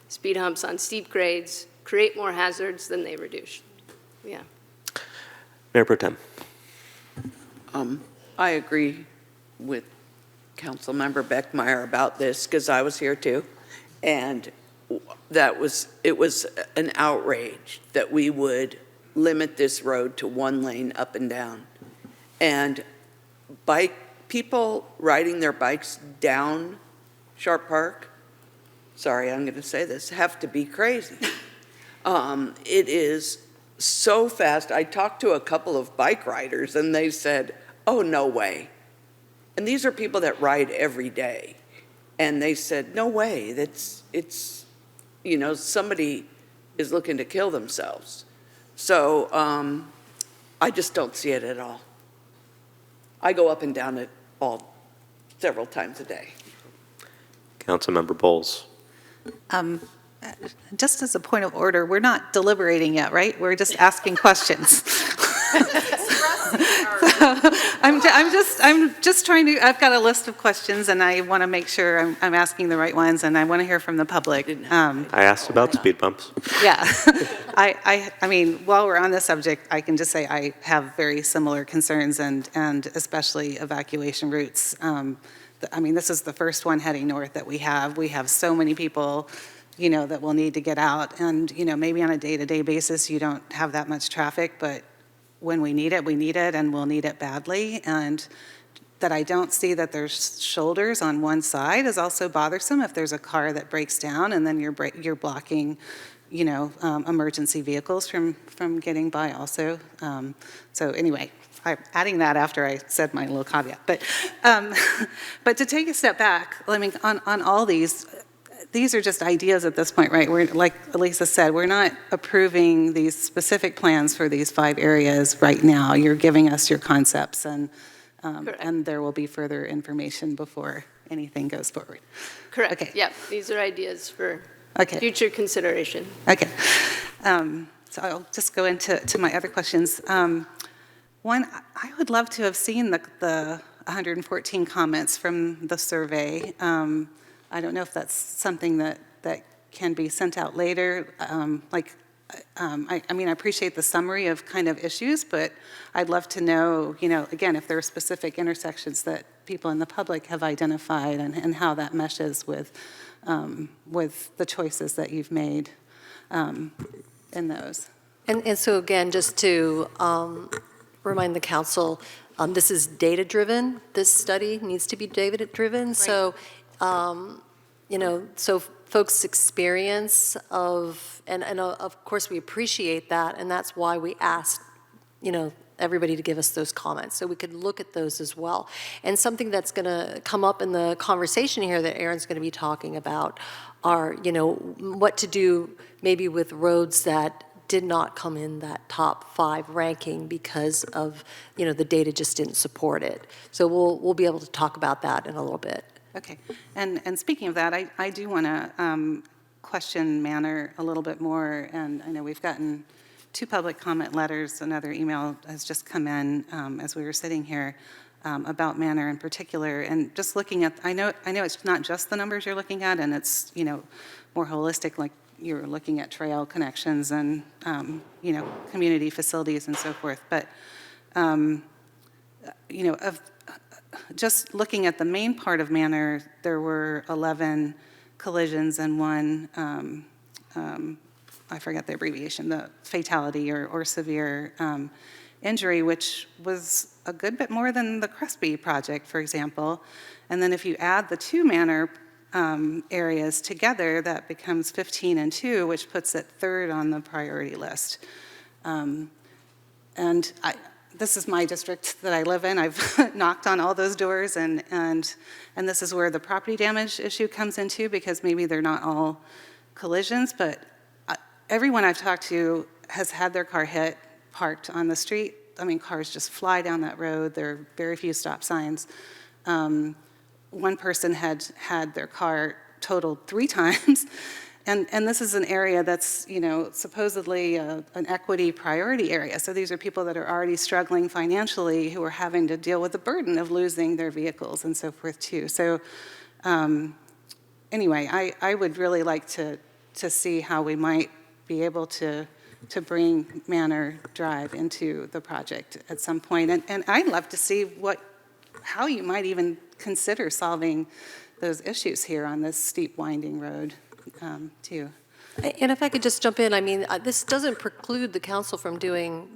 speed humps on steep grades create more hazards than they reduce. Yeah. Mayor Pro Tem. I agree with Councilmember Beckmeyer about this because I was here too. And it was an outrage that we would limit this road to one lane up and down. And people riding their bikes down Sharp Park, sorry, I'm going to say this, have to be crazy. It is so fast. I talked to a couple of bike riders and they said, oh, no way. And these are people that ride every day. And they said, no way, it's, you know, somebody is looking to kill themselves. So I just don't see it at all. I go up and down it several times a day. Councilmember Bowles. Just as a point of order, we're not deliberating yet, right? We're just asking questions. I'm just trying to, I've got a list of questions and I want to make sure I'm asking the right ones and I want to hear from the public. I asked about speed bumps. Yeah. I mean, while we're on this subject, I can just say I have very similar concerns and especially evacuation routes. I mean, this is the first one heading north that we have. We have so many people, you know, that will need to get out. And, you know, maybe on a day-to-day basis, you don't have that much traffic, but when we need it, and we'll need it badly. And that I don't see that there's shoulders on one side is also bothersome. If there's a car that breaks down and then you're blocking, emergency vehicles from getting by also. So anyway, I'm adding that after I said my little caveat. But to take a step back, I mean, on all these are just ideas at this point, right? We're, like Elisa said, we're not approving these specific plans for these 5 areas right now. You're giving us your concepts, and there will be further information before anything goes forward. Correct. Okay. Yep, these are ideas for Okay. future consideration. Okay. So I'll just go into my other questions. One, I would love to have seen the 114 comments from the survey. I don't know if that's something that can be sent out later. I mean, I appreciate the summary of kind of issues, but I'd love to know, again, if there are specific intersections that people in the public have identified and how that meshes with the choices that you've made in those. And so again, just to remind the council, this is data-driven. This study needs to be data-driven. Right. So, so folks' experience and of course we appreciate that, and that's why we asked, everybody to give us those comments so we could look at those as well. And something that's going to come up in the conversation here that Aaron's going to be talking about are, what to do maybe with roads that did not come in that top 5 ranking because of, the data just didn't support it. So we'll be able to talk about that in a little bit. Okay. And speaking of that, I do want to question Manor a little bit more. And I know we've gotten 2 public comment letters. Another email has just come in as we were sitting here about Manor in particular. And just looking at, I know it's not just the numbers you're looking at, and it's, more holistic, like you're looking at trail connections and, community facilities and so forth. But, just looking at the main part of Manor, there were 11 collisions and 1, I forget the abbreviation, the fatality or severe injury, which was a good bit more than the Crespi project, for example. And then if you add the 2 Manor areas together, that becomes 15 and 2, which puts it 3rd on the priority list. And this is my district that I live in. I've knocked on all those doors, and this is where the property damage issue comes into, because maybe they're not all collisions, but everyone I've talked to has had their car hit, parked on the street. I mean, cars just fly down that road. There are very few stop signs. One person had their car totaled 3 times. And this is an area that's, supposedly an equity priority area. So these are people that are already struggling financially, who are having to deal with the burden of losing their vehicles and so forth too. So anyway, I would really like to see how we might be able to bring Manor Drive into the project at some point. And I'd love to see how you might even consider solving those issues here on this steep winding road. Too. And if I could just jump in, I mean, this doesn't preclude the council from doing,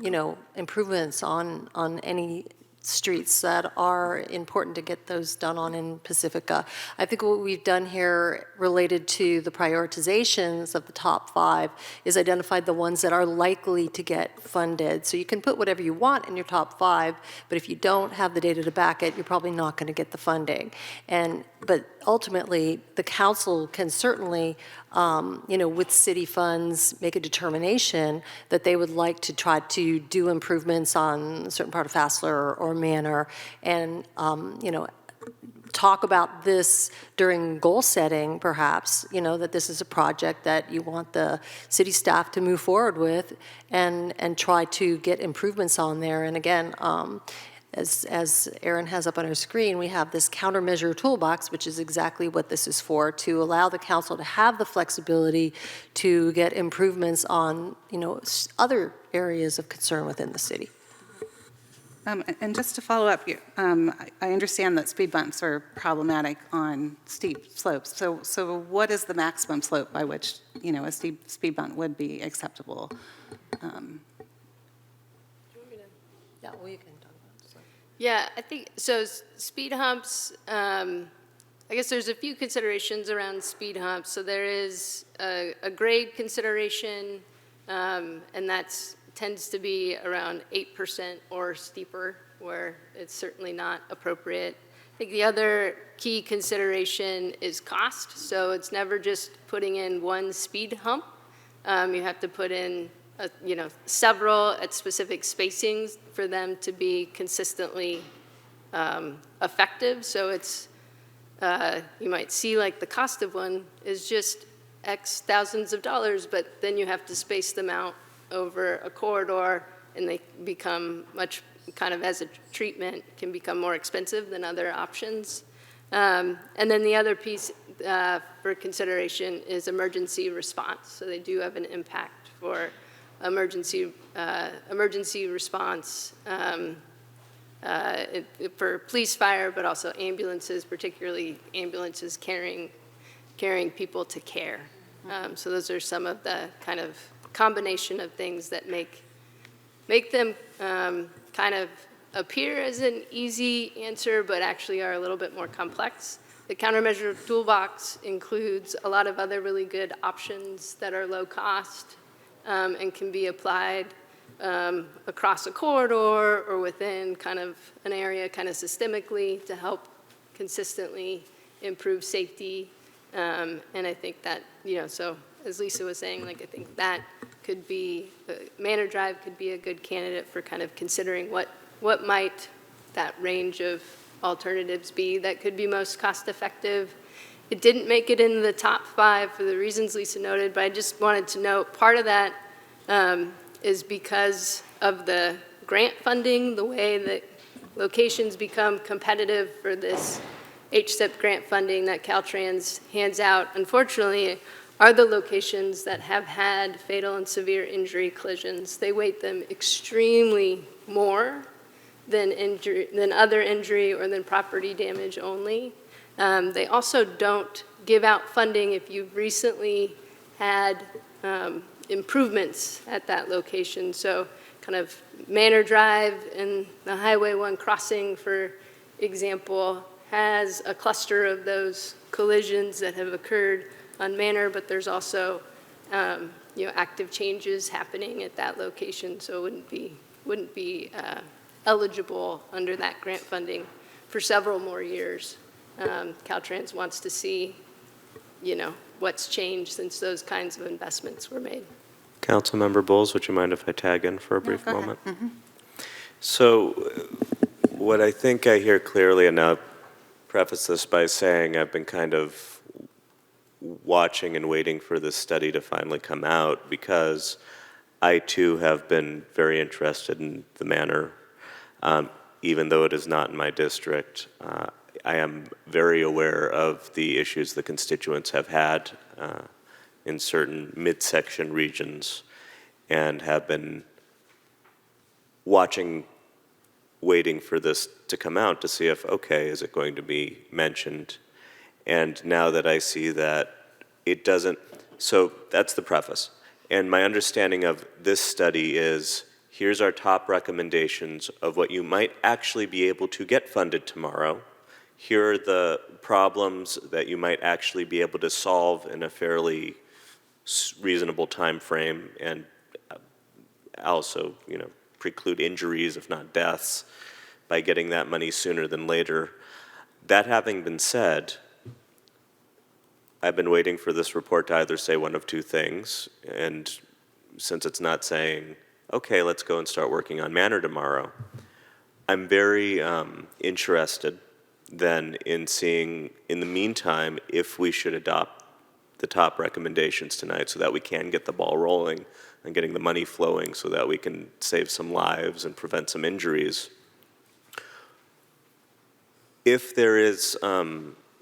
improvements on any streets that are important to get those done on in Pacifica. I think what we've done here related to the prioritizations of the top 5 is identified the ones that are likely to get funded. So you can put whatever you want in your top 5, but if you don't have the data to back it, you're probably not going to get the funding. But ultimately, the council can certainly, with city funds, make a determination that they would like to try to do improvements on a certain part of Fassler or Manor, and talk about this during goal setting, perhaps, that this is a project that you want the city staff to move forward with and try to get improvements on there. And again, as Erin has up on her screen, we have this countermeasure toolbox, which is exactly what this is for, to allow the council to have the flexibility to get improvements on, other areas of concern within the city. And just to follow up, I understand that speed bumps are problematic on steep slopes. So what is the maximum slope by which, a steep speed bump would be acceptable? Yeah, well, you can talk about it. Yeah, I think, so speed humps, I guess there's a few considerations around speed humps. So there is a grade consideration, and that tends to be around 8% or steeper, where it's certainly not appropriate. I think the other key consideration is cost. So it's never just putting in one speed hump. You have to put in several at specific spacings for them to be consistently effective. So it's, you might see like the cost of one is just X thousands of dollars, but then you have to space them out over a corridor, and they become much, kind of as a treatment, can become more expensive than other options. And then the other piece for consideration is emergency response. So they do have an impact for emergency response for police, fire, but also ambulances, particularly ambulances carrying people to care. So those are some of the kind of combination of things that make them kind of appear as an easy answer, but actually are a little bit more complex. The countermeasure toolbox includes a lot of other really good options that are low cost and can be applied across a corridor or within kind of an area kind of systemically to help consistently improve safety. And I think that, so as Lisa was saying, like I think that could be, Manor Drive could be a good candidate for kind of considering what might that range of alternatives be that could be most cost effective. It didn't make it in the top 5 for the reasons Lisa noted, but I just wanted to note part of that is because of the grant funding, the way that locations become competitive for this HSIP grant funding that Caltrans hands out, unfortunately, are the locations that have had fatal and severe injury collisions. They weight them extremely more than other injury or than property damage only. They also don't give out funding if you've recently had improvements at that location. So kind of Manor Drive and the Highway 1 crossing, for example, has a cluster of those collisions that have occurred on Manor, but there's also active changes happening at that location, so it wouldn't be eligible under that grant funding for several more years. Caltrans wants to see, what's changed since those kinds of investments were made. Councilmember Bowles, would you mind if I tag in for a brief moment? So what I think I hear clearly, and I'll preface this by saying I've been kind of watching and waiting for this study to finally come out, because I too have been very interested in the Manor. Even though it is not in my district, I am very aware of the issues the constituents have had in certain midsection regions, and have been waiting for this to come out to see if, okay, is it going to be mentioned? And now that I see that it doesn't, so that's the preface. And my understanding of this study is, here's our top recommendations of what you might actually be able to get funded tomorrow. Here are the problems that you might actually be able to solve in a fairly reasonable time frame, and also, preclude injuries, if not deaths, by getting that money sooner than later. That having been said, I've been waiting for this report to either say one of two things, and since it's not saying, okay, let's go and start working on Manor tomorrow, I'm very interested then in seeing, in the meantime, if we should adopt the top recommendations tonight so that we can get the ball rolling and getting the money flowing so that we can save some lives and prevent some injuries. If there is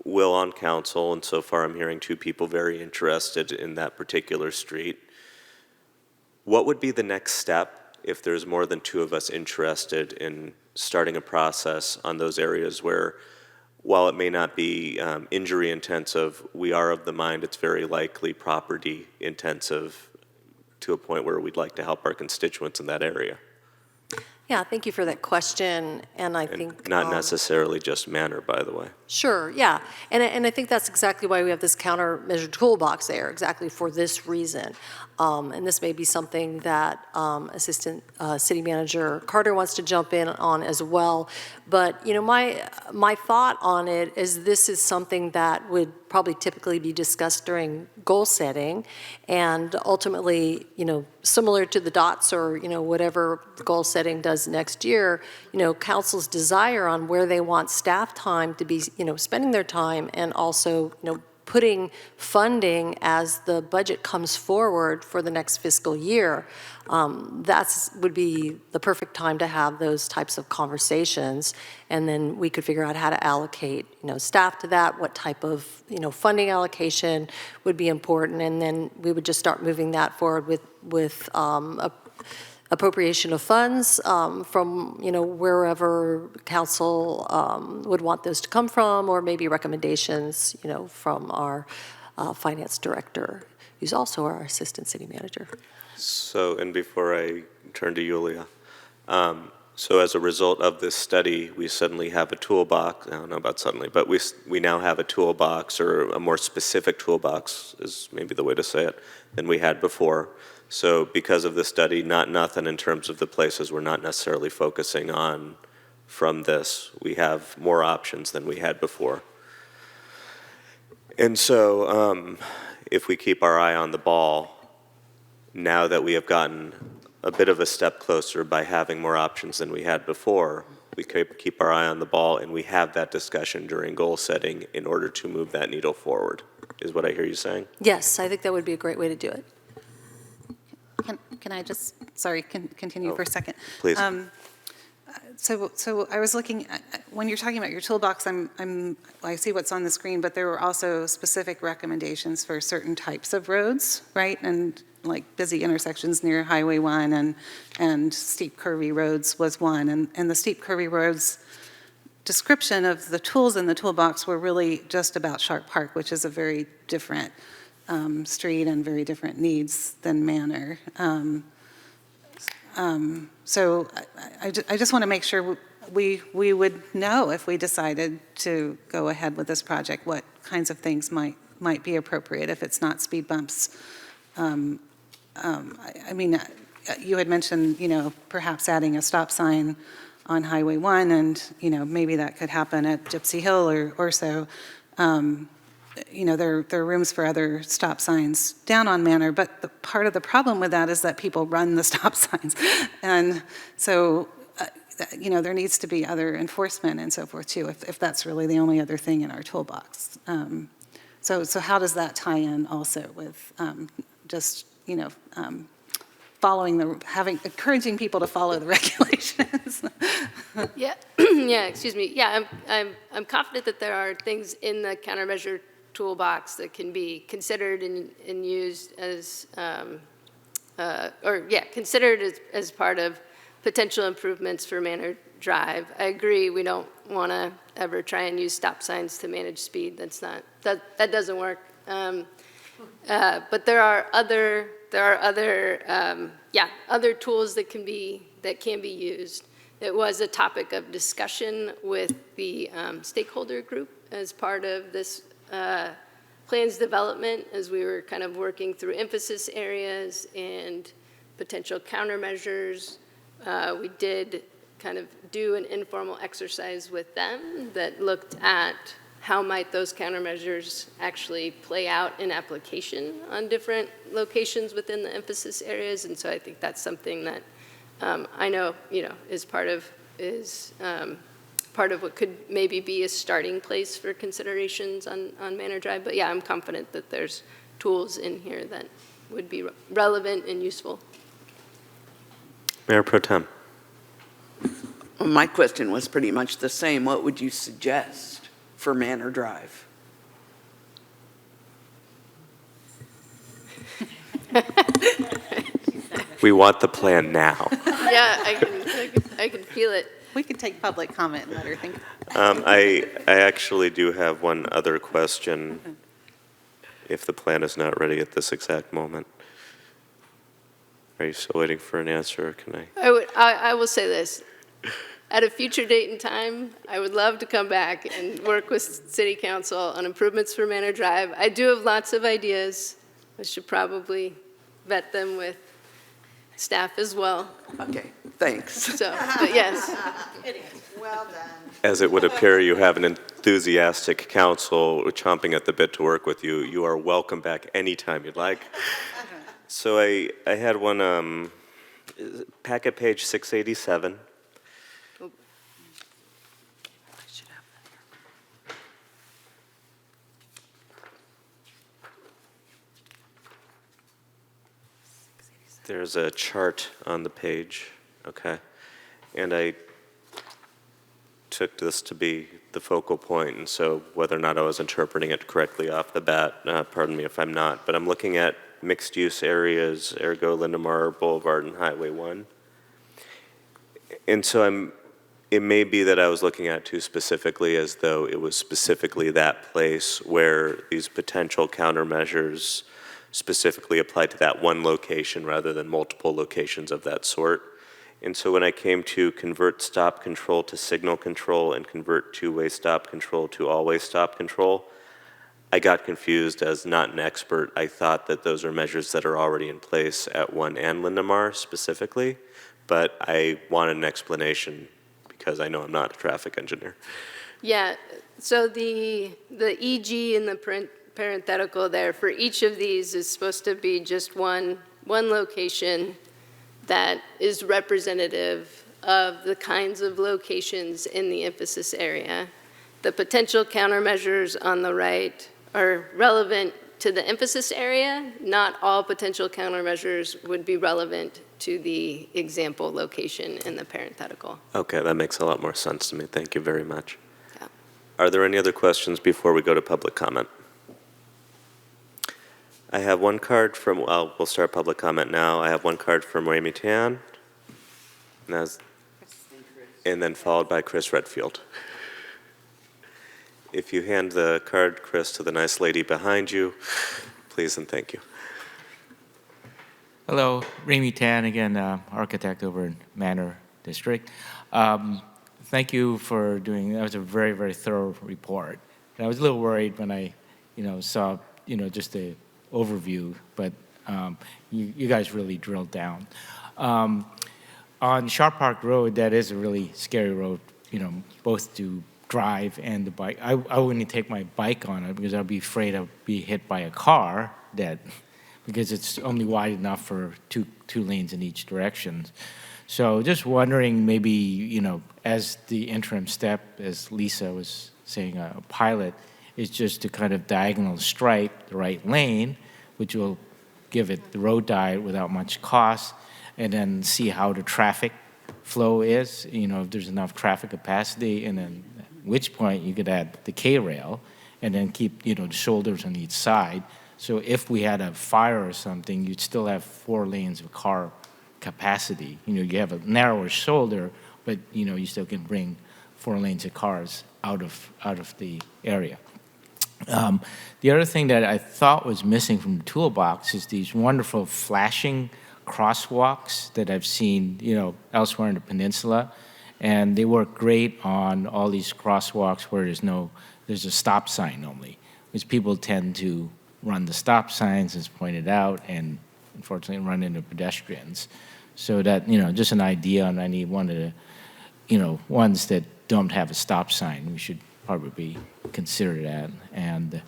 will on council, and so far I'm hearing 2 people very interested in that particular street, what would be the next step if there's more than 2 of us interested in starting a process on those areas where, while it may not be injury intensive, we are of the mind it's very likely property intensive to a point where we'd like to help our constituents in that area? Yeah, thank you for that question, and I think... Not necessarily just manner, by the way. Sure, yeah. And I think that's exactly why we have this countermeasure toolbox there, exactly for this reason. And this may be something that Assistant City Manager Carter wants to jump in on as well. But, you know, my thought on it is this is something that would probably typically be discussed during goal setting, and ultimately, you know, similar to the DOTS or, you know, whatever goal setting does next year, you know, council's desire on where they want staff time to be, you know, spending their time, and also, you know, putting funding as the budget comes forward for the next fiscal year. Would be the perfect time to have those types of conversations, and then we could figure out how to allocate, you know, staff to that, what type of, you know, funding allocation would be important, and then we would just start moving that forward with appropriation of funds from, you know, wherever council would want those to come from, or maybe recommendations, you know, from our finance director, who's also our assistant city manager. So, and before I turn to Yulia, so as a result of this study, we suddenly have a toolbox. I don't know about suddenly, but we now have a toolbox, or a more specific toolbox is maybe the way to say it, than we had before. So because of the study, not nothing in terms of the places we're not necessarily focusing on from this. We have more options than we had before. And so if we keep our eye on the ball, now that we have gotten a bit of a step closer by having more options than we had before, we keep our eye on the ball, and we have that discussion during goal setting in order to move that needle forward, is what I hear you saying? Yes, I think that would be a great way to do it. Can I just, sorry, continue for a second? Please. So I was looking at, when you're talking about your toolbox, I see what's on the screen, but there were also specific recommendations for certain types of roads, right? And like busy intersections near Highway 1 and steep curvy roads was one. And the steep curvy roads description of the tools in the toolbox were really just about Sharp Park, which is a very different street and very different needs than Manor. So I just want to make sure we would know, if we decided to go ahead with this project, what kinds of things might be appropriate if it's not speed bumps. I mean, you had mentioned, you know, perhaps adding a stop sign on Highway 1, and, you know, maybe that could happen at Gypsy Hill or so. You know, there are rooms for other stop signs down on Manor, but the part of the problem with that is that people run the stop signs. And so, you know, there needs to be other enforcement and so forth too, if that's really the only other thing in our toolbox. So how does that tie in also with just, you know, encouraging people to follow the regulations? Yeah, yeah, excuse me. Yeah, I'm confident that there are things in the countermeasure toolbox that can be considered and used as, considered as part of potential improvements for Manor Drive. I agree, we don't want to ever try and use stop signs to manage speed. That doesn't work. But there are other tools that can be used. It was a topic of discussion with the stakeholder group as part of this plans development, as we were kind of working through emphasis areas and potential countermeasures. We did kind of do an informal exercise with them that looked at how might those countermeasures actually play out in application on different locations within the emphasis areas. And so I think that's something that I know, you know, is part of what could maybe be a starting place for considerations on Manor Drive. But yeah, I'm confident that there's tools in here that would be relevant and useful. Mayor Pro Tem. My question was pretty much the same. What would you suggest for Manor Drive? We want the plan now. Yeah, I can feel it. We could take public comment and let her think. I actually do have one other question, if the plan is not ready at this exact moment. Are you still waiting for an answer, or can I? I will say this. At a future date and time, I would love to come back and work with City Council on improvements for Manor Drive. I do have lots of ideas. I should probably vet them with staff as well. Okay, thanks. So, but yes. Well done. As it would appear, you have an enthusiastic council chomping at the bit to work with you. You are welcome back anytime you'd like. So I had one, packet page 687. There's a chart on the page, okay? And I took this to be the focal point, and so whether or not I was interpreting it correctly off the bat, pardon me if I'm not, but I'm looking at mixed-use areas, ergo Lindemar Boulevard and Highway 1. And so it may be that I was looking at it too specifically, as though it was specifically that place where these potential countermeasures specifically applied to that one location rather than multiple locations of that sort. And so when I came to convert stop control to signal control and convert two-way stop control to all-way stop control, I got confused. As not an expert, I thought that those are measures that are already in place at 1 and Lindemar specifically, but I wanted an explanation because I know I'm not a traffic engineer. Yeah, so the EG in the parenthetical there for each of these is supposed to be just one location that is representative of the kinds of locations in the emphasis area. The potential countermeasures on the right are relevant to the emphasis area. Not all potential countermeasures would be relevant to the example location in the parenthetical. Okay, that makes a lot more sense to me. Thank you very much. Yeah. Are there any other questions before we go to public comment? I have one card from, well, we'll start public comment now. I have one card from Ramy Tan, and then followed by Chris Redfield. If you hand the card, Chris, to the nice lady behind you, please and thank you. Hello, Ramy Tan again, architect over in Manor District. Thank you for doing, that was a very, very thorough report. And I was a little worried when I, saw, just the overview, but you guys really drilled down. On Sharp Park Road, that is a really scary road, both to drive and the bike. I wouldn't take my bike on it because I'd be afraid I'd be hit by a car because it's only wide enough for two lanes in each direction. So just wondering maybe, as the interim step, as Lisa was saying, a pilot, is just to kind of diagonal stripe the right lane, which will give it the road diet without much cost, and then see how the traffic flow is, if there's enough traffic capacity, and then at which point you could add the K-rail, and then keep, the shoulders on each side. So if we had a fire or something, you'd still have 4 lanes of car capacity. You have a narrower shoulder, but, you still can bring 4 lanes of cars out of the area. The other thing that I thought was missing from the toolbox is these wonderful flashing crosswalks that I've seen, elsewhere in the peninsula, and they work great on all these crosswalks where there's a stop sign only, which people tend to run the stop signs, as pointed out, and unfortunately run into pedestrians. So that, just an idea on any one of the, ones that don't have a stop sign, we should probably consider that, and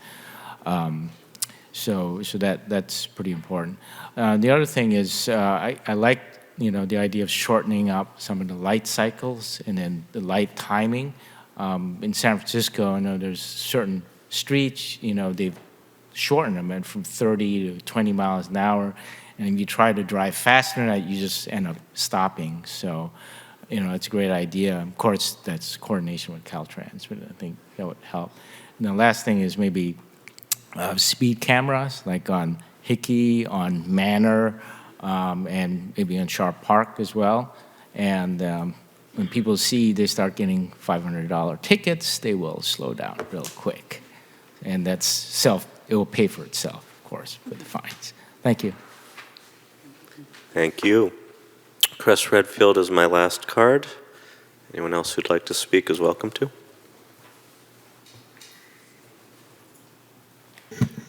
so that's pretty important. The other thing is I like the idea of shortening up some of the light cycles and then the light timing. In San Francisco, I know there's certain streets they've shortened them and from 30 to 20 miles an hour, and if you try to drive faster than that, you just end up stopping. So. It's a great idea. Of course, that's coordination with Caltrans, but I think that would help. And the last thing is maybe speed cameras, like on Hickey, on Manor, and maybe on Sharp Park as well. And when people see they start getting $500 tickets, they will slow down real quick. And it will pay for itself, of course, with the fines. Thank you. Thank you. Chris Redfield is my last card. Anyone else who'd like to speak is welcome to.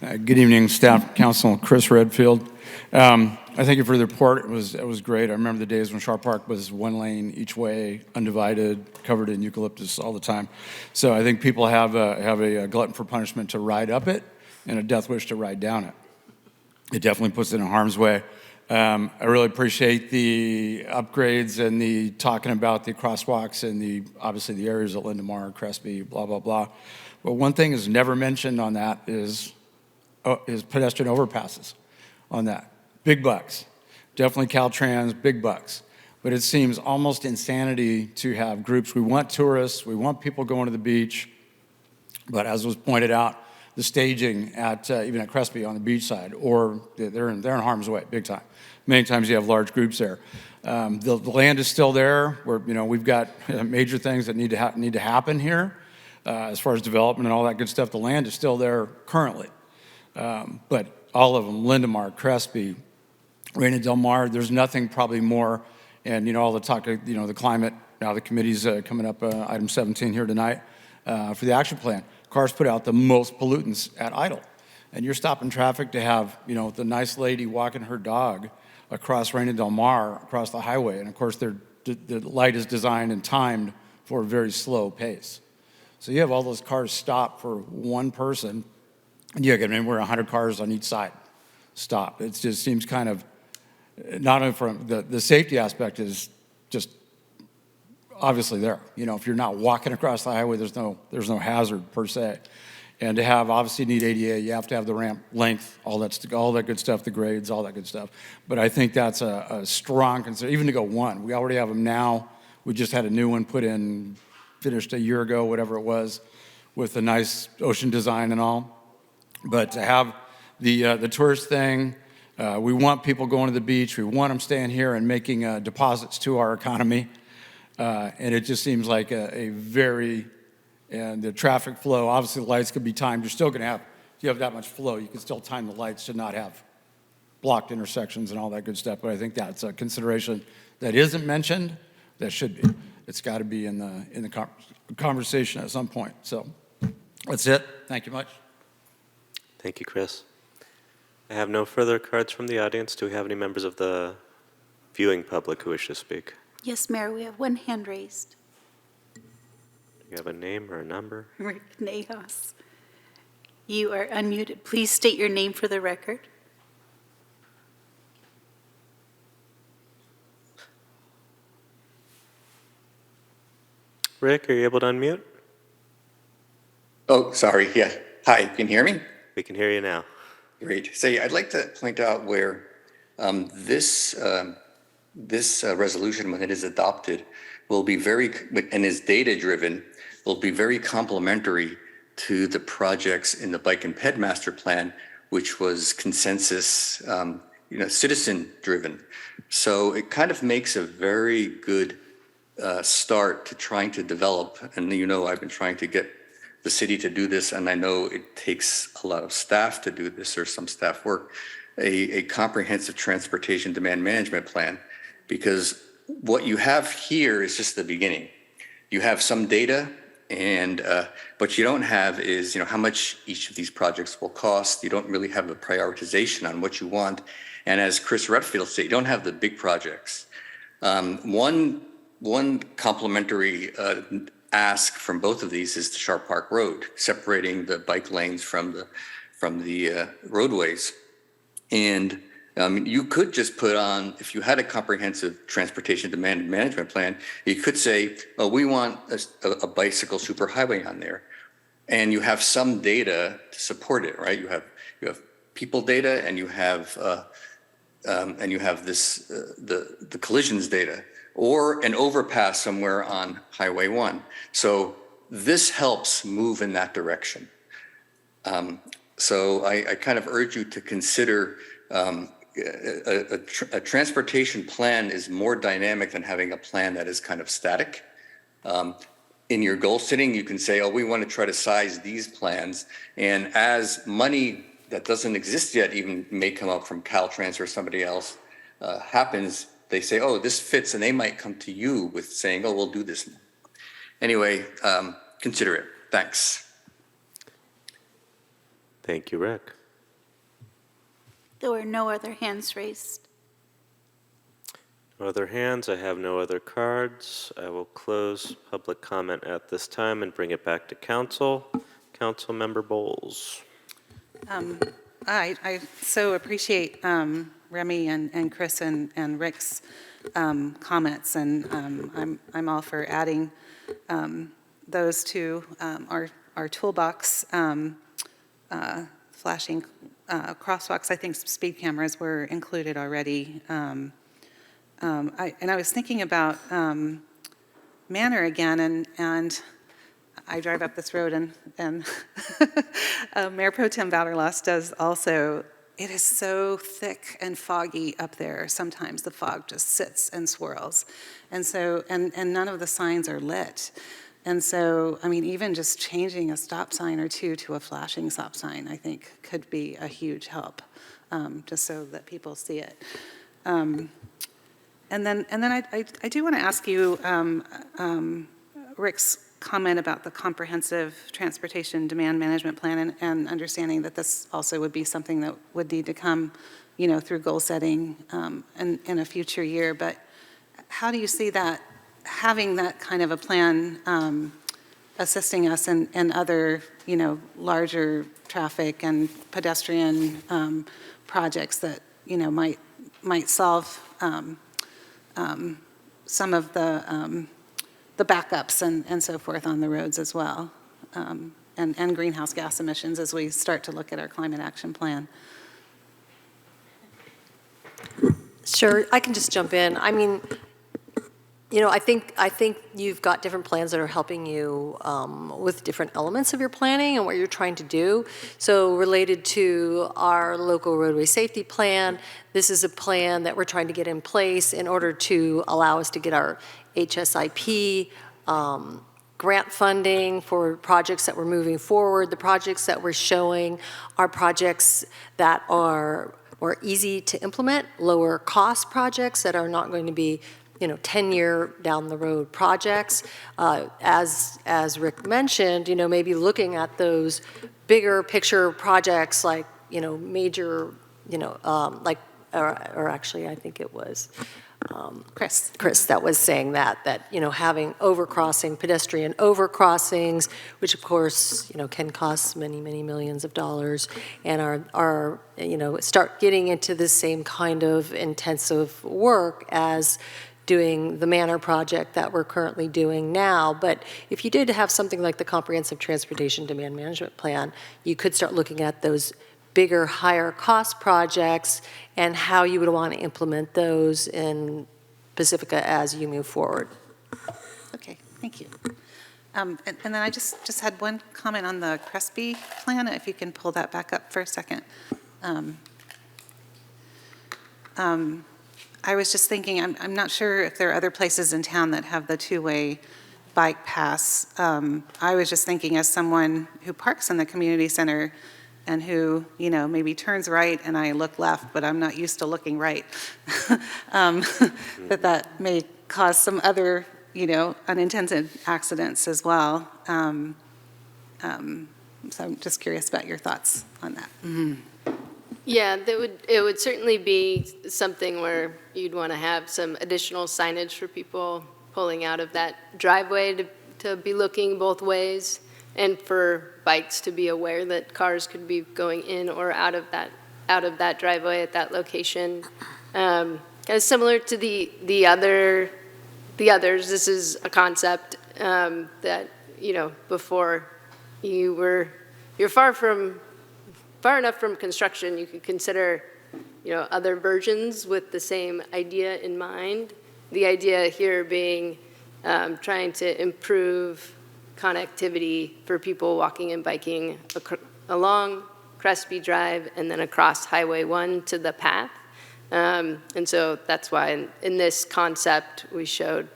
Good evening, staff, council. Chris Redfield. I thank you for the report. It was great. I remember the days when Sharp Park was one lane each way, undivided, covered in eucalyptus all the time. So I think people have a glutton for punishment to ride up it and a death wish to ride down it. It definitely puts it in harm's way. I really appreciate the upgrades and the talking about the crosswalks and obviously the areas at Lindemar, Crespi, blah, blah, blah. But one thing is never mentioned on that is pedestrian overpasses on that. Big bucks. Definitely Caltrans, big bucks. But it seems almost insanity to have groups. We want tourists, we want people going to the beach, but as was pointed out, the staging even at Crespi on the beach side, or they're in harm's way, big time. Many times you have large groups there. The land is still there. We've got major things that need to happen here as far as development and all that good stuff. The land is still there currently. But all of them, Lindemar, Crespi, Reina Del Mar, there's nothing probably more. And, all the talk, the climate, now the committee's coming up, item 17 here tonight, for the action plan. Cars put out the most pollutants at idle. And you're stopping traffic to have, the nice lady walking her dog across Reina Del Mar, across the highway. And of course, the light is designed and timed for a very slow pace. So you have all those cars stopped for one person. And you get anywhere 100 cars on each side stop. It just seems kind of, not only from the safety aspect is just obviously there. If you're not walking across the highway, there's no hazard per se. And to have, obviously need ADA, you have to have the ramp length, all that good stuff, the grades, all that good stuff. But I think that's a strong concern, even to go one. We already have them now. We just had a new one put in, finished a year ago, whatever it was, with a nice ocean design and all. But to have the tourist thing, we want people going to the beach. We want them staying here and making deposits to our economy. And it just seems like and the traffic flow, obviously the lights could be timed. You're still going to have, if you have that much flow, you can still time the lights to not have blocked intersections and all that good stuff. But I think that's a consideration that isn't mentioned that should be. It's got to be in the conversation at some point. So that's it. Thank you much. Thank you, Chris. I have no further cards from the audience. Do we have any members of the viewing public who wish to speak? Yes, Mayor, we have one hand raised. Do you have a name or a number? Rick Nahas. You are unmuted. Please state your name for the record. Rick, are you able to unmute? Oh, sorry. Yeah. Hi, can you hear me? We can hear you now. Great. So I'd like to point out where this resolution, when it is adopted, will be and is data-driven, will be very complementary to the projects in the Bike and Ped Master Plan, which was consensus, citizen-driven. So it kind of makes a very good start to trying to develop, and I've been trying to get the city to do this, and I know it takes a lot of staff to do this, or some staff work, a comprehensive transportation demand management plan, because what you have here is just the beginning. You have some data, and what you don't have is how much each of these projects will cost. You don't really have a prioritization on what you want, and as Chris Redfield said, you don't have the big projects. One complementary ask from both of these is the Sharp Park Road, separating the bike lanes from the roadways. And you could just put on, if you had a comprehensive transportation demand management plan, you could say, oh, we want a bicycle superhighway on there. And you have some data to support it, right? You have people data, and you have the collisions data, or an overpass somewhere on Highway 1. So this helps move in that direction. So I kind of urge you to consider a transportation plan is more dynamic than having a plan that is kind of static. In your goal setting, you can say, oh, we want to try to size these plans. And as money that doesn't exist yet even may come up from Caltrans or somebody else, happens, they say, oh, this fits, and they might come to you with saying, oh, we'll do this. Anyway, consider it. Thanks. Thank you, Rick. There were no other hands raised. No other hands. I have no other cards. I will close public comment at this time and bring it back to council. Councilmember Bowles. I so appreciate Remy and Chris and Rick's comments, and I'm all for adding those to our toolbox. Flashing crosswalks, I think speed cameras were included already. And I was thinking about Manor again, and I drive up this road, and Mayor Pro Tem Vaterlos does also. It is so thick and foggy up there. Sometimes the fog just sits and swirls, and so and none of the signs are lit. And so, I mean, even just changing a stop sign or two to a flashing stop sign, I think, could be a huge help, just so that people see it. And then I do want to ask you, Rick's comment about the comprehensive transportation demand management plan, and understanding that this also would be something that would need to come, through goal setting in a future year. But how do you see that? Having that kind of a plan assisting us in other, larger traffic and pedestrian projects that, might solve some of the backups and so forth on the roads as well, and greenhouse gas emissions as we start to look at our climate action plan. Sure, I can just jump in. I mean, I think you've got different plans that are helping you with different elements of your planning and what you're trying to do. So related to our local roadway safety plan, this is a plan that we're trying to get in place in order to allow us to get our HSIP grant funding for projects that we're moving forward. The projects that we're showing are projects that are more easy to implement, lower cost projects that are not going to be 10-year down the road projects. As Rick mentioned, maybe looking at those bigger picture projects like, major, like, or actually I think it was Chris that was saying that having overcrossing, pedestrian overcrossings, which of course, can cost many, many millions of dollars, and are start getting into the same kind of intensive work as doing the Manor project that we're currently doing now. But if you did have something like the Comprehensive Transportation Demand Management Plan, you could start looking at those bigger, higher cost projects and how you would want to implement those in Pacifica as you move forward. Okay, thank you. And then I just had one comment on the Crespi plan, if you can pull that back up for a second. I was just thinking, I'm not sure if there are other places in town that have the two-way bike pass. I was just thinking, as someone who parks in the community center and who, maybe turns right and I look left, but I'm not used to looking right, that may cause some other, unintended accidents as well. So I'm just curious about your thoughts on that. Mm-hmm. Yeah, it would certainly be something where you'd want to have some additional signage for people pulling out of that driveway to be looking both ways, and for bikes to be aware that cars could be going in or out of that driveway at that location. Kind of similar to the others. This is a concept that before you're far enough from construction, you could consider, other versions with the same idea in mind. The idea here being trying to improve connectivity for people walking and biking along Crespi Drive and then across Highway 1 to the path. And so that's why in this concept we showed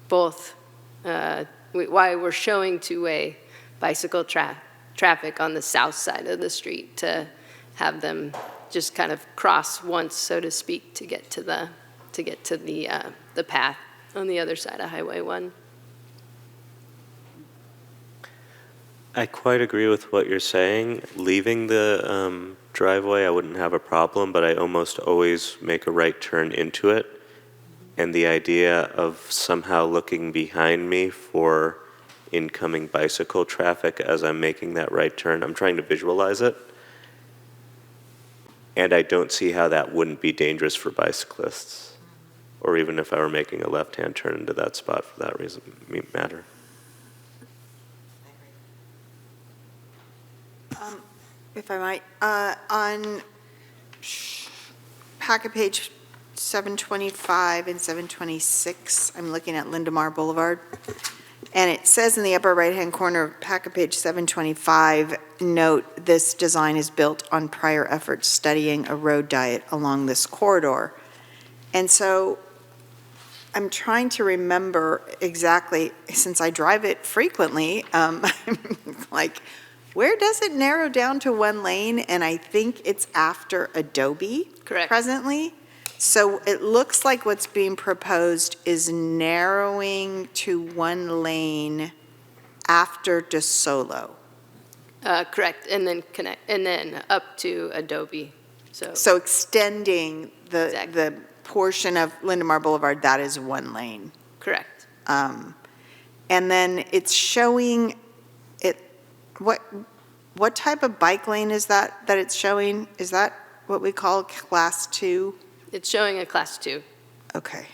both, why we're showing two-way bicycle traffic on the south side of the street, to have them just kind of cross once, so to speak, to get to the path on the other side of Highway 1. I quite agree with what you're saying. Leaving the driveway, I wouldn't have a problem, but I almost always make a right turn into it. And the idea of somehow looking behind me for incoming bicycle traffic as I'm making that right turn, I'm trying to visualize it. And I don't see how that wouldn't be dangerous for bicyclists, or even if I were making a left-hand turn into that spot for that reason matter. If I might, on packet page 725 and 726, I'm looking at Lindemar Boulevard, and it says in the upper right-hand corner of packet page 725, note, this design is built on prior efforts studying a road diet along this corridor. And so I'm trying to remember exactly, since I drive it frequently, like, where does it narrow down to one lane? And I think it's after Adobe. Correct. Presently. So it looks like what's being proposed is narrowing to one lane after DeSolo. Correct, and then connect, and then up to Adobe. So extending the portion of Lindemar Boulevard, that is one lane. Correct. And then it's showing it, what type of bike lane is that it's showing? Is that what we call Class 2? It's showing a Class 2. Okay.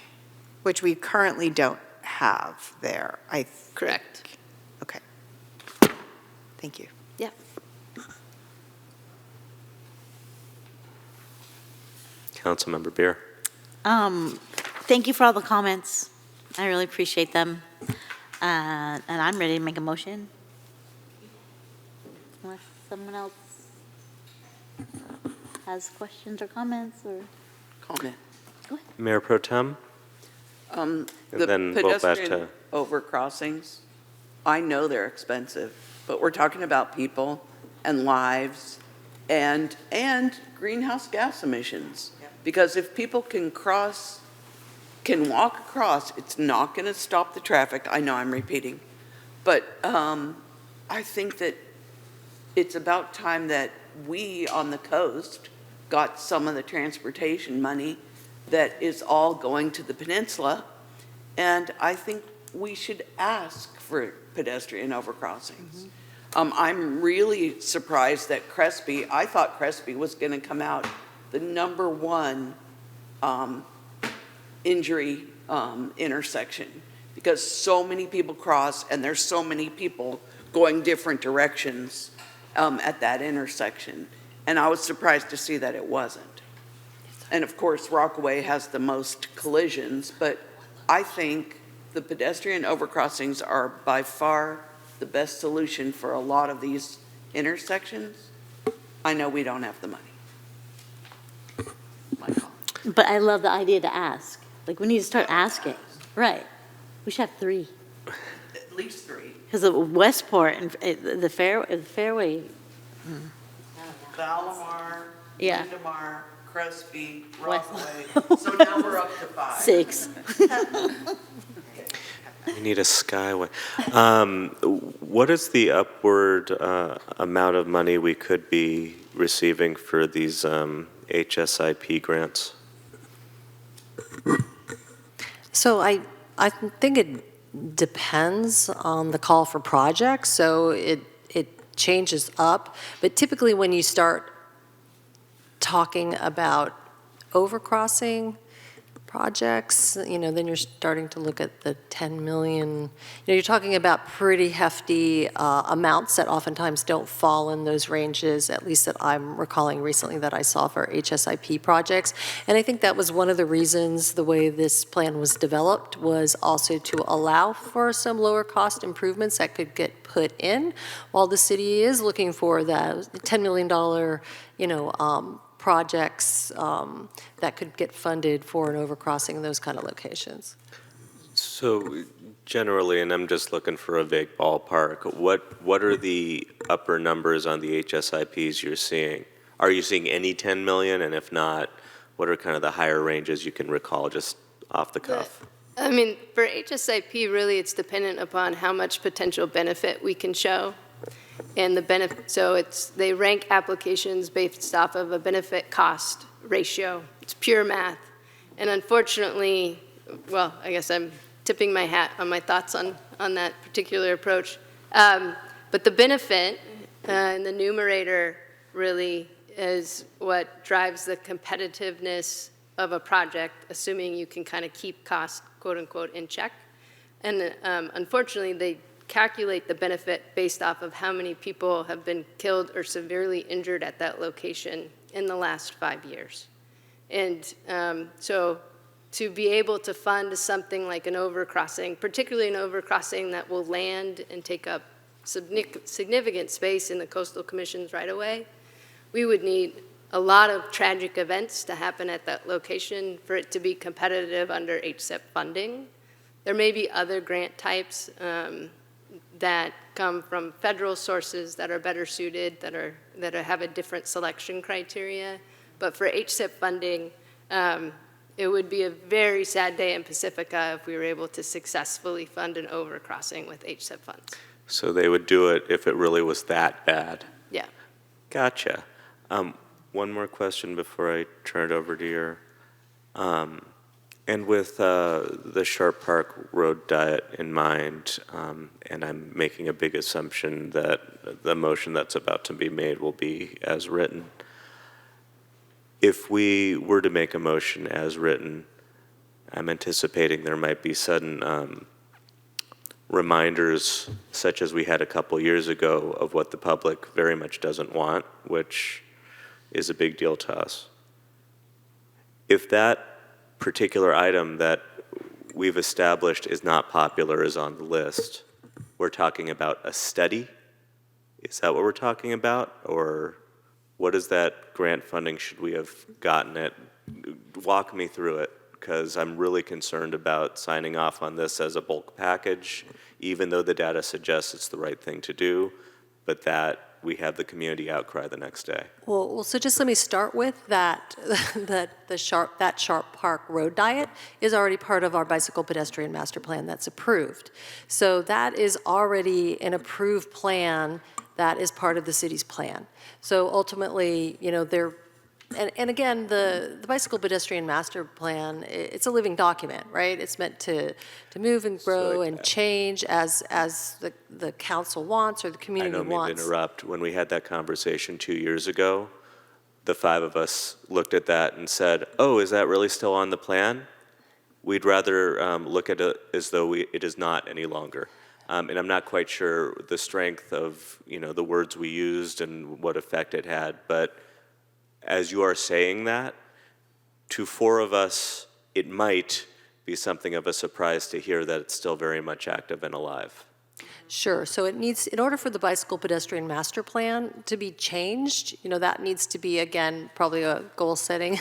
Which we currently don't have there, I think. Correct. Okay. Thank you. Yeah. Councilmember Beer. Thank you for all the comments. I really appreciate them. And I'm ready to make a motion. Unless someone else has questions or comments or. Comment. Go ahead. Mayor Pro Tem? The then vote back pedestrian to- overcrossings, I know they're expensive, but we're talking about people and lives and greenhouse gas emissions. Because if people can walk across, it's not going to stop the traffic. I know I'm repeating. But I think that it's about time that we on the coast got some of the transportation money that is all going to the peninsula. And I think we should ask for pedestrian overcrossings. I'm really surprised that Crespi, I thought Crespi was going to come out the #1 injury intersection, because so many people cross and there's so many people going different directions at that intersection. And I was surprised to see that it wasn't. And of course, Rockaway has the most collisions, but I think the pedestrian overcrossings are by far the best solution for a lot of these intersections. I know we don't have the money. But I love the idea to ask. Like, we need to start asking. Right. We should have 3. At least 3. Because of Westport and the fairway. Valamar, Yeah. Lindemar, Crespi, West- Rockaway. So now we're up to 5. 6. We need a skyway. What is the upward amount of money we could be receiving for these HSIP grants? So I think it depends on the call for projects, so it changes up. But typically when you start talking about overcrossing projects, then you're starting to look at the 10 million. You're talking about pretty hefty amounts that oftentimes don't fall in those ranges, at least that I'm recalling recently that I saw for HSIP projects. And I think that was one of the reasons the way this plan was developed was also to allow for some lower cost improvements that could get put in while the city is looking for that $10 million, projects that could get funded for an overcrossing in those kind of locations. So generally, and I'm just looking for a vague ballpark, what are the upper numbers on the HSIPs you're seeing? Are you seeing any 10 million? And if not, what are kind of the higher ranges you can recall just off the cuff? I mean, for HSIP, really, it's dependent upon how much potential benefit we can show. And the benefit, so they rank applications based off of a benefit cost ratio. It's pure math. And unfortunately, well, I guess I'm tipping my hat on my thoughts on that particular approach. But the benefit in the numerator really is what drives the competitiveness of a project, assuming you can kind of keep costs, quote unquote, in check. And unfortunately, they calculate the benefit based off of how many people have been killed or severely injured at that location in the last 5 years. And so to be able to fund something like an overcrossing, particularly an overcrossing that will land and take up significant space in the Coastal Commission's right-of-way, we would need a lot of tragic events to happen at that location for it to be competitive under HSIP funding. There may be other grant types that come from federal sources that are better suited, that have a different selection criteria. But for HSIP funding, it would be a very sad day in Pacifica if we were able to successfully fund an overcrossing with HSIP funds. So they would do it if it really was that bad? Yeah. Gotcha. One more question before I turn it over to your, and with the Sharp Park Road diet in mind, and I'm making a big assumption that the motion that's about to be made will be as written. If we were to make a motion as written, I'm anticipating there might be sudden reminders, such as we had a couple years ago, of what the public very much doesn't want, which is a big deal to us. If that particular item that we've established is not popular is on the list, we're talking about a study? Is that what we're talking about? Or what is that grant funding should we have gotten it? Walk me through it, because I'm really concerned about signing off on this as a bulk package, even though the data suggests it's the right thing to do, but that we have the community outcry the next day. Well, so just let me start with that, that Sharp Park Road diet is already part of our bicycle pedestrian master plan that's approved. So that is already an approved plan that is part of the city's plan. So ultimately, you know, and again, the bicycle pedestrian master plan, it's a living document, right? It's meant to move and grow and change as the council wants or the community wants. I don't mean to interrupt. When we had that conversation 2 years ago, the five of us looked at that and said, oh, is that really still on the plan? We'd rather look at it as though it is not any longer. And I'm not quite sure the strength of, you know, the words we used and what effect it had, but as you are saying that, to four of us, it might be something of a surprise to hear that it's still very much active and alive. Sure. So it needs, in order for the bicycle pedestrian master plan to be changed, you know, that needs to be, again, probably a goal setting,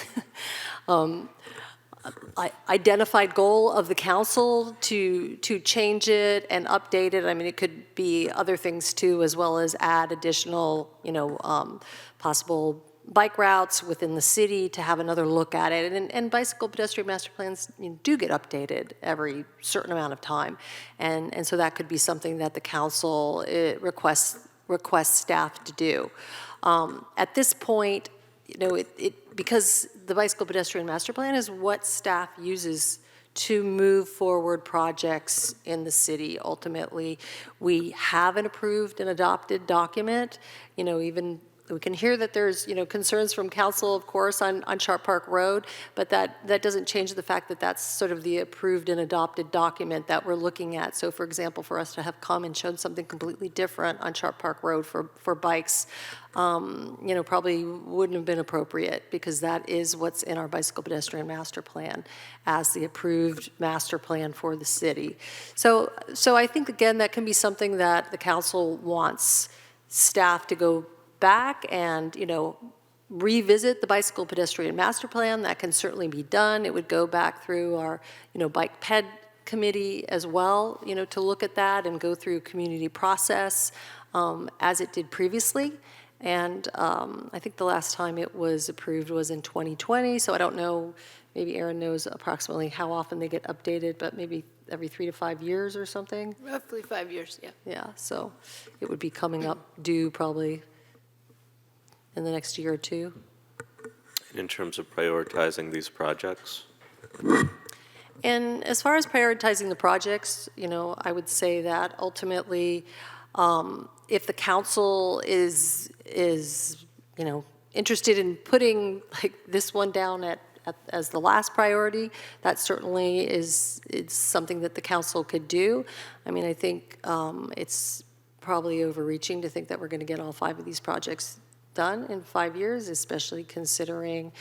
identified goal of the council to change it and update it. I mean, it could be other things too, as well as add additional, you know, possible bike routes within the city to have another look at it. And bicycle pedestrian master plans, you know, do get updated every certain amount of time. And so that could be something that the council requests staff to do. At this point, you know, because the bicycle pedestrian master plan is what staff uses to move forward projects in the city. Ultimately, we have an approved and adopted document, you know, even we can hear that there's, you know, concerns from council, of course, on Sharp Park Road, but that doesn't change the fact that that's sort of the approved and adopted document that we're looking at. So, for example, for us to have come and shown something completely different on Sharp Park Road for bikes, you know, probably wouldn't have been appropriate, because that is what's in our bicycle pedestrian master plan as the approved master plan for the city. So I think, again, that can be something that the council wants staff to go back and, you know, revisit the bicycle pedestrian master plan. That can certainly be done. It would go back through our, you know, bike ped committee as well, you know, to look at that and go through community process as it did previously. And I think the last time it was approved was in 2020, so I don't know, maybe Aaron knows approximately how often they get updated, but maybe every 3 to 5 years or something? Roughly 5 years, yeah. Yeah, so it would be coming up due probably in the next year or two. In terms of prioritizing these projects? And as far as prioritizing the projects, I would say that ultimately, if the council is interested in putting like this one down as the last priority, that certainly is something that the council could do. I mean, I think it's probably overreaching to think that we're going to get all 5 of these projects done in 5 years, especially considering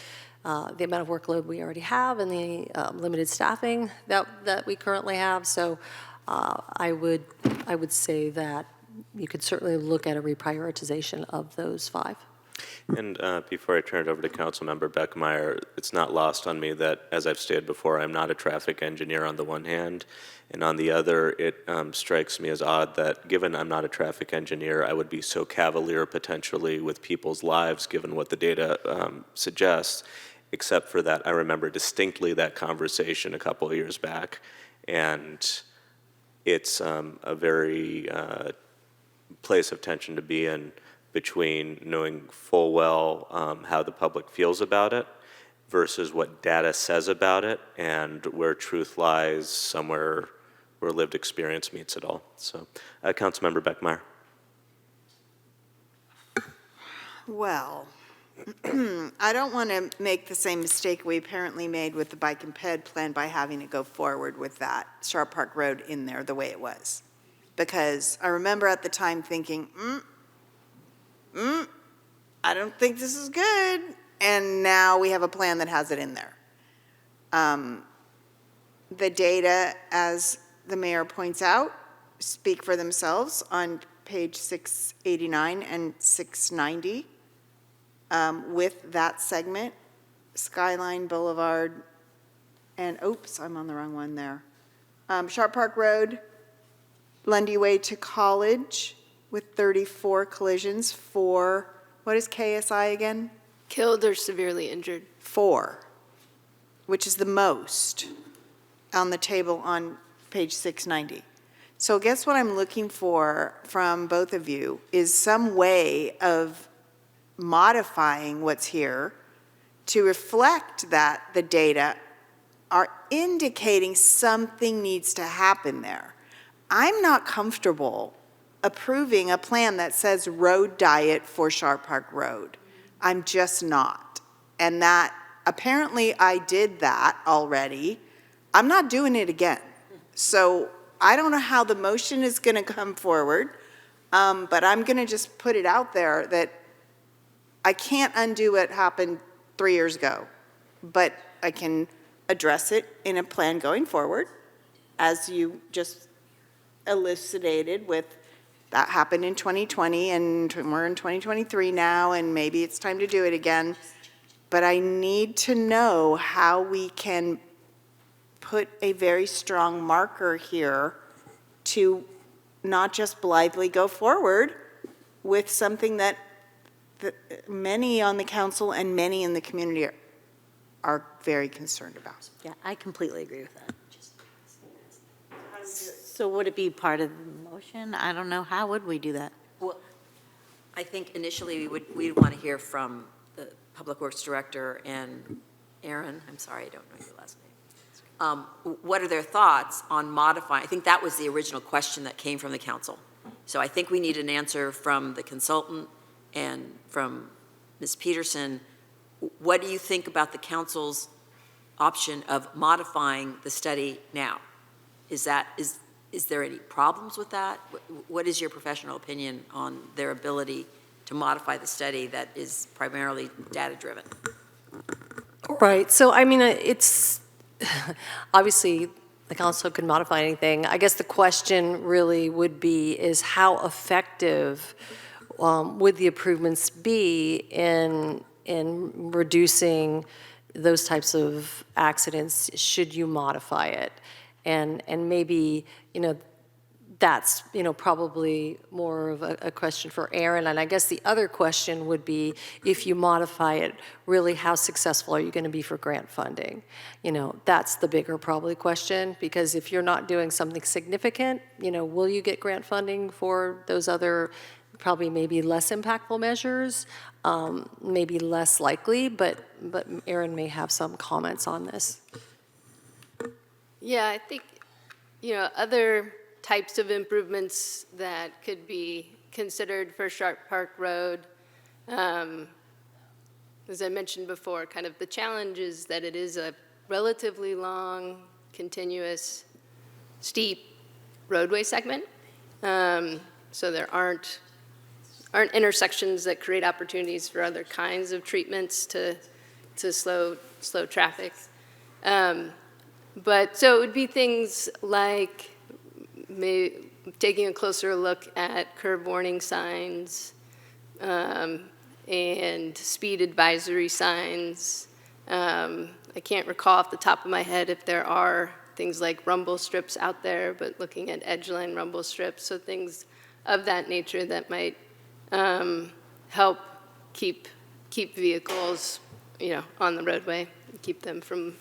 the amount of workload we already have and the limited staffing that we currently have. So I would say that you could certainly look at a reprioritization of those 5. And before I turn it over to Councilmember Beckmeyer, it's not lost on me that, as I've stated before, I'm not a traffic engineer on the one hand, and on the other, it strikes me as odd that, given I'm not a traffic engineer, I would be so cavalier potentially with people's lives, given what the data suggests, except for that I remember distinctly that conversation a couple of years back, and it's a very place of tension to be in, between knowing full well how the public feels about it versus what data says about it, and where truth lies somewhere where lived experience meets it all. So, Councilmember Beckmeyer. Well, I don't want to make the same mistake we apparently made with the bike and ped plan by having to go forward with that Sharp Park Road in there the way it was. Because I remember at the time thinking, I don't think this is good. And now we have a plan that has it in there. The data, as the mayor points out, speak for themselves on page 689 and 690. With that segment, Skyline Boulevard, and oops, I'm on the wrong one there. Sharp Park Road, Lundy Way to College, with 34 collisions for, what is KSI again? Killed or severely injured. 4, which is the most on the table on page 690. So guess what I'm looking for from both of you is some way of modifying what's here to reflect that the data are indicating something needs to happen there. I'm not comfortable approving a plan that says road diet for Sharp Park Road. I'm just not. And that, apparently I did that already. I'm not doing it again. So I don't know how the motion is going to come forward, but I'm going to just put it out there that I can't undo what happened 3 years ago, but I can address it in a plan going forward, as you just elucidated with that happened in 2020, and we're in 2023 now, and maybe it's time to do it again. But I need to know how we can put a very strong marker here to not just blithely go forward with something that many on the council and many in the community are very concerned about. Yeah, I completely agree with that. So would it be part of the motion? I don't know. How would we do that? Well, I think initially we'd want to hear from the Public Works Director and Aaron. I'm sorry, I don't know your last name. What are their thoughts on modifying? I think that was the original question that came from the council. So I think we need an answer from the consultant and from Ms. Peterson. What do you think about the council's option of modifying the study now? Is there any problems with that? What is your professional opinion on their ability to modify the study that is primarily data-driven? Right, so I mean, it's, obviously, the council could modify anything. I guess the question really would be is how effective would the improvements be in reducing those types of accidents should you modify it? And maybe, that's, probably more of a question for Aaron. And I guess the other question would be, if you modify it, really how successful are you going to be for grant funding? That's the bigger probably question, because if you're not doing something significant, will you get grant funding for those other, probably maybe less impactful measures? Maybe less likely, but Aaron may have some comments on this. Yeah, I think, other types of improvements that could be considered for Sharp Park Road, as I mentioned before, kind of the challenge is that it is a relatively long, continuous, steep roadway segment. So there aren't intersections that create opportunities for other kinds of treatments to slow traffic. But so it would be things like taking a closer look at curb warning signs and speed advisory signs. I can't recall off the top of my head if there are things like rumble strips out there, but looking at edgeline rumble strips, so things of that nature that might help keep vehicles, on the roadway, keep them from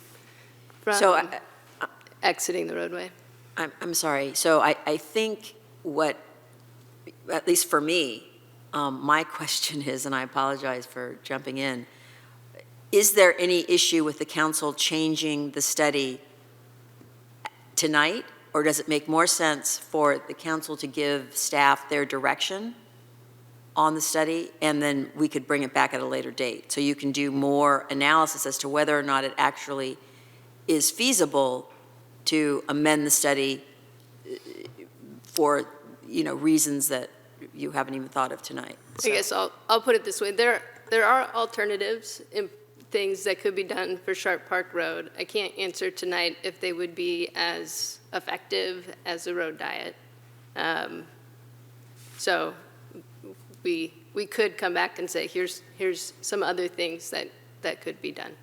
exiting the roadway. I'm sorry. So I think what, at least for me, my question is, and I apologize for jumping in, is there any issue with the council changing the study tonight, or does it make more sense for the council to give staff their direction on the study, and then we could bring it back at a later date? So you can do more analysis as to whether or not it actually is feasible to amend the study for, reasons that you haven't even thought of tonight. I guess I'll put it this way. There are alternatives in things that could be done for Sharp Park Road. I can't answer tonight if they would be as effective as a road diet. So we could come back and say, here's some other things that could be done.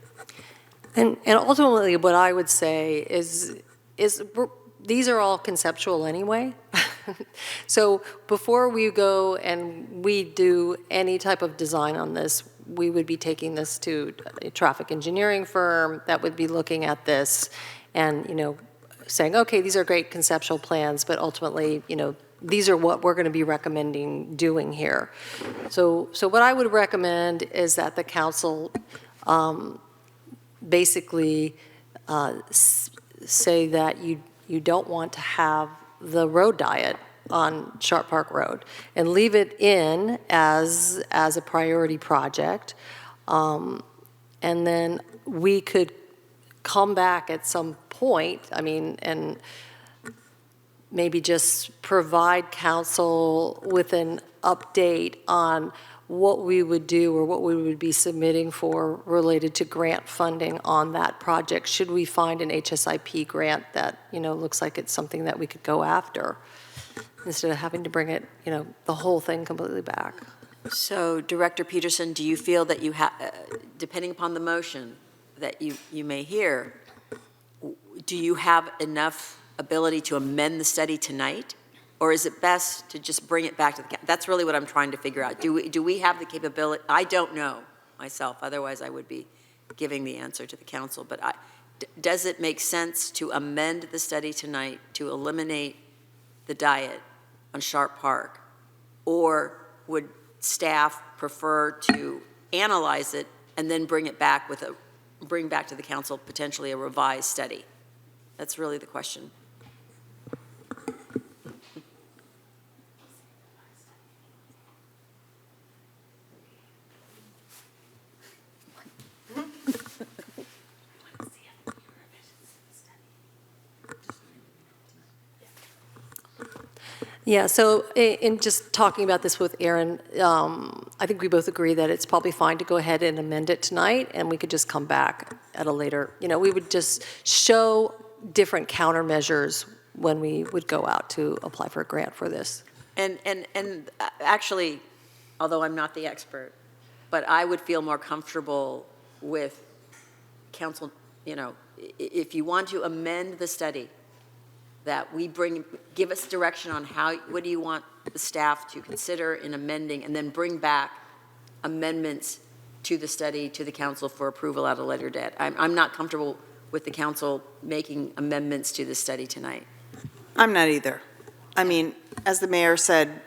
And ultimately, what I would say is these are all conceptual anyway. So before we go and we do any type of design on this, we would be taking this to a traffic engineering firm that would be looking at this and, saying, okay, these are great conceptual plans, but ultimately, these are what we're going to be recommending doing here. So what I would recommend is that the council basically say that you don't want to have the road diet on Sharp Park Road and leave it in as a priority project. And then we could come back at some point, and maybe just provide council with an update on what we would do or what we would be submitting for related to grant funding on that project, should we find an HSIP grant that, looks like it's something that we could go after, instead of having to bring it, the whole thing completely back. So, Director Peterson, do you feel that you have, depending upon the motion that you may hear, do you have enough ability to amend the study tonight? Or is it best to just bring it back to the council? That's really what I'm trying to figure out. Do we have the capability? I don't know myself, otherwise I would be giving the answer to the council. But does it make sense to amend the study tonight to eliminate the diet on Sharp Park? Or would staff prefer to analyze it and then bring back to the council potentially a revised study? That's really the question. Yeah, so in just talking about this with Aaron, I think we both agree that it's probably fine to go ahead and amend it tonight, and we could just come back at a later, we would just show different countermeasures when we would go out to apply for a grant for this. And actually, although I'm not the expert, but I would feel more comfortable with council, if you want to amend the study that we give us direction on what do you want the staff to consider in amending, and then bring back amendments to the study, to the council for approval at a later date. I'm not comfortable with the council making amendments to the study tonight. I'm not either. I mean, as the mayor said,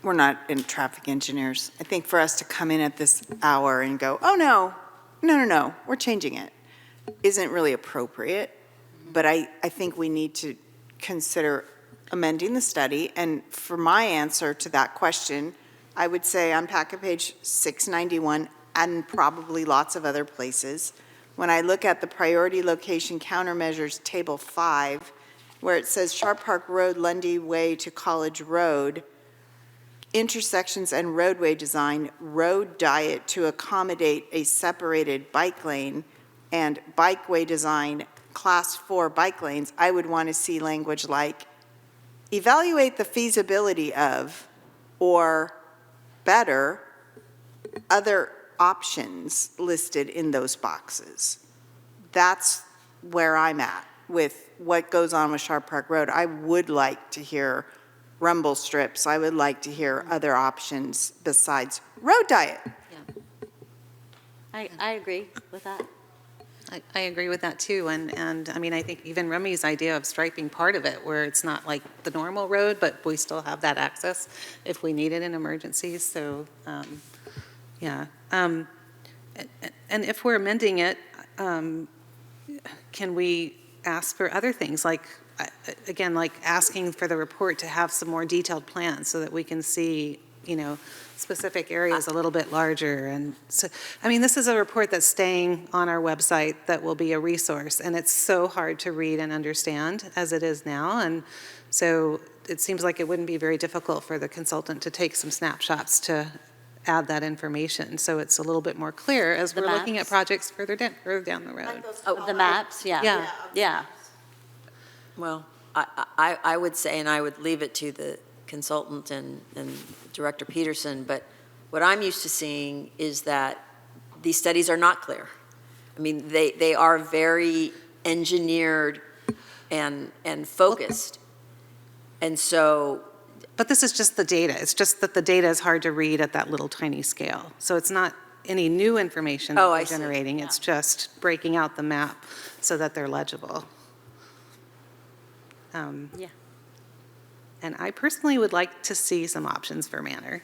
we're not in traffic engineers. I think for us to come in at this hour and go, oh, no, we're changing it, isn't really appropriate. But I think we need to consider amending the study. And for my answer to that question, I would say on packet page 691 and probably lots of other places, when I look at the priority location countermeasures table 5, where it says Sharp Park Road, Lundy Way to College Road, intersections and roadway design, road diet to accommodate a separated bike lane, and bikeway design, class 4 bike lanes, I would want to see language like evaluate the feasibility of, or better, other options listed in those boxes. That's where I'm at with what goes on with Sharp Park Road. I would like to hear rumble strips. I would like to hear other options besides road diet. I agree with that. I agree with that too, and I mean, I think even Remy's idea of striping part of it, where it's not like the normal road, but we still have that access if we need it in emergencies, so, yeah. And if we're amending it, can we ask for other things, like, again, like asking for the report to have some more detailed plans so that we can see, you know, specific areas a little bit larger. And so, I mean, this is a report that's staying on our website that will be a resource, and it's so hard to read and understand as it is now. And so it seems like it wouldn't be very difficult for the consultant to take some snapshots to add that information, so it's a little bit more clear as we're looking at projects further down the road. Oh, the maps, yeah. Yeah. Well, I would say, and I would leave it to the consultant and Director Peterson, but what I'm used to seeing is that these studies are not clear. I mean, they are very engineered and focused. And so... But this is just the data. It's just that the data is hard to read at that little tiny scale. So it's not any new information that we're generating. Yeah. It's just breaking out the map so that they're legible. Yeah. And I personally would like to see some options for Manor.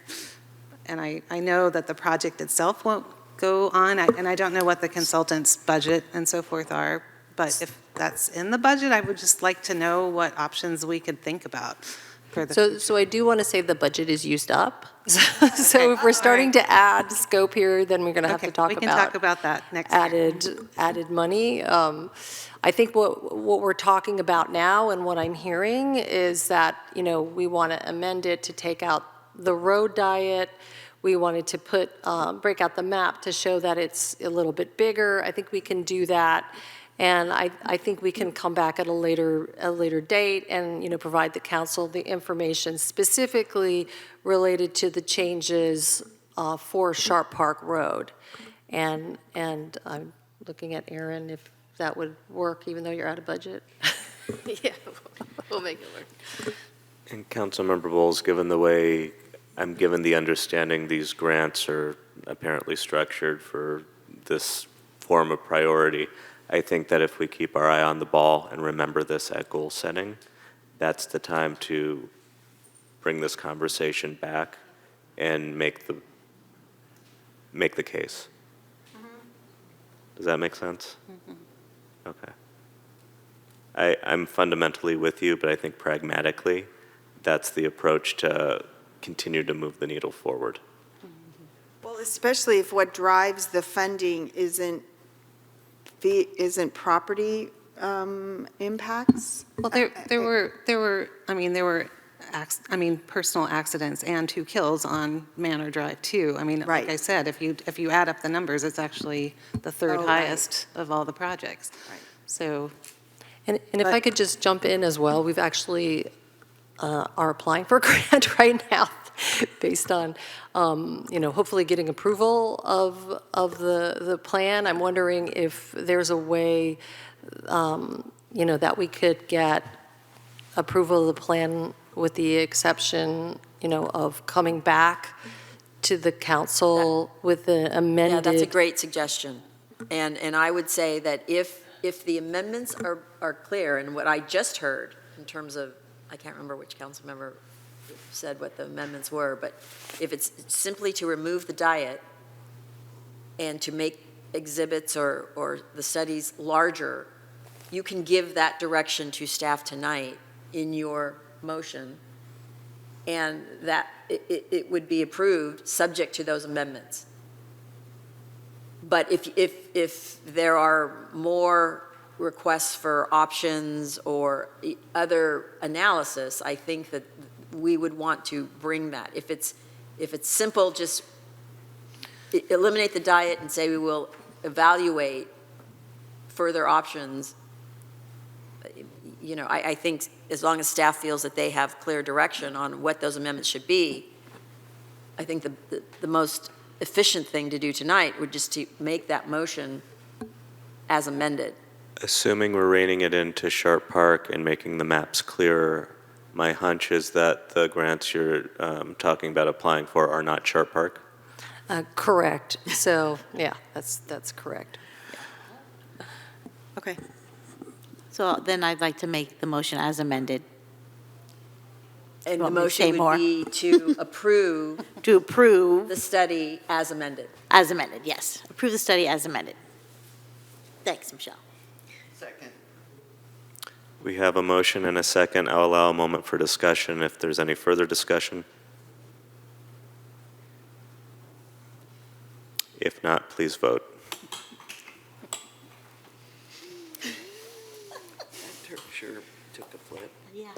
And I know that the project itself won't go on, and I don't know what the consultant's budget and so forth are, but if that's in the budget, I would just like to know what options we could think about. So I do want to say the budget is used up. So if we're starting to add scope here, then we're going to have to talk about. We can talk about that next added money. I think what we're talking about now and what I'm hearing is that, you know, we want to amend it to take out the road diet. We wanted to break out the map to show that it's a little bit bigger. I think we can do that. And I think we can come back at a later date and, you know, provide the council the information specifically related to the changes for Sharp Park Road. And I'm looking at Aaron if that would work, even though you're out of budget. Yeah, we'll make it work. And Councilmember Bowles, given the way I'm given the understanding these grants are apparently structured for this form of priority, I think that if we keep our eye on the ball and remember this at goal setting, that's the time to bring this conversation back and make the case. Does that make sense? Okay. I'm fundamentally with you, but I think pragmatically, that's the approach to continue to move the needle forward. Well, especially if what drives the funding isn't property impacts. Well, there were personal accidents and 2 kills on Manor Drive too. I mean, like I said, if you add up the numbers, it's actually the third highest of all the projects. Right. So, and if I could just jump in as well, we've actually are applying for a grant right now based on, you know, hopefully getting approval of the plan. I'm wondering if there's a way, you know, that we could get approval of the plan with the exception, of coming back to the council with the amended. Yeah, that's a great suggestion. And I would say that if the amendments are clear, and what I just heard in terms of, I can't remember which council member said what the amendments were, but if it's simply to remove the diet and to make exhibits or the studies larger, you can give that direction to staff tonight in your motion, and that it would be approved subject to those amendments. But if there are more requests for options or other analysis, I think that we would want to bring that. If it's simple, just eliminate the diet and say we will evaluate further options. I think as long as staff feels that they have clear direction on what those amendments should be, I think the most efficient thing to do tonight would just to make that motion as amended. Assuming we're reining it into Sharp Park and making the maps clearer, my hunch is that the grants you're talking about applying for are not Sharp Park. Correct. So, yeah, that's correct. Okay. So then I'd like to make the motion as amended. And the Want me to say motion more? would be to approve To approve, the study as amended. as amended, yes. Approve the study as amended. Thanks, Michelle. Second. We have a motion and a second. I'll allow a moment for discussion if there's any further discussion. If not, please vote. Sure took a flip. Yeah.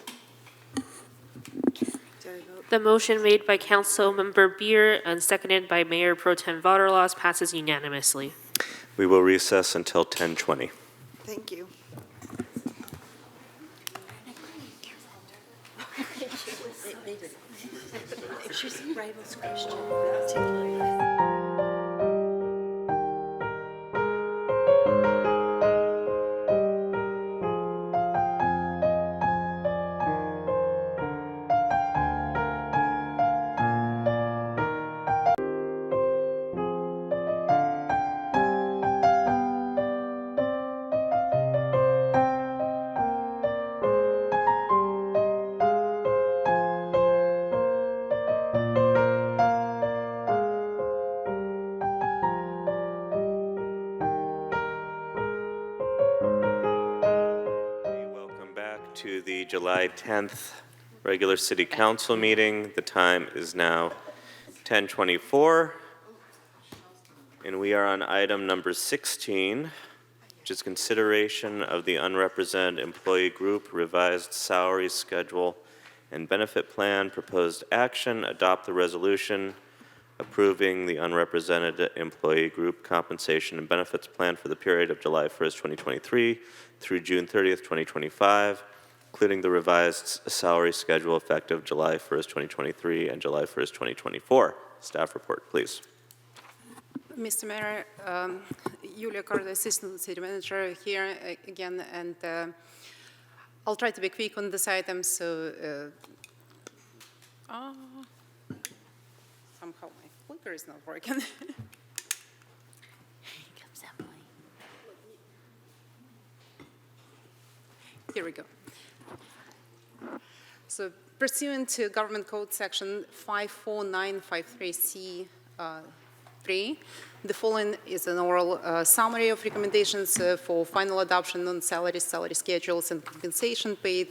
The motion made by Councilmember Beer and seconded by Mayor Pro Tem Vaterlos passes unanimously. We will recess until 10:20. Thank you. She's a rival's Christian. Welcome back to the July 10th regular city council meeting. The time is now 10:24, and we are on item number 16, which is consideration of the unrepresented employee group revised salary schedule and benefit plan, proposed action, adopt the resolution approving the unrepresented employee group compensation and benefits plan for the period of July 1st, 2023 through June 30th, 2025, including the revised salary schedule effective July 1st, 2023 and July 1st, 2024. Staff report, please. Mr. Mayor, Yulia Carter, Assistant City Manager here again, and I'll try to be quick on this item, so somehow my clicker is not working. Here comes Emily. Here we go. So pursuant to Government Code Section 54953C3, the following is an oral summary of recommendations for final adoption on salaries, salary schedules, and compensation paid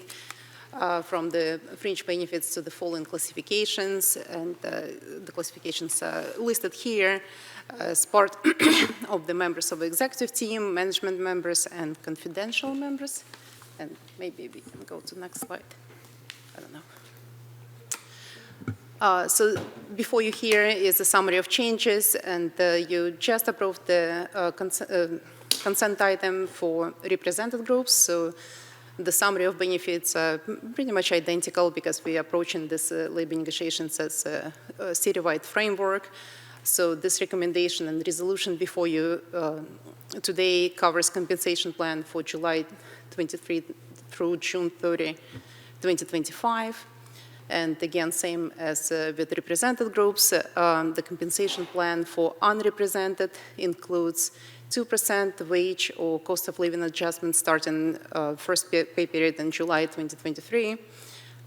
from the fringe benefits to the following classifications, and the classifications are listed here as part of the members of the executive team, management members, and confidential members. And maybe we can go to the next slide. I don't know. So before you here is a summary of changes, and you just approved the consent item for represented groups. So the summary of benefits are pretty much identical because we are approaching this labor negotiations as a citywide framework. So this recommendation and resolution before you today covers compensation plan for July 23 through June 30, 2025. And again, same as with represented groups, the compensation plan for unrepresented includes 2% wage or cost of living adjustment starting first pay period in July 2023,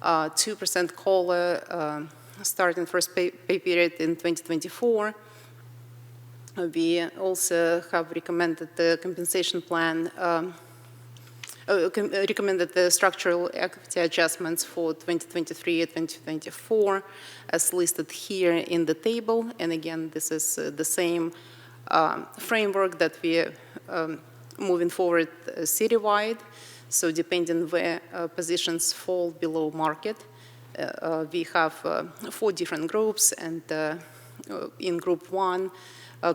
2% COLA starting first pay period in 2024. We also have recommended the compensation plan, recommended the structural equity adjustments for 2023 and 2024 as listed here in the table. And again, this is the same framework that we are moving forward citywide. So depending where positions fall below market, we have 4 different groups, and in group 1,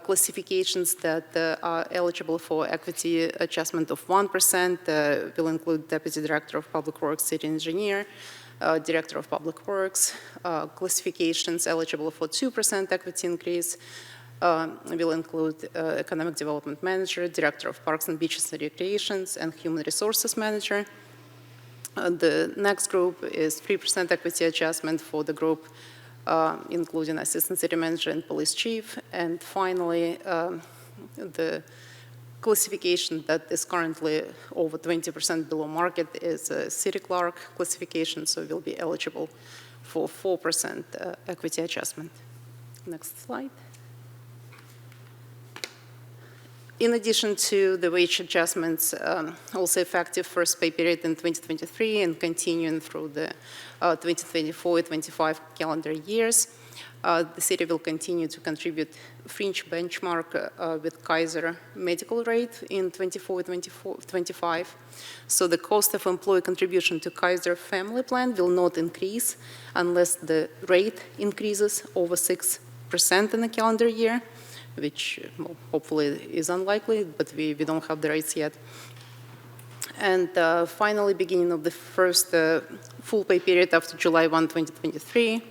classifications that are eligible for equity adjustment of 1% will include Deputy Director of Public Works, City Engineer, Director of Public Works. Classifications eligible for 2% equity increase will include Economic Development Manager, Director of Parks and Beaches and Recreations, and Human Resources Manager. The next group is 3% equity adjustment for the group including Assistant City Manager and Police Chief. And finally, the classification that is currently over 20% below market is a City Clerk classification, so will be eligible for 4% equity adjustment. Next slide. In addition to the wage adjustments, also effective first pay period in 2023 and continuing through the 2024-25 calendar years, the city will continue to contribute fringe benchmark with Kaiser medical rate in 24-25. So the cost of employee contribution to Kaiser family plan will not increase unless the rate increases over 6% in the calendar year, which hopefully is unlikely, but we don't have the rates yet. And finally, beginning of the first full pay period after July 1, 2023,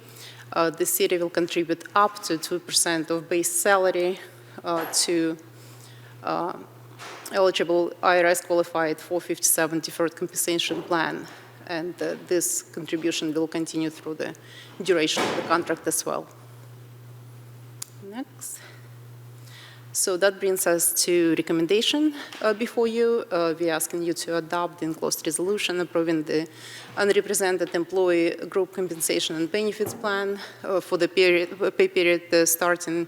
the city will contribute up to 2% of base salary to eligible IRS qualified 457 deferred compensation plan. And this contribution will continue through the duration of the contract as well. Next. So that brings us to recommendation before you. We're asking you to adopt the enclosed resolution approving the unrepresented employee group compensation and benefits plan for the pay period starting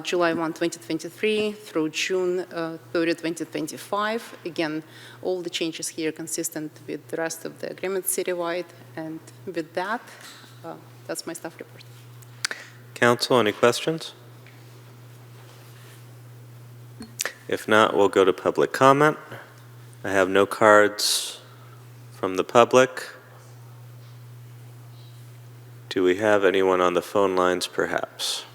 July 1, 2023 through June 30, 2025. Again, all the changes here consistent with the rest of the agreement citywide. And with that, that's my staff report. Council, any questions? If not, we'll go to public comment. I have no cards from the public. Do we have anyone on the phone lines, perhaps?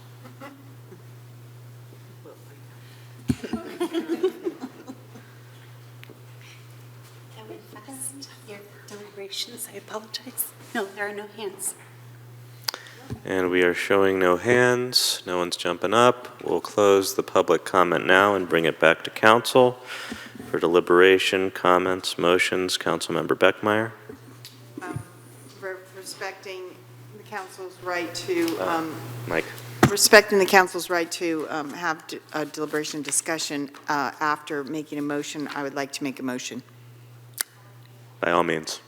Your deliberations, I apologize. No, there are no hands. And we are showing no hands. No one's jumping up. We'll close the public comment now and bring it back to council for deliberation, comments, motions. Councilmember Beckmeyer. Respecting the council's right to Mike. Respecting the council's right to have a deliberation discussion after making a motion, I would like to make a motion. By all means.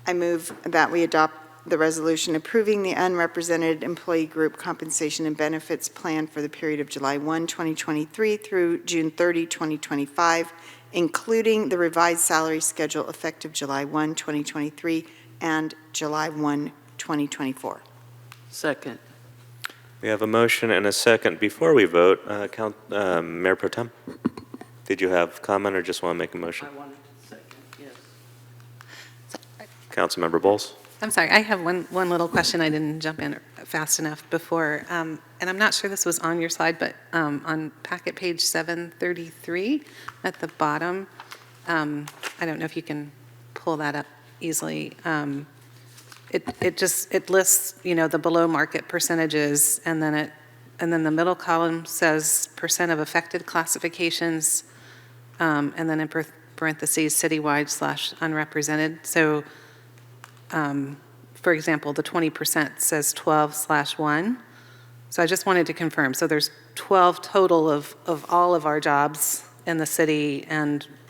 I move that we adopt the resolution approving the unrepresented employee group compensation and benefits plan for the period of July 1, 2023 through June 30, 2025, including the revised salary schedule effective July 1, 2023 and July 1, 2024. Second. We have a motion and a second. Before we vote, Mayor Pro Tem, did you have comment or just want to make a motion? I wanted to second, yes. Councilmember Bowles. I'm sorry, I have one little question. I didn't jump in fast enough before. And I'm not sure this was on your slide, but on packet page 733 at the bottom, I don't know if you can pull that up easily. It lists, the below market percentages, and then the middle column says percent of affected classifications, and then in parentheses citywide / unrepresented. So for example, the 20% says 12/1. So I just wanted to confirm. So there's 12 total of all of our jobs in the city,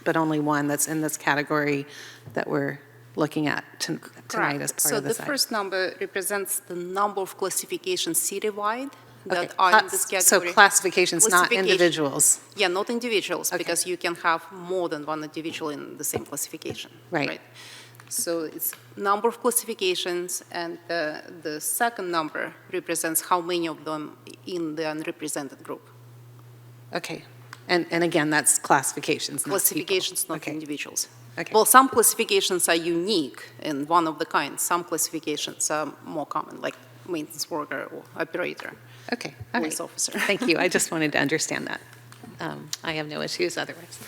but only one that's in this category that we're looking at tonight as part So of the this item. first number represents the number of classifications citywide that Okay. are in this So category. classifications, not Classification. individuals. Yeah, not individuals, because you can have more than one individual in the same classification. Right. So it's number of classifications, and the second number represents how many of them in the unrepresented group. Okay. And again, that's classifications, not people. Classifications, not Okay. individuals. Okay. Well, some classifications are unique and one of the kind. Some classifications are more common, like maintenance worker or operator. Okay, all Police right. officer. Thank you. I just wanted to understand that. I have no issues otherwise.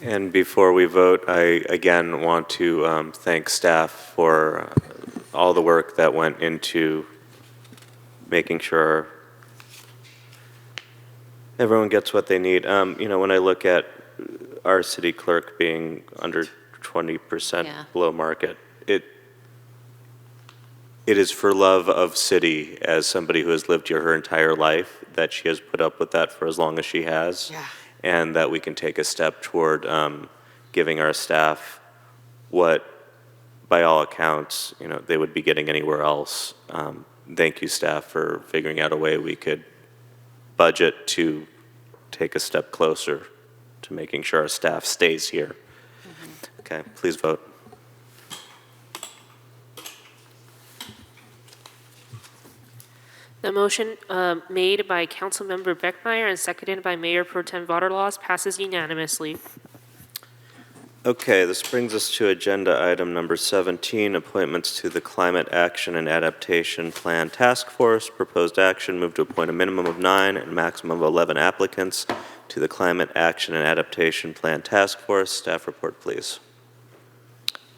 And before we vote, I again want to thank staff for all the work that went into making sure everyone gets what they need. When I look at our city clerk being under 20% Yeah. below market, it is for love of city, as somebody who has lived here her entire life, that she has put up with that for as long as she has. Yeah. And that we can take a step toward giving our staff what, by all accounts, they would be getting anywhere else. Thank you, staff, for figuring out a way we could budget to take a step closer to making sure our staff stays here. Okay, please vote. The motion made by Councilmember Beckmeyer and seconded by Mayor Pro Tem Vaterlos passes unanimously. Okay, this brings us to agenda item number 17, appointments to the Climate Action and Adaptation Plan Task Force. Proposed action, move to appoint a minimum of 9 and maximum of 11 applicants to the Climate Action and Adaptation Plan Task Force. Staff report, please.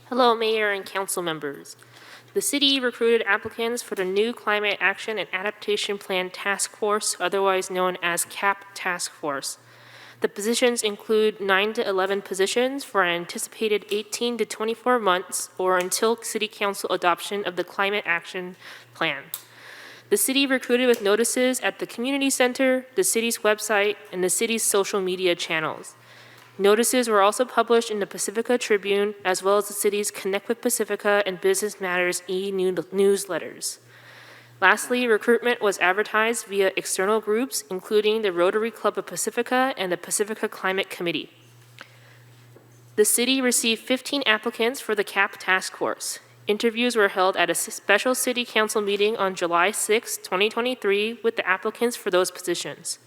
Hello, Mayor and council members. The city recruited applicants for the new Climate Action and Adaptation Plan Task Force, otherwise known as CAP Task Force. The positions include 9 to 11 positions for an anticipated 18 to 24 months or until City Council adoption of the Climate Action Plan. The city recruited with notices at the community center, the city's website, and the city's social media channels. Notices were also published in the Pacifica Tribune, as well as the city's Connect with Pacifica and Business Matters e-newsletters. Lastly, recruitment was advertised via external groups, including the Rotary Club of Pacifica and the Pacifica Climate Committee. The city received 15 applicants for the CAP Task Force. Interviews were held at a special city council meeting on July 6, 2023, with the applicants for those positions.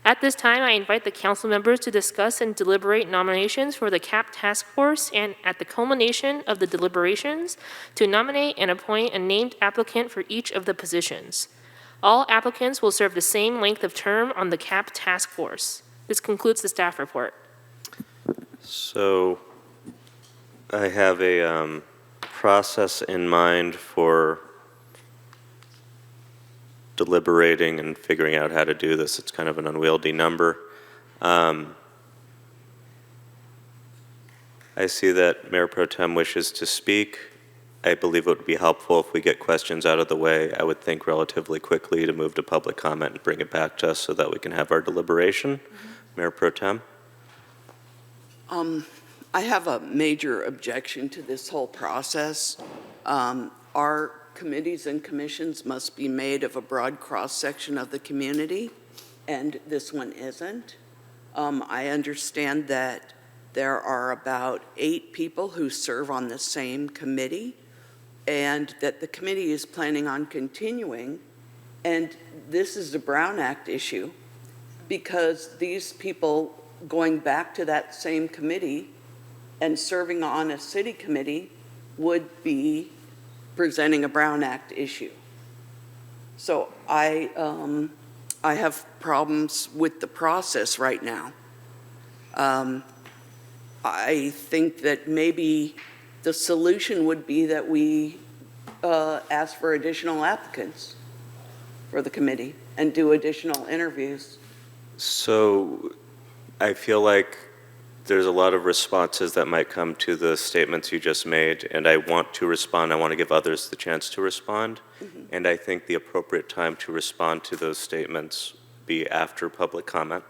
At this time, I invite the council members to discuss and deliberate nominations for the CAP Task Force, and at the culmination of the deliberations, to nominate and appoint a named applicant for each of the positions. All applicants will serve the same length of term on the CAP Task Force. This concludes the staff report. So I have a process in mind for deliberating and figuring out how to do this. It's kind of an unwieldy number. I see that Mayor Pro Tem wishes to speak. I believe it would be helpful if we get questions out of the way, I would think relatively quickly, to move to public comment and bring it back to us so that we can have our deliberation. Mayor Pro Tem? I have a major objection to this whole process. Our committees and commissions must be made of a broad cross-section of the community, and this one isn't. I understand that there are about 8 people who serve on the same committee, and that the committee is planning on continuing. And this is a Brown Act issue, because these people going back to that same committee and serving on a city committee would be presenting a Brown Act issue. So I have problems with the process right now. I think that maybe the solution would be that we ask for additional applicants for the committee and do additional interviews. So I feel like there's a lot of responses that might come to the statements you just made, and I want to respond. I want to give others the chance to respond. And I think the appropriate time to respond to those statements be after public comment.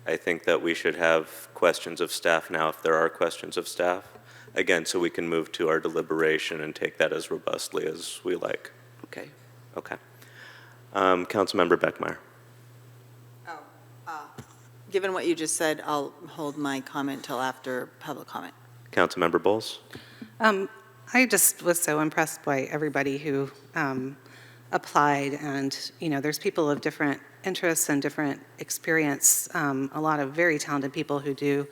I think that we should have questions of staff now if there are questions of staff. Again, so we can move to our deliberation and take that as robustly as we like. Okay. Okay. Councilmember Beckmeyer. Given what you just said, I'll hold my comment till after public comment. Councilmember Bowles. I just was so impressed by everybody who applied, and there's people of different interests and different experience, a lot of very talented people who do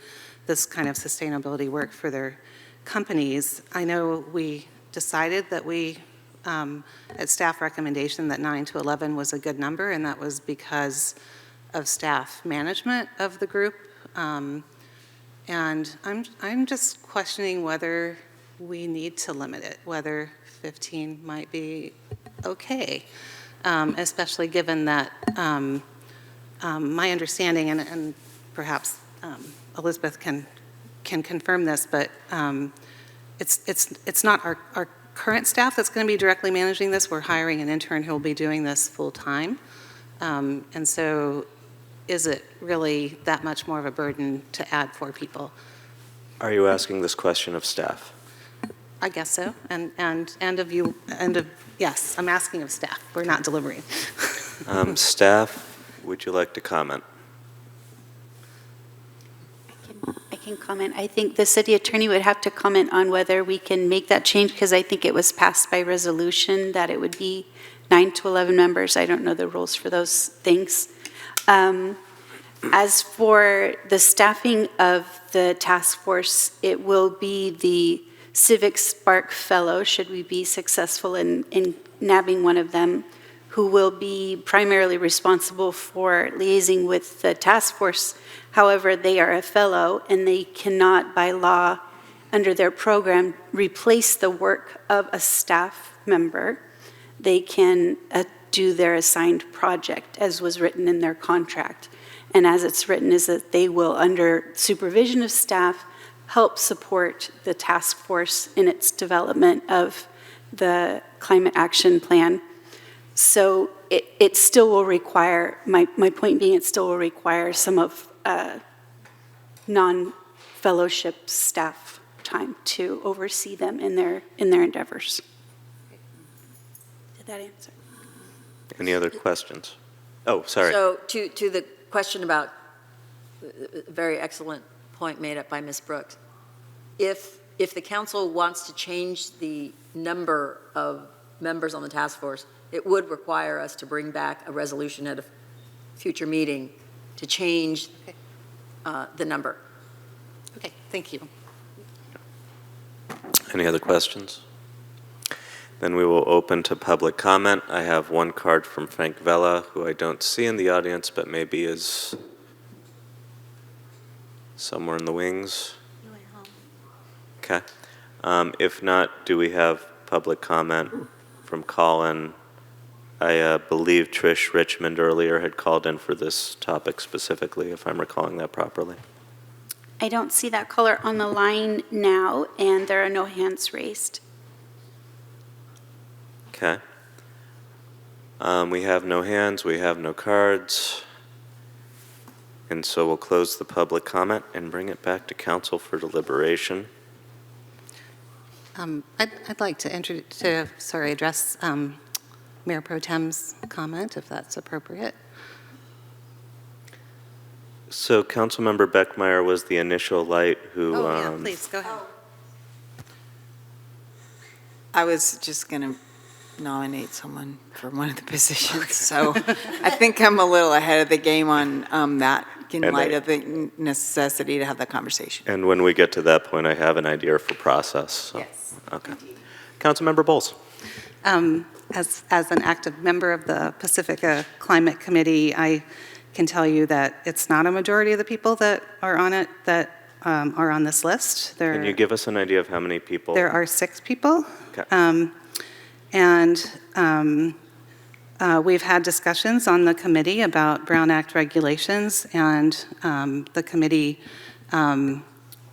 this kind of sustainability work for their companies. I know we decided that at staff recommendation, that 9 to 11 was a good number, and that was because of staff management of the group. And I'm just questioning whether we need to limit it, whether 15 might be okay, especially given that my understanding, and perhaps Elizabeth can confirm this, but it's not our current staff that's going to be directly managing this. We're hiring an intern who will be doing this full time. And so is it really that much more of a burden to add 4 people? Are you asking this question of staff? I guess so. And of you, yes, I'm asking of staff. We're not deliberating. Staff, would you like to comment? I can comment. I think the city attorney would have to comment on whether we can make that change, because I think it was passed by resolution that it would be 9 to 11 members. I don't know the rules for those things. As for the staffing of the task force, it will be the Civic Spark Fellow, should we be successful in nabbing one of them, who will be primarily responsible for liaising with the task force. However, they are a fellow, and they cannot, by law, under their program, replace the work of a staff member. They can do their assigned project, as was written in their contract. And as it's written is that they will, under supervision of staff, help support the task force in its development of the climate action plan. So it still will require, my point being, it still will require some of non-fellowship staff time to oversee them in their endeavors. Did that answer? Any other questions? Oh, sorry. So to the question about, a very excellent point made up by Ms. Brooks, if the council wants to change the number of members on the task force, it would require us to bring back a resolution at a future meeting to change the number. Okay, thank you. Any other questions? Then we will open to public comment. I have one card from Frank Vella, who I don't see in the audience, but maybe is somewhere in the wings. Okay. If not, do we have public comment from Colin? I believe Trish Richmond earlier had called in for this topic specifically, if I'm recalling that properly. I don't see that caller on the line now, and there are no hands raised. Okay. We have no hands, we have no cards. And so we'll close the public comment and bring it back to council for deliberation. I'd like to address Mayor Pro Tem's comment, if that's appropriate. So Councilmember Beckmeyer was the initial light who... Oh, yeah, please, go ahead. I was just going to nominate someone for one of the positions, so I think I'm a little ahead of the game on that in light of the necessity to have that conversation. And when we get to that point, I have an idea for process. So. Yes. Okay. Councilmember Bowles. As an active member of the Pacifica Climate Committee, I can tell you that it's not a majority of the people that are on it that are on this list. Can you give us an idea of how many people? There are 6 people. Okay. We've had discussions on the committee about Brown Act regulations, and the committee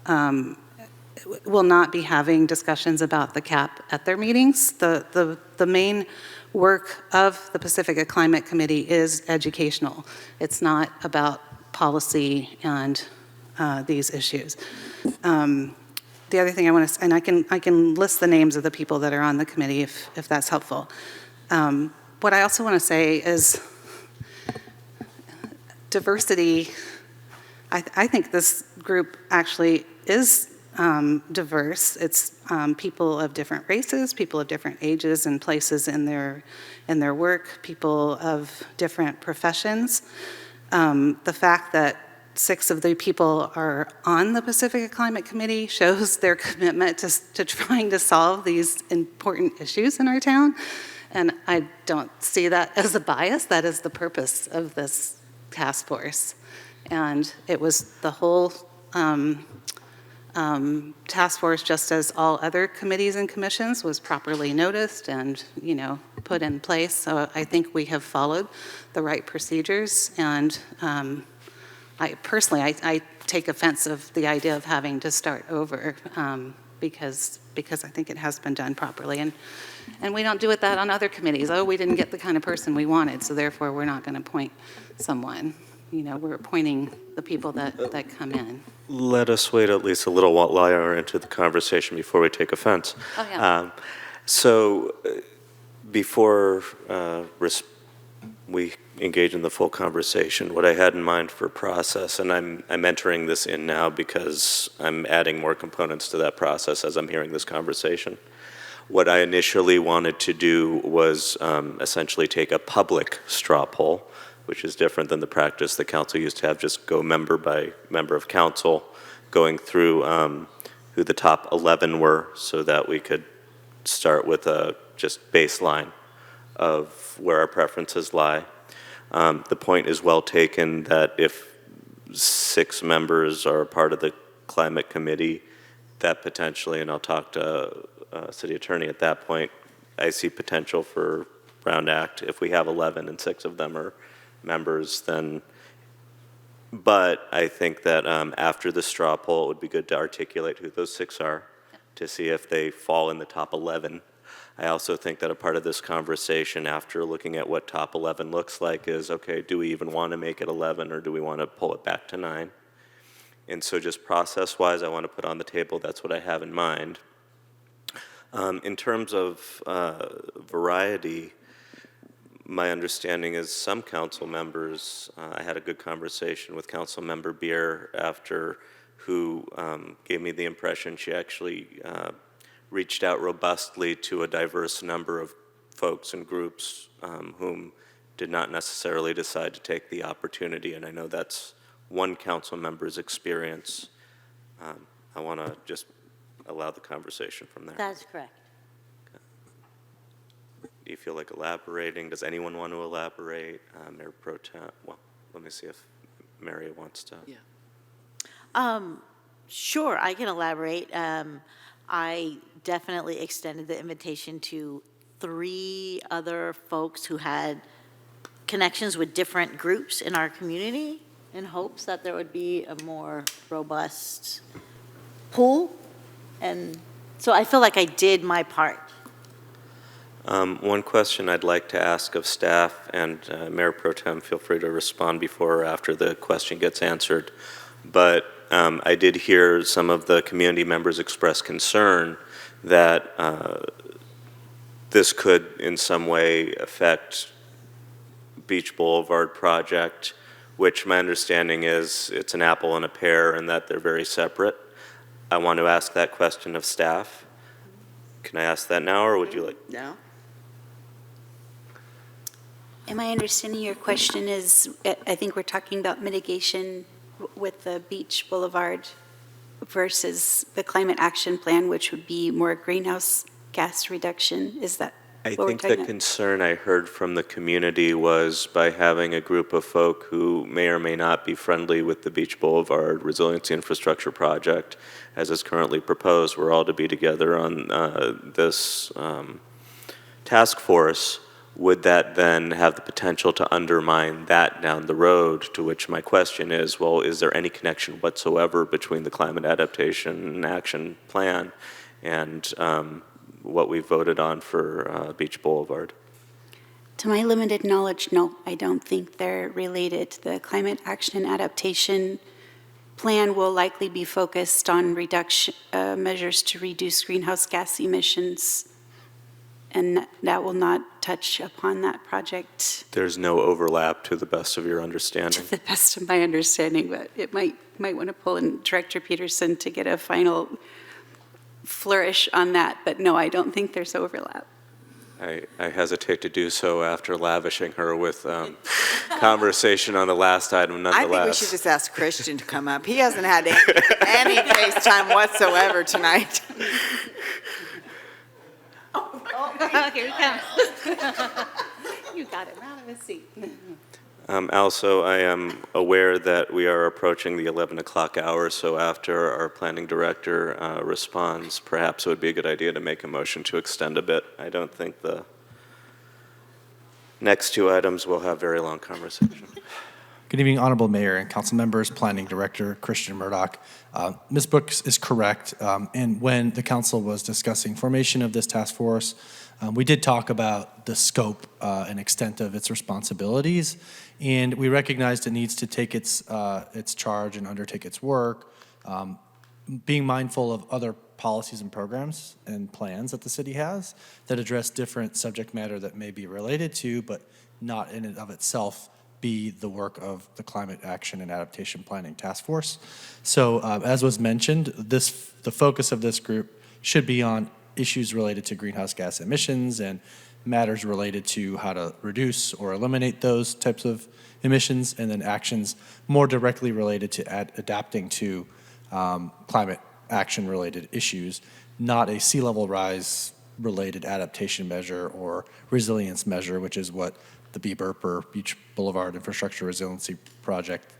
will not be having discussions about the cap at their meetings. The main work of the Pacifica Climate Committee is educational. It's not about policy and these issues. The other thing I want to, and I can list the names of the people that are on the committee if that's helpful. What I also want to say is diversity. I think this group actually is diverse. It's people of different races, people of different ages and places in their work, people of different professions. The fact that 6 of the people are on the Pacifica Climate Committee shows their commitment to trying to solve these important issues in our town. And I don't see that as a bias. That is the purpose of this task force. And it was the whole task force, just as all other committees and commissions, was properly noticed and, put in place. So I think we have followed the right procedures. And I personally take offense of the idea of having to start over because I think it has been done properly. And we don't do that on other committees. Oh, we didn't get the kind of person we wanted, so therefore we're not going to appoint someone. We're appointing the people that come in. Let us wait at least a little while into the conversation before we take offense. Oh, yeah. So before we engage in the full conversation, what I had in mind for process, and I'm entering this in now because I'm adding more components to that process as I'm hearing this conversation. What I initially wanted to do was essentially take a public straw poll, which is different than the practice the council used to have, just go member by member of council, going through who the top 11 were so that we could start with a just baseline of where our preferences lie. The point is well taken that if 6 members are a part of the climate committee, that potentially, and I'll talk to city attorney at that point, I see potential for Brown Act. If we have 11 and 6 of them are members, then, but I think that after the straw poll, it would be good to articulate who those 6 are to see if they fall in the top 11. I also think that a part of this conversation, after looking at what top 11 looks like, is, okay, do we even want to make it 11 or do we want to pull it back to 9? And so just process-wise, I want to put on the table, that's what I have in mind. In terms of variety, my understanding is some council members, I had a good conversation with Council Member Beer after, who gave me the impression she actually reached out robustly to a diverse number of folks and groups whom did not necessarily decide to take the opportunity, and I know that's one council member's experience. I want to just allow the conversation from there. That's correct. Do you feel like elaborating? Does anyone want to elaborate? Mayor Pro Tem, well, let me see if Mary wants to. Yeah. Sure, I can elaborate. I definitely extended the invitation to 3 other folks who had connections with different groups in our community in hopes that there would be a more robust pool. And so I feel like I did my part. One question I'd like to ask of staff, and Mayor Pro Tem, feel free to respond before or after the question gets answered, but I did hear some of the community members express concern that this could in some way affect Beach Boulevard project, which my understanding is it's an apple and a pear and that they're very separate. I want to ask that question of staff. Can I ask that now, or would you like? No? Am I understanding your question is, I think we're talking about mitigation with the Beach Boulevard versus the climate action plan, which would be more greenhouse gas reduction? Is that I what we're think the talking about? concern I heard from the community was by having a group of folk who may or may not be friendly with the Beach Boulevard Resiliency Infrastructure Project, as is currently proposed, we're all to be together on this task force, would that then have the potential to undermine that down the road? To which my question is, well, is there any connection whatsoever between the climate adaptation action plan and what we voted on for Beach Boulevard? To my limited knowledge, no, I don't think they're related. The climate action and adaptation plan will likely be focused on reduction measures to reduce greenhouse gas emissions, and that will not touch upon that project There's no overlap to the best of your understanding. to the best of my understanding, but it might want to pull in Director Peterson to get a final flourish on that. But no, I don't think there's overlap. I hesitate to do so after lavishing her with conversation on the last item, nonetheless. I think we should just ask Christian to come up. He hasn't had any face time whatsoever tonight. Here he comes. You got him out of his seat. Also, I am aware that we are approaching the 11 o'clock hour, so after our planning director responds, perhaps it would be a good idea to make a motion to extend a bit. I don't think the next two items will have very long conversation. Good evening, Honorable Mayor and Council members, Planning Director Christian Murdoch. Ms. Brooks is correct, and when the Council was discussing formation of this task force, we did talk about the scope and extent of its responsibilities, and we recognized it needs to take its charge and undertake its work, being mindful of other policies and programs and plans that the city has that address different subject matter that may be related to, but not in and of itself be the work of the Climate Action and Adaptation Planning Task Force. So as was mentioned, the focus of this group should be on issues related to greenhouse gas emissions and matters related to how to reduce or eliminate those types of emissions, and then actions more directly related to adapting to climate action related issues, not a sea level rise related adaptation measure or resilience measure, which is what the BBRP or Beach Boulevard Infrastructure Resiliency Project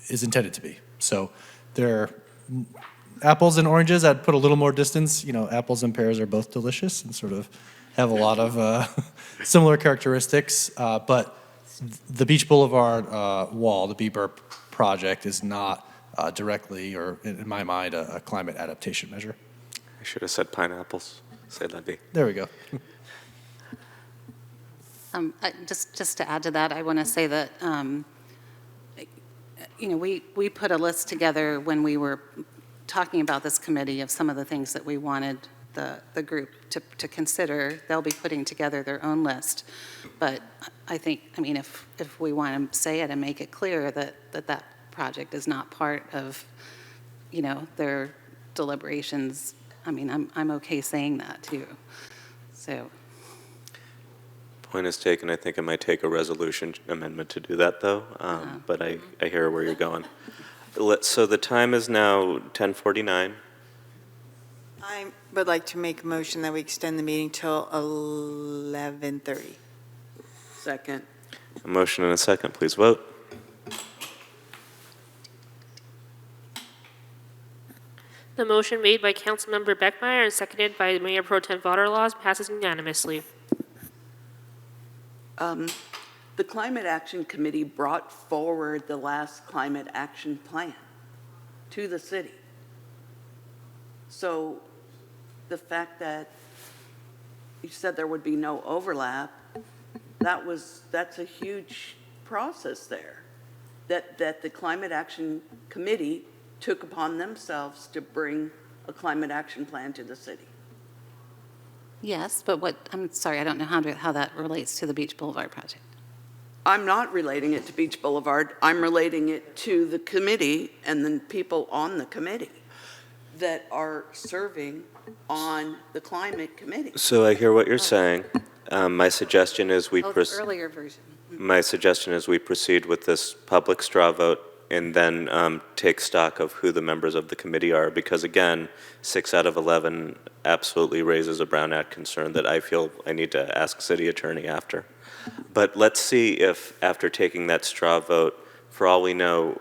is intended to be. So they're apples and oranges. I'd put a little more distance. You know, apples and pears are both delicious and sort of have a lot of similar characteristics. But the Beach Boulevard wall, the BBRP project, is not directly, or in my mind, a climate adaptation measure. I should have said pineapples. Say levy. There we go. Just to add to that, I want to say that, you know, we put a list together when we were talking about this committee of some of the things that we wanted the group to consider. They'll be putting together their own list. But I think, I mean, if we want to say it and make it clear that project is not part of, you know, their deliberations, I mean, I'm okay saying that too. So. Point is taken. I think it might take a resolution amendment to do that, though. But I hear where you're going. So the time is now 10:49. I would like to make a motion that we extend the meeting till 11:30. Second. A motion and a second. Please vote. The motion made by Councilmember Beckmeyer and seconded by Mayor Pro Tem Vaterlaws passes unanimously. The Climate Action Committee brought forward the last climate action plan to the city. So the fact that you said there would be no overlap, that's a huge process there, that the Climate Action Committee took upon themselves to bring a climate action plan to the city. Yes, but I'm sorry, I don't know how that relates to the Beach Boulevard project. I'm not relating it to Beach Boulevard. I'm relating it to the committee and the people on the committee that are serving on the climate committee. So I hear what you're saying. My suggestion is we Earlier version. My suggestion is we proceed with this public straw vote and then take stock of who the members of the committee are, because again, 6 out of 11 absolutely raises a Brown Act concern that I feel I need to ask city attorney after. But let's see if after taking that straw vote, for all we know,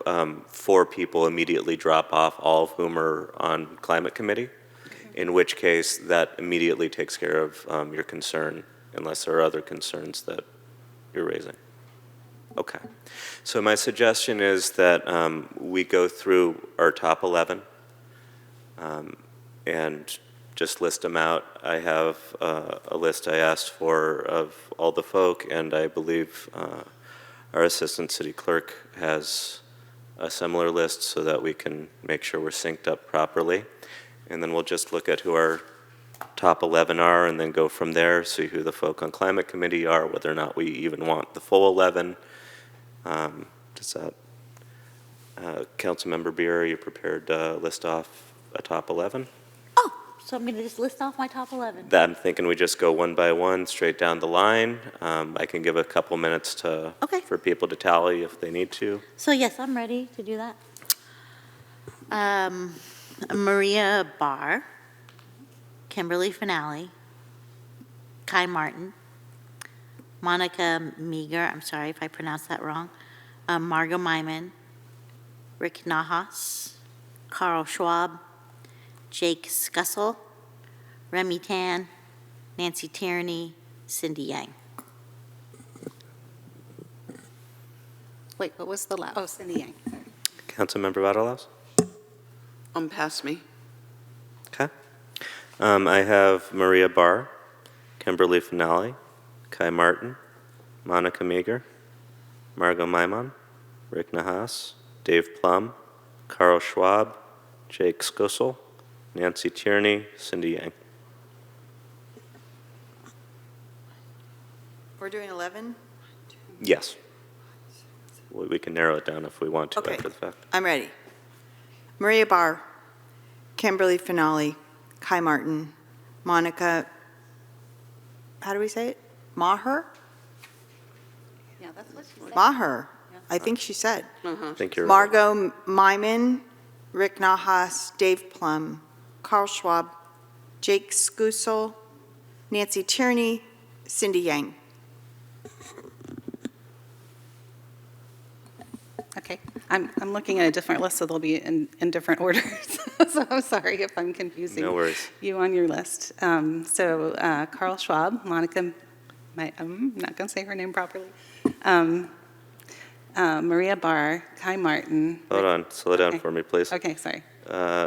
4 people immediately drop off, all of whom are on climate committee, in which case that immediately takes care of your concern unless there are other concerns that you're raising. Okay. So my suggestion is that we go through our top 11 and just list them out. I have a list I asked for of all the folk, and I believe our Assistant City Clerk has a similar list so that we can make sure we're synced up properly. And then we'll just look at who our top 11 are and then go from there, see who the folk on Climate Committee are, whether or not we even want the full 11. Does that, Councilmember Beer, are you prepared to list off a top 11? So I'm going to just list off my top 11. I'm thinking we just go one by one, straight down the line. I can give a couple minutes for people to tally if they need to. So yes, I'm ready to do that. Maria Barr, Kimberly Finale, Kai Martin, Monica Meager, I'm sorry if I pronounced that wrong, Margot Myman, Rick Nahas, Carl Schwab, Jake Scussel, Remy Tan, Nancy Tierney, Cindy Yang. Wait, what was the last? Oh, Cindy Yang. Councilmember Vattalaus? Pass me. Okay. I have Maria Barr, Kimberly Finale, Kai Martin, Monica Meager, Margot Maimon, Rick Nahas, Dave Plum, Carl Schwab, Jake Scussel, Nancy Tierney, Cindy Yang. We're doing 11? Yes. We can narrow it down if we want to Okay. after the fact. I'm ready. Maria Barr, Kimberly Finale, Kai Martin, Monica, how do we say it? Maher? Yeah, that's what she said. Maher, I think she said. I think you're Margot Myman, Rick Nahas, Dave Plum, Carl Schwab, Jake Scussel, Nancy Tierney, Cindy Yang. Okay, I'm looking at a different list, so they'll be in different orders. So I'm sorry if I'm confusing No worries. you on your list. So Carl Schwab, Monica, I'm not going to say her name properly, Maria Barr, Kai Martin. Hold on, slow down Okay. for me, please. Okay, sorry.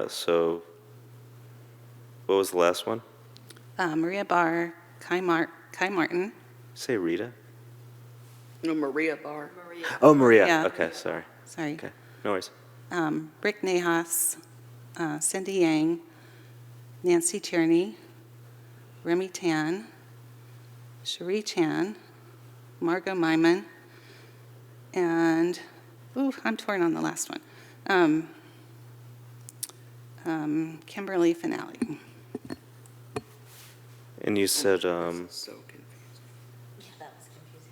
So, what was the last one? Maria Barr, Kai Martin. Say Rita? No, Maria Barr. Oh, Maria. Yeah. Okay, sorry. Sorry. Okay, no worries. Rick Nahas, Cindy Yang, Nancy Tierney, Remy Tan, Cherie Chan, Margot Myman, and, I'm torn on the last one. Kimberly Finale. And you said, So confusing.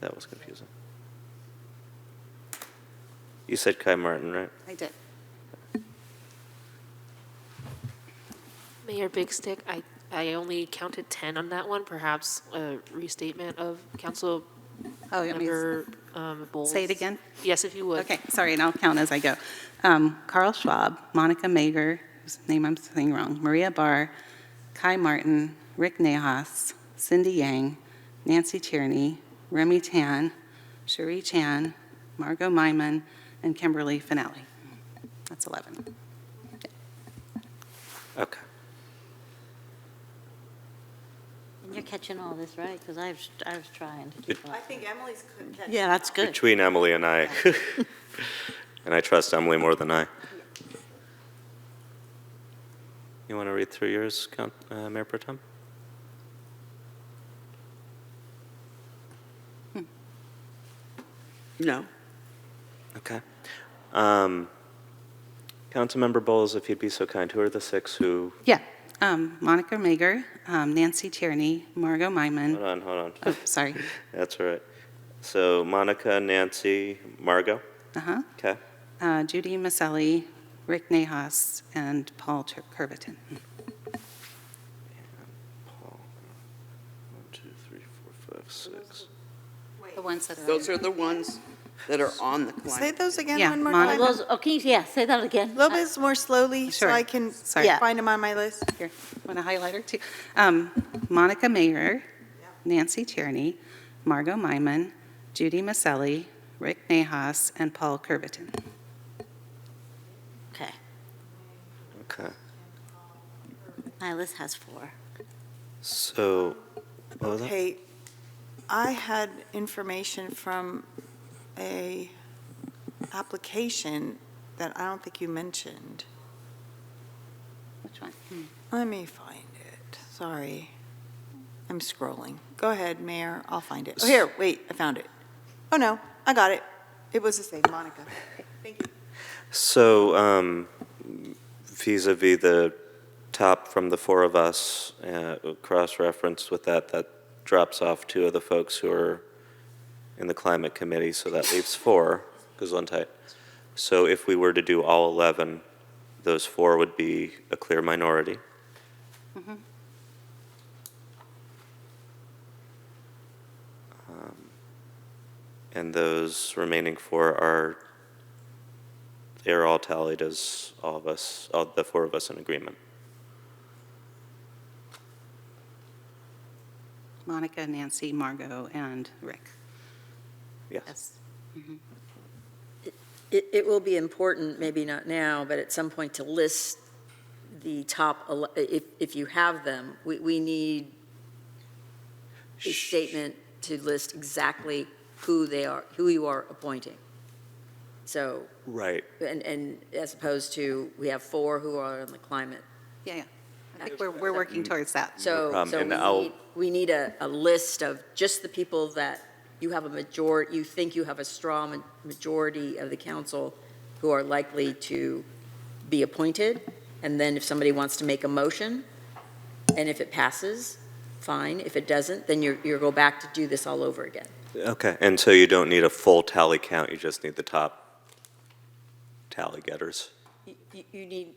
that was confusing. You said Kai Martin, right? I did. Mayor Big Stick, I only counted 10 on that one, perhaps a restatement of Council Oh, you want me to Member Bowles. say it again? Yes, if you would. Okay, sorry, and I'll count as I go. Carl Schwab, Monica Meager, whose name I'm saying wrong, Maria Barr, Kai Martin, Rick Nahas, Cindy Yang, Nancy Tierney, Remy Tan, Cherie Chan, Margot Myman, and Kimberly Finale. That's 11. Okay. And you're catching all this, right? Because I was trying to keep I up. think Emily's catching. Yeah, that's good. Between Emily and I, and I trust Emily more than I. You want to read through yours, Mayor Pro Tem? No. Okay. Councilmember Bowles, if you'd be so kind, who are the 6 who? Yeah, Monica Meager, Nancy Tierney, Margot Myman. Hold on. Oh, sorry. That's all right. So Monica, Nancy, Margot? Uh-huh. Okay. Judy Maselli, Rick Nahas, and Paul Curviton. Paul. 1, 2, 3, 4, 5, 6. The ones that are. Those are the ones that are on the Say climate. those again Yeah, one more Monica- time. Those, okay, yeah, say that again. A little bit more slowly so Sure. I can Sorry. find them on my list. Here, want a highlighter too? Monica Meager, Nancy Tierney, Margot Myman, Judy Maselli, Rick Nahas, and Paul Curviton. Okay. Okay. My list has 4. So, what was that? Okay, I had information from a application that I don't think you mentioned. Which one? Let me find it. Sorry. I'm scrolling. Go ahead, Mayor. I'll find it. Oh, here, wait, I found it. Oh, no, I got it. It was the same, Monica. Okay, thank you. So, vis-a-vis the top from the 4 of us, cross-referenced with that, that drops off 2 of the folks who are in the climate committee, so that leaves 4, Gesundheit. So if we were to do all 11, those 4 would be a clear minority. Mhm. And those remaining 4 are, they're all tallied as all of us, all the 4 of us in agreement. Monica, Nancy, Margot, and Rick. Yes. Mhm. It will be important, maybe not now, but at some point to list the top, if you have them, we need a statement to list exactly who they are, who you are appointing. So, Right. and as opposed to, we have 4 who are on the climate. Yeah. I think we're working towards that. So, problem, and we need a list of just the people that you have a majority, you think you have a strong majority of the council who are likely to be appointed. And then if somebody wants to make a motion, and if it passes, fine. If it doesn't, then you'll go back to do this all over again. Okay, and so you don't need a full tally count, you just need the top tally getters? You need,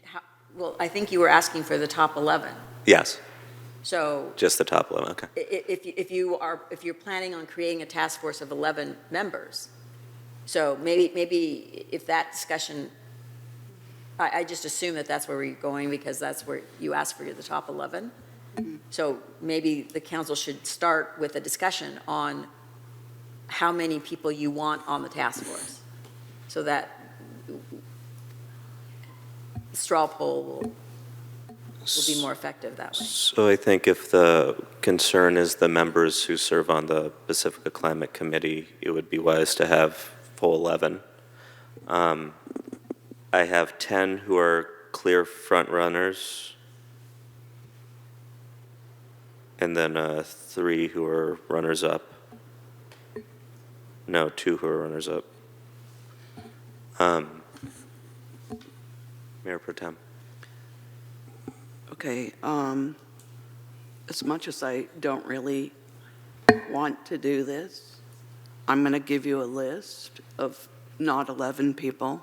well, I think you were asking for the top 11. Yes, So just the top 11, okay. if you're planning on creating a task force of 11 members, so maybe if that discussion, I just assume that that's where we're going because that's where you asked for the top 11. So maybe the council should start with a discussion on how many people you want on the task force, so that straw poll will be more effective that way. So I think if the concern is the members who serve on the Pacifica Climate Committee, it would be wise to have full 11. I have 10 who are clear front runners, and then 3 who are runners up. No, 2 who are runners up. Mayor Pro Tem. Okay, as much as I don't really want to do this, I'm going to give you a list of not 11 people,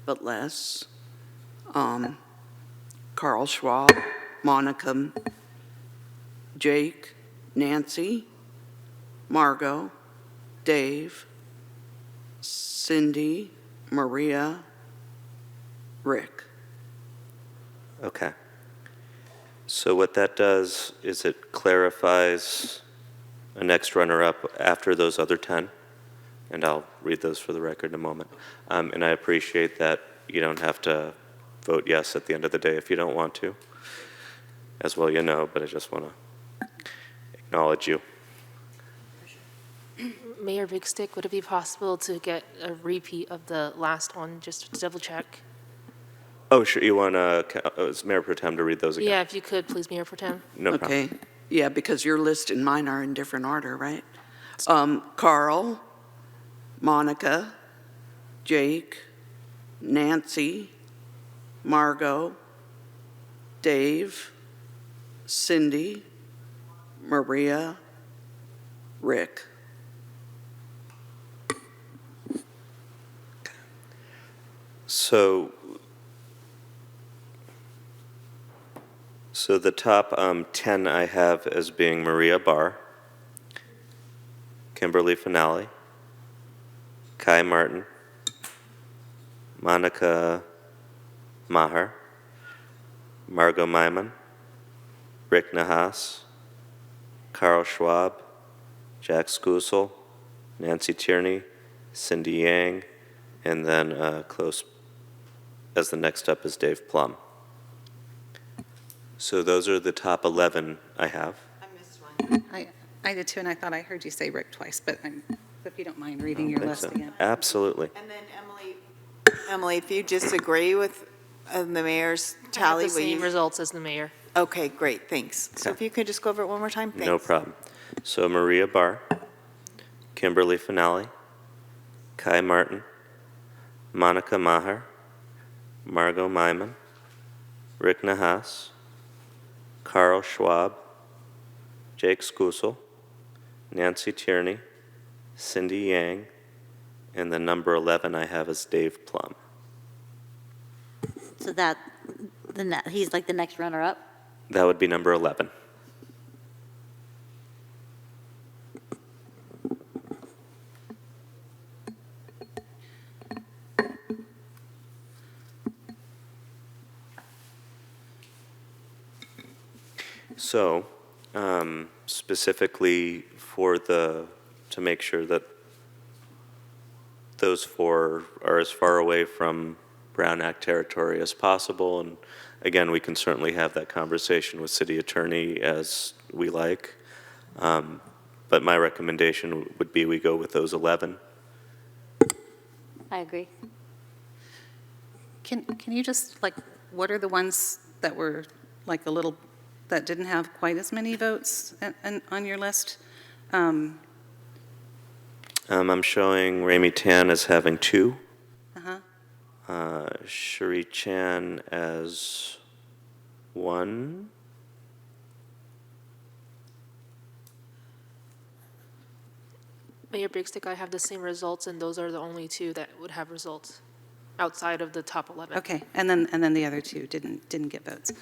but less. Carl Schwab, Monica, Jake, Nancy, Margot, Dave, Cindy, Maria, Rick. Okay. So what that does is it clarifies a next runner-up after those other 10, and I'll read those for the record in a moment. And I appreciate that you don't have to vote yes at the end of the day if you don't want to. As well you know, but I just want to acknowledge you. Mayor Big Stick, would it be possible to get a repeat of the last one, just to double check? Oh, sure, you want Mayor Pro Tem to read those again? Yeah, if you could, please, Mayor Pro Tem. No problem. Okay, yeah, because your list and mine are in different order, right? Carl, Monica, Jake, Nancy, Margot, Dave, Cindy, Maria, Rick. So the top 10 I have as being Maria Barr, Kimberly Finale, Kai Martin, Monica Maher, Margot Myman, Rick Nahas, Carl Schwab, Jack Skusel, Nancy Tierney, Cindy Yang, and then close as the next up is Dave Plum. So those are the top 11 I have. I did too, and I thought I heard you say Rick twice, but if you don't mind reading your list again. Absolutely. And then Emily, if you disagree with the mayor's I have tally, the will same you? results as the mayor. Okay, great, thanks. So Okay. if you could just go over it one more time, thanks. No problem. So Maria Barr, Kimberly Finale, Kai Martin, Monica Maher, Margot Myman, Rick Nahas, Carl Schwab, Jake Skusel, Nancy Tierney, Cindy Yang, and the number 11 I have is Dave Plum. So he's like the next runner-up? That would be number 11. So, specifically to make sure that those four are as far away from Brown Act territory as possible, and again, we can certainly have that conversation with City Attorney as we like, but my recommendation would be we go with those 11. I agree. Can you just, what are the ones that were that didn't have quite as many votes on your list? I'm showing Ramy Tan as having 2. Cherie Chan as 1. Mayor Bigstick, I have the same results, and those are the only 2 that would have results outside of the top 11. Okay, and then the other 2 didn't get votes.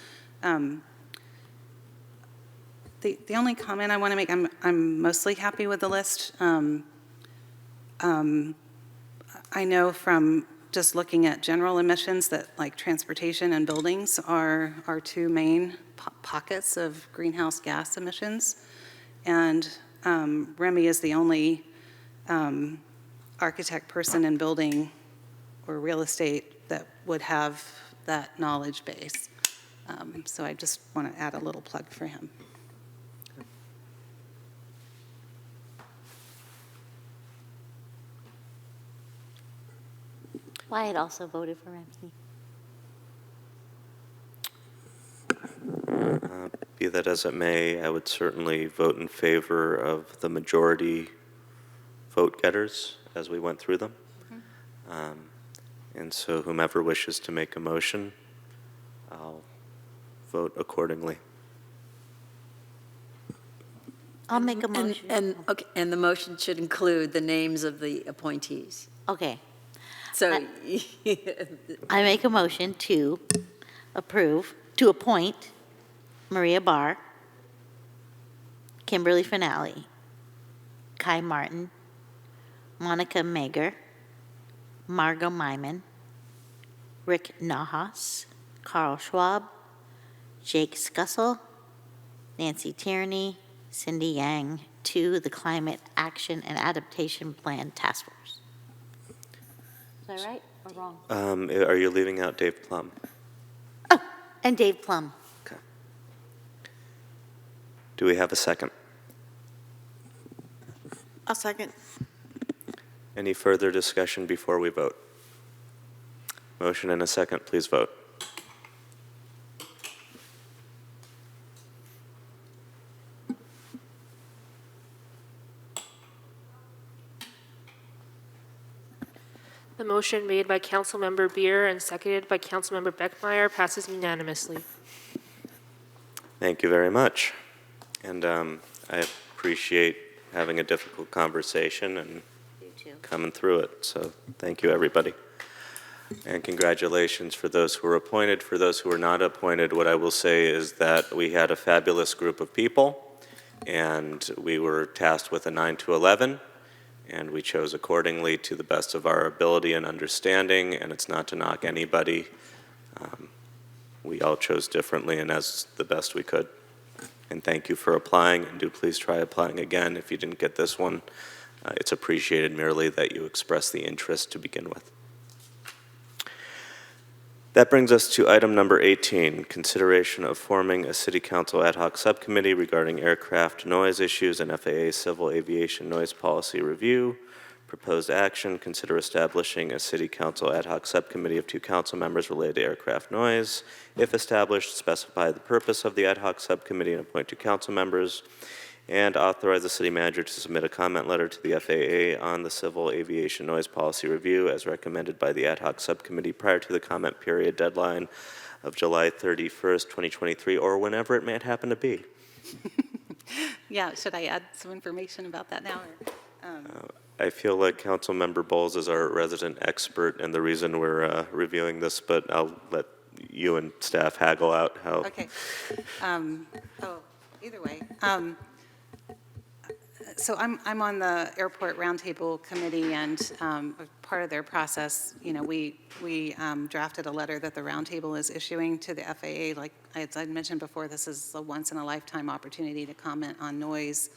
The only comment I want to make, I'm mostly happy with the list. I know from just looking at general emissions that transportation and buildings are our 2 main pockets of greenhouse gas emissions. And Remy is the only architect person in building or real estate that would have that knowledge base. So I just want to add a little plug for him. Wyatt also voted for Ramsey. Be that as it may, I would certainly vote in favor of the majority vote getters as we went through them. And so whomever wishes to make a motion, I'll vote accordingly. I'll make a motion. And the motion should include the names of the appointees. Okay. So I make a motion to appoint Maria Barr, Kimberly Finale, Kai Martin, Monica Mager, Margot Myman, Rick Nahas, Carl Schwab, Jake Skusel, Nancy Tierney, Cindy Yang, to the Climate Action and Adaptation Plan Task Force. Is that right or wrong? Are you leaving out Dave Plum? Oh, and Dave Plum. Okay. Do we have a second? I'll second. Any further discussion before we vote? Motion and a second, please vote. The motion made by Councilmember Beer and seconded by Councilmember Beckmeyer passes unanimously. Thank you very much. And I appreciate having a difficult conversation and coming through it. So thank you, everybody. And congratulations for those who were appointed. For those who were not appointed, what I will say is that we had a fabulous group of people, and we were tasked with a 9 to 11. And we chose accordingly to the best of our ability and understanding, and it's not to knock anybody. We all chose differently and as the best we could. And thank you for applying, and do please try applying again if you didn't get this one. It's appreciated merely that you express the interest to begin with. That brings us to item number 18, consideration of forming a City Council ad hoc subcommittee regarding aircraft noise issues and FAA civil aviation noise policy review. Proposed action, consider establishing a City Council ad hoc subcommittee of 2 council members related to aircraft noise. If established, specify the purpose of the ad hoc subcommittee and appoint 2 council members, and authorize the city manager to submit a comment letter to the FAA on the civil aviation noise policy review as recommended by the ad hoc subcommittee prior to the comment period deadline of July 31st, 2023, or whenever it may happen to be. Yeah, should I add some information about that now? I feel like Councilmember Bowles is our resident expert and the reason we're reviewing this, but I'll let you and staff haggle out how. Okay. Either way. So I'm on the Airport Roundtable Committee, and part of their process, we drafted a letter that the Roundtable is issuing to the FAA. Like as I mentioned before, this is a once-in-a-lifetime opportunity to comment on noise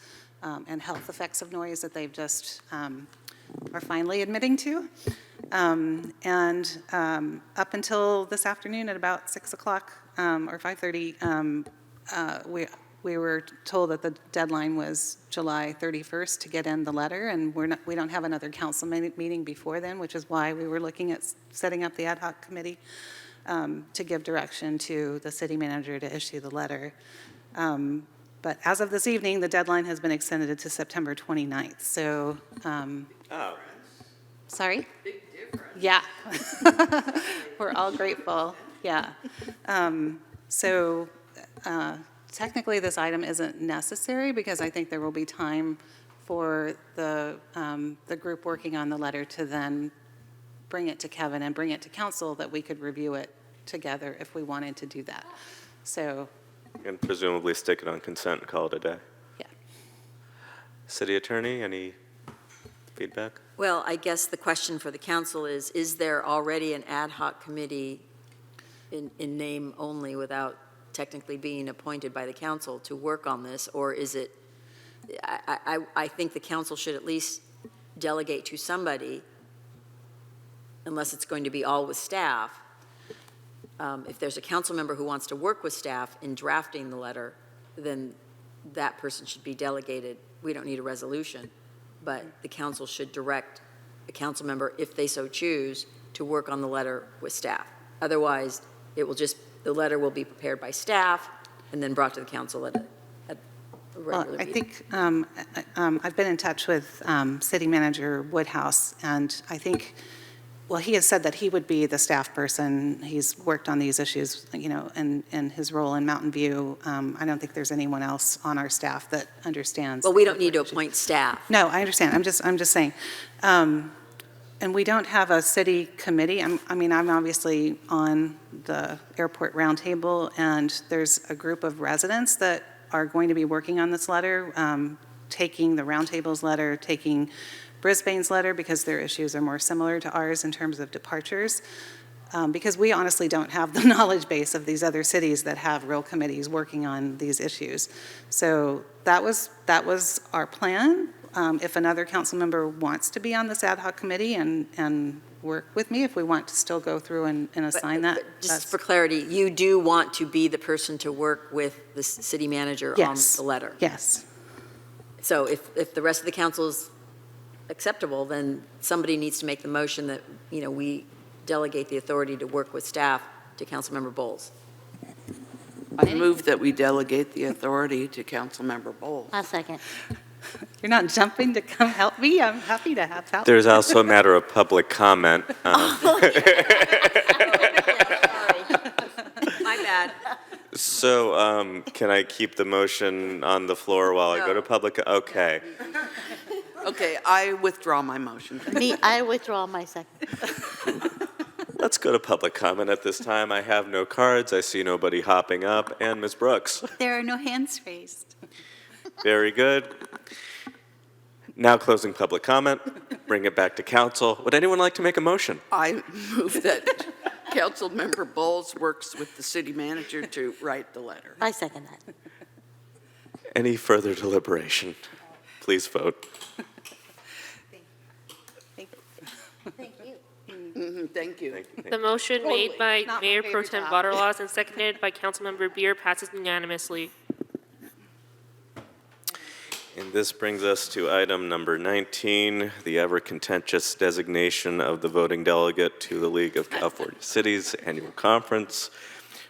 and health effects of noise that they've just are finally admitting to. And up until this afternoon at about 6 o'clock or 5:30, we were told that the deadline was July 31st to get in the letter, and we don't have another council meeting before then, which is why we were looking at setting up the ad hoc committee to give direction to the city manager to issue the letter. But as of this evening, the deadline has been extended to September 29th. So, sorry? Big difference. Yeah. We're all grateful. Yeah. Technically, this item isn't necessary because I think there will be time for the group working on the letter to then bring it to Kevin and bring it to council that we could review it together if we wanted to do that. So. And presumably stick it on consent and call it a day. Yeah. City Attorney, any feedback? Well, I guess the question for the council is there already an ad hoc committee in name only without technically being appointed by the council to work on this, or is it, I think the council should at least delegate to somebody, unless it's going to be all with staff. If there's a council member who wants to work with staff in drafting the letter, then that person should be delegated. We don't need a resolution, but the council should direct a council member, if they so choose, to work on the letter with staff. Otherwise, the letter will be prepared by staff and then brought to the council at a regular meeting. I think I've been in touch with City Manager Woodhouse, and I think, well, he has said that he would be the staff person. He's worked on these issues, in his role in Mountain View. I don't think there's anyone else on our staff that understands. Well, we don't need to appoint staff. No, I understand. I'm just saying. And we don't have a city committee. I'm obviously on the Airport Roundtable, and there's a group of residents that are going to be working on this letter, taking the Roundtable's letter, taking Brisbane's letter, because their issues are more similar to ours in terms of departures, because we honestly don't have the knowledge base of these other cities that have real committees working on these issues. So that was our plan. If another council member wants to be on this ad hoc committee and work with me, if we want to still go through and assign that. But just for clarity, you do want to be the person to work with the city manager on the letter? Yes. So if the rest of the council is acceptable, then somebody needs to make the motion that, we delegate the authority to work with staff to Councilmember Bowles. I move that we delegate the authority to Councilmember Bowles. A second. You're not jumping to come help me? I'm happy to have help. There's also a matter of public comment. My bad. So can I keep the motion on the floor while I go to public? Okay. Okay, I withdraw my motion. I withdraw my second. Let's go to public comment at this time. I have no cards. I see nobody hopping up. And Ms. Brooks. There are no hands raised. Very good. Now closing public comment. Bring it back to council. Would anyone like to make a motion? I move that Councilmember Bowles works with the city manager to write the letter. I second that. Any further deliberation? Please vote. Thank you. The motion made by Not my Mayor Pro favorite Tem job. Butterlaws and seconded by Councilmember Beer passes unanimously. And this brings us to item number 19, the ever-contentious designation of the voting delegate to the League of California Cities Annual Conference.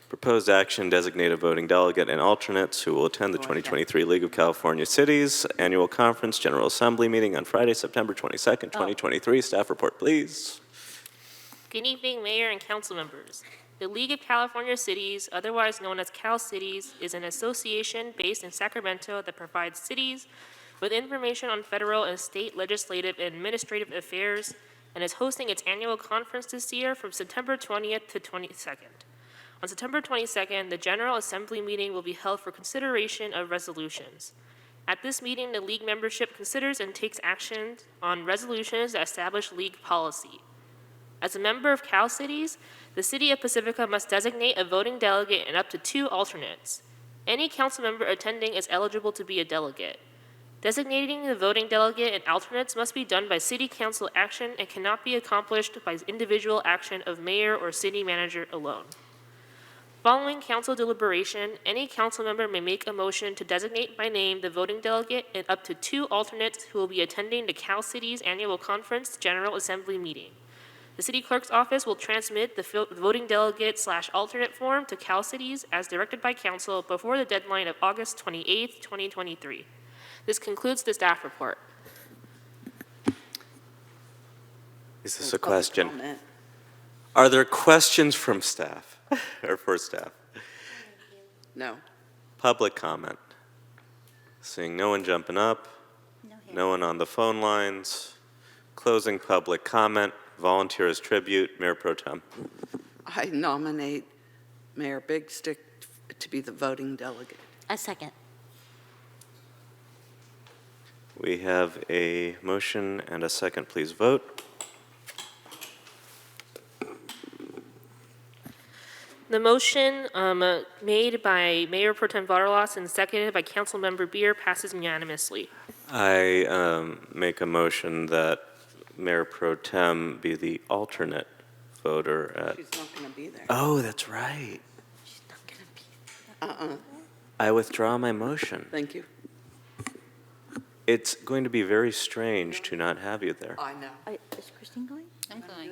Proposed action, designate a voting delegate and alternates who will attend the 2023 League of California Cities Annual Conference General Assembly meeting on Friday, September 22nd, 2023. Staff report, please. Good evening, Mayor and council members. The League of California Cities, otherwise known as Cal Cities, is an association based in Sacramento that provides cities with information on federal and state legislative and administrative affairs and is hosting its annual conference this year from September 20th to 22nd. On September 22nd, the General Assembly meeting will be held for consideration of resolutions. At this meeting, the League membership considers and takes action on resolutions that establish League policy. As a member of Cal Cities, the City of Pacifica must designate a voting delegate and up to 2 alternates. Any council member attending is eligible to be a delegate. Designating the voting delegate and alternates must be done by City Council action and cannot be accomplished by individual action of mayor or city manager alone. Following council deliberation, any council member may make a motion to designate by name the voting delegate and up to 2 alternates who will be attending the Cal Cities Annual Conference General Assembly meeting. The city clerk's office will transmit the voting delegate/alternate form to Cal Cities as directed by council before the deadline of August 28th, 2023. This concludes the staff report. Is this a question? Are there questions from staff or for staff? No. Public comment. Seeing no one jumping up, no one on the phone lines. Closing public comment. Volunteers tribute. Mayor Pro Tem. I nominate Mayor Big Stick to be the voting delegate. A second. We have a motion and a second. Please vote. The motion made by Mayor Pro Tem Butterlaws and seconded by Councilmember Beer passes unanimously. I make a motion that Mayor Pro Tem be the alternate voter at... She's not going to be there. Oh, that's right. She's not going to be there. I withdraw my motion. Thank you. It's going to be very strange to not have you there. I know. Is Christine going? I'm going.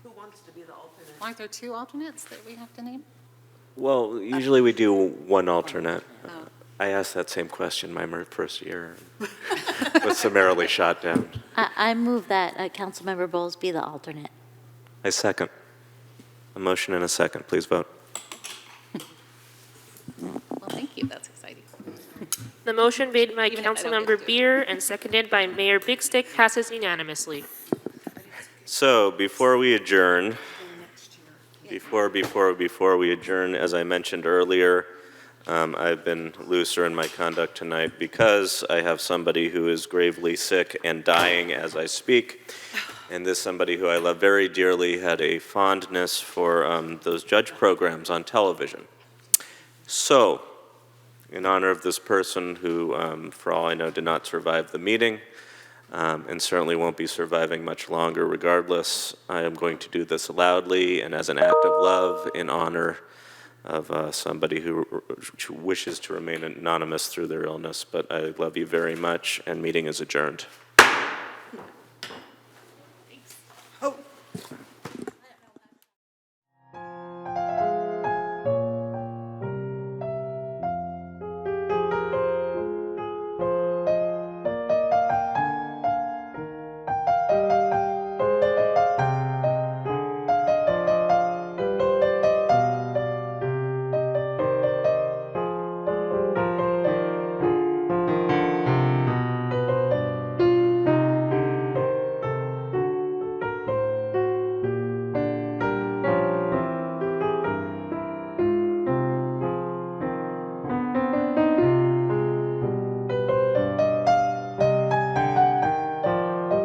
Who wants to be the alternate? Aren't there 2 alternates that we have to name? Well, usually we do one alternate. Oh. I asked that same question my first year. Was summarily shot down. I move that Councilmember Bowles be the alternate. I second. A motion and a second. Please vote. Well, thank you. That's exciting. The motion made by Even if I don't get Councilmember to do it. Beer and seconded by Mayor Big Stick passes unanimously. So before we adjourn, before we adjourn, as I mentioned earlier, I've been looser in my conduct tonight because I have somebody who is gravely sick and dying as I speak. And this somebody who I love very dearly had a fondness for those judge programs on television. So, in honor of this person who, for all I know, did not survive the meeting, and certainly won't be surviving much longer regardless, I am going to do this loudly and as an act of love in honor of somebody who wishes to remain anonymous through their illness. But I love you very much, and meeting is adjourned. Oh.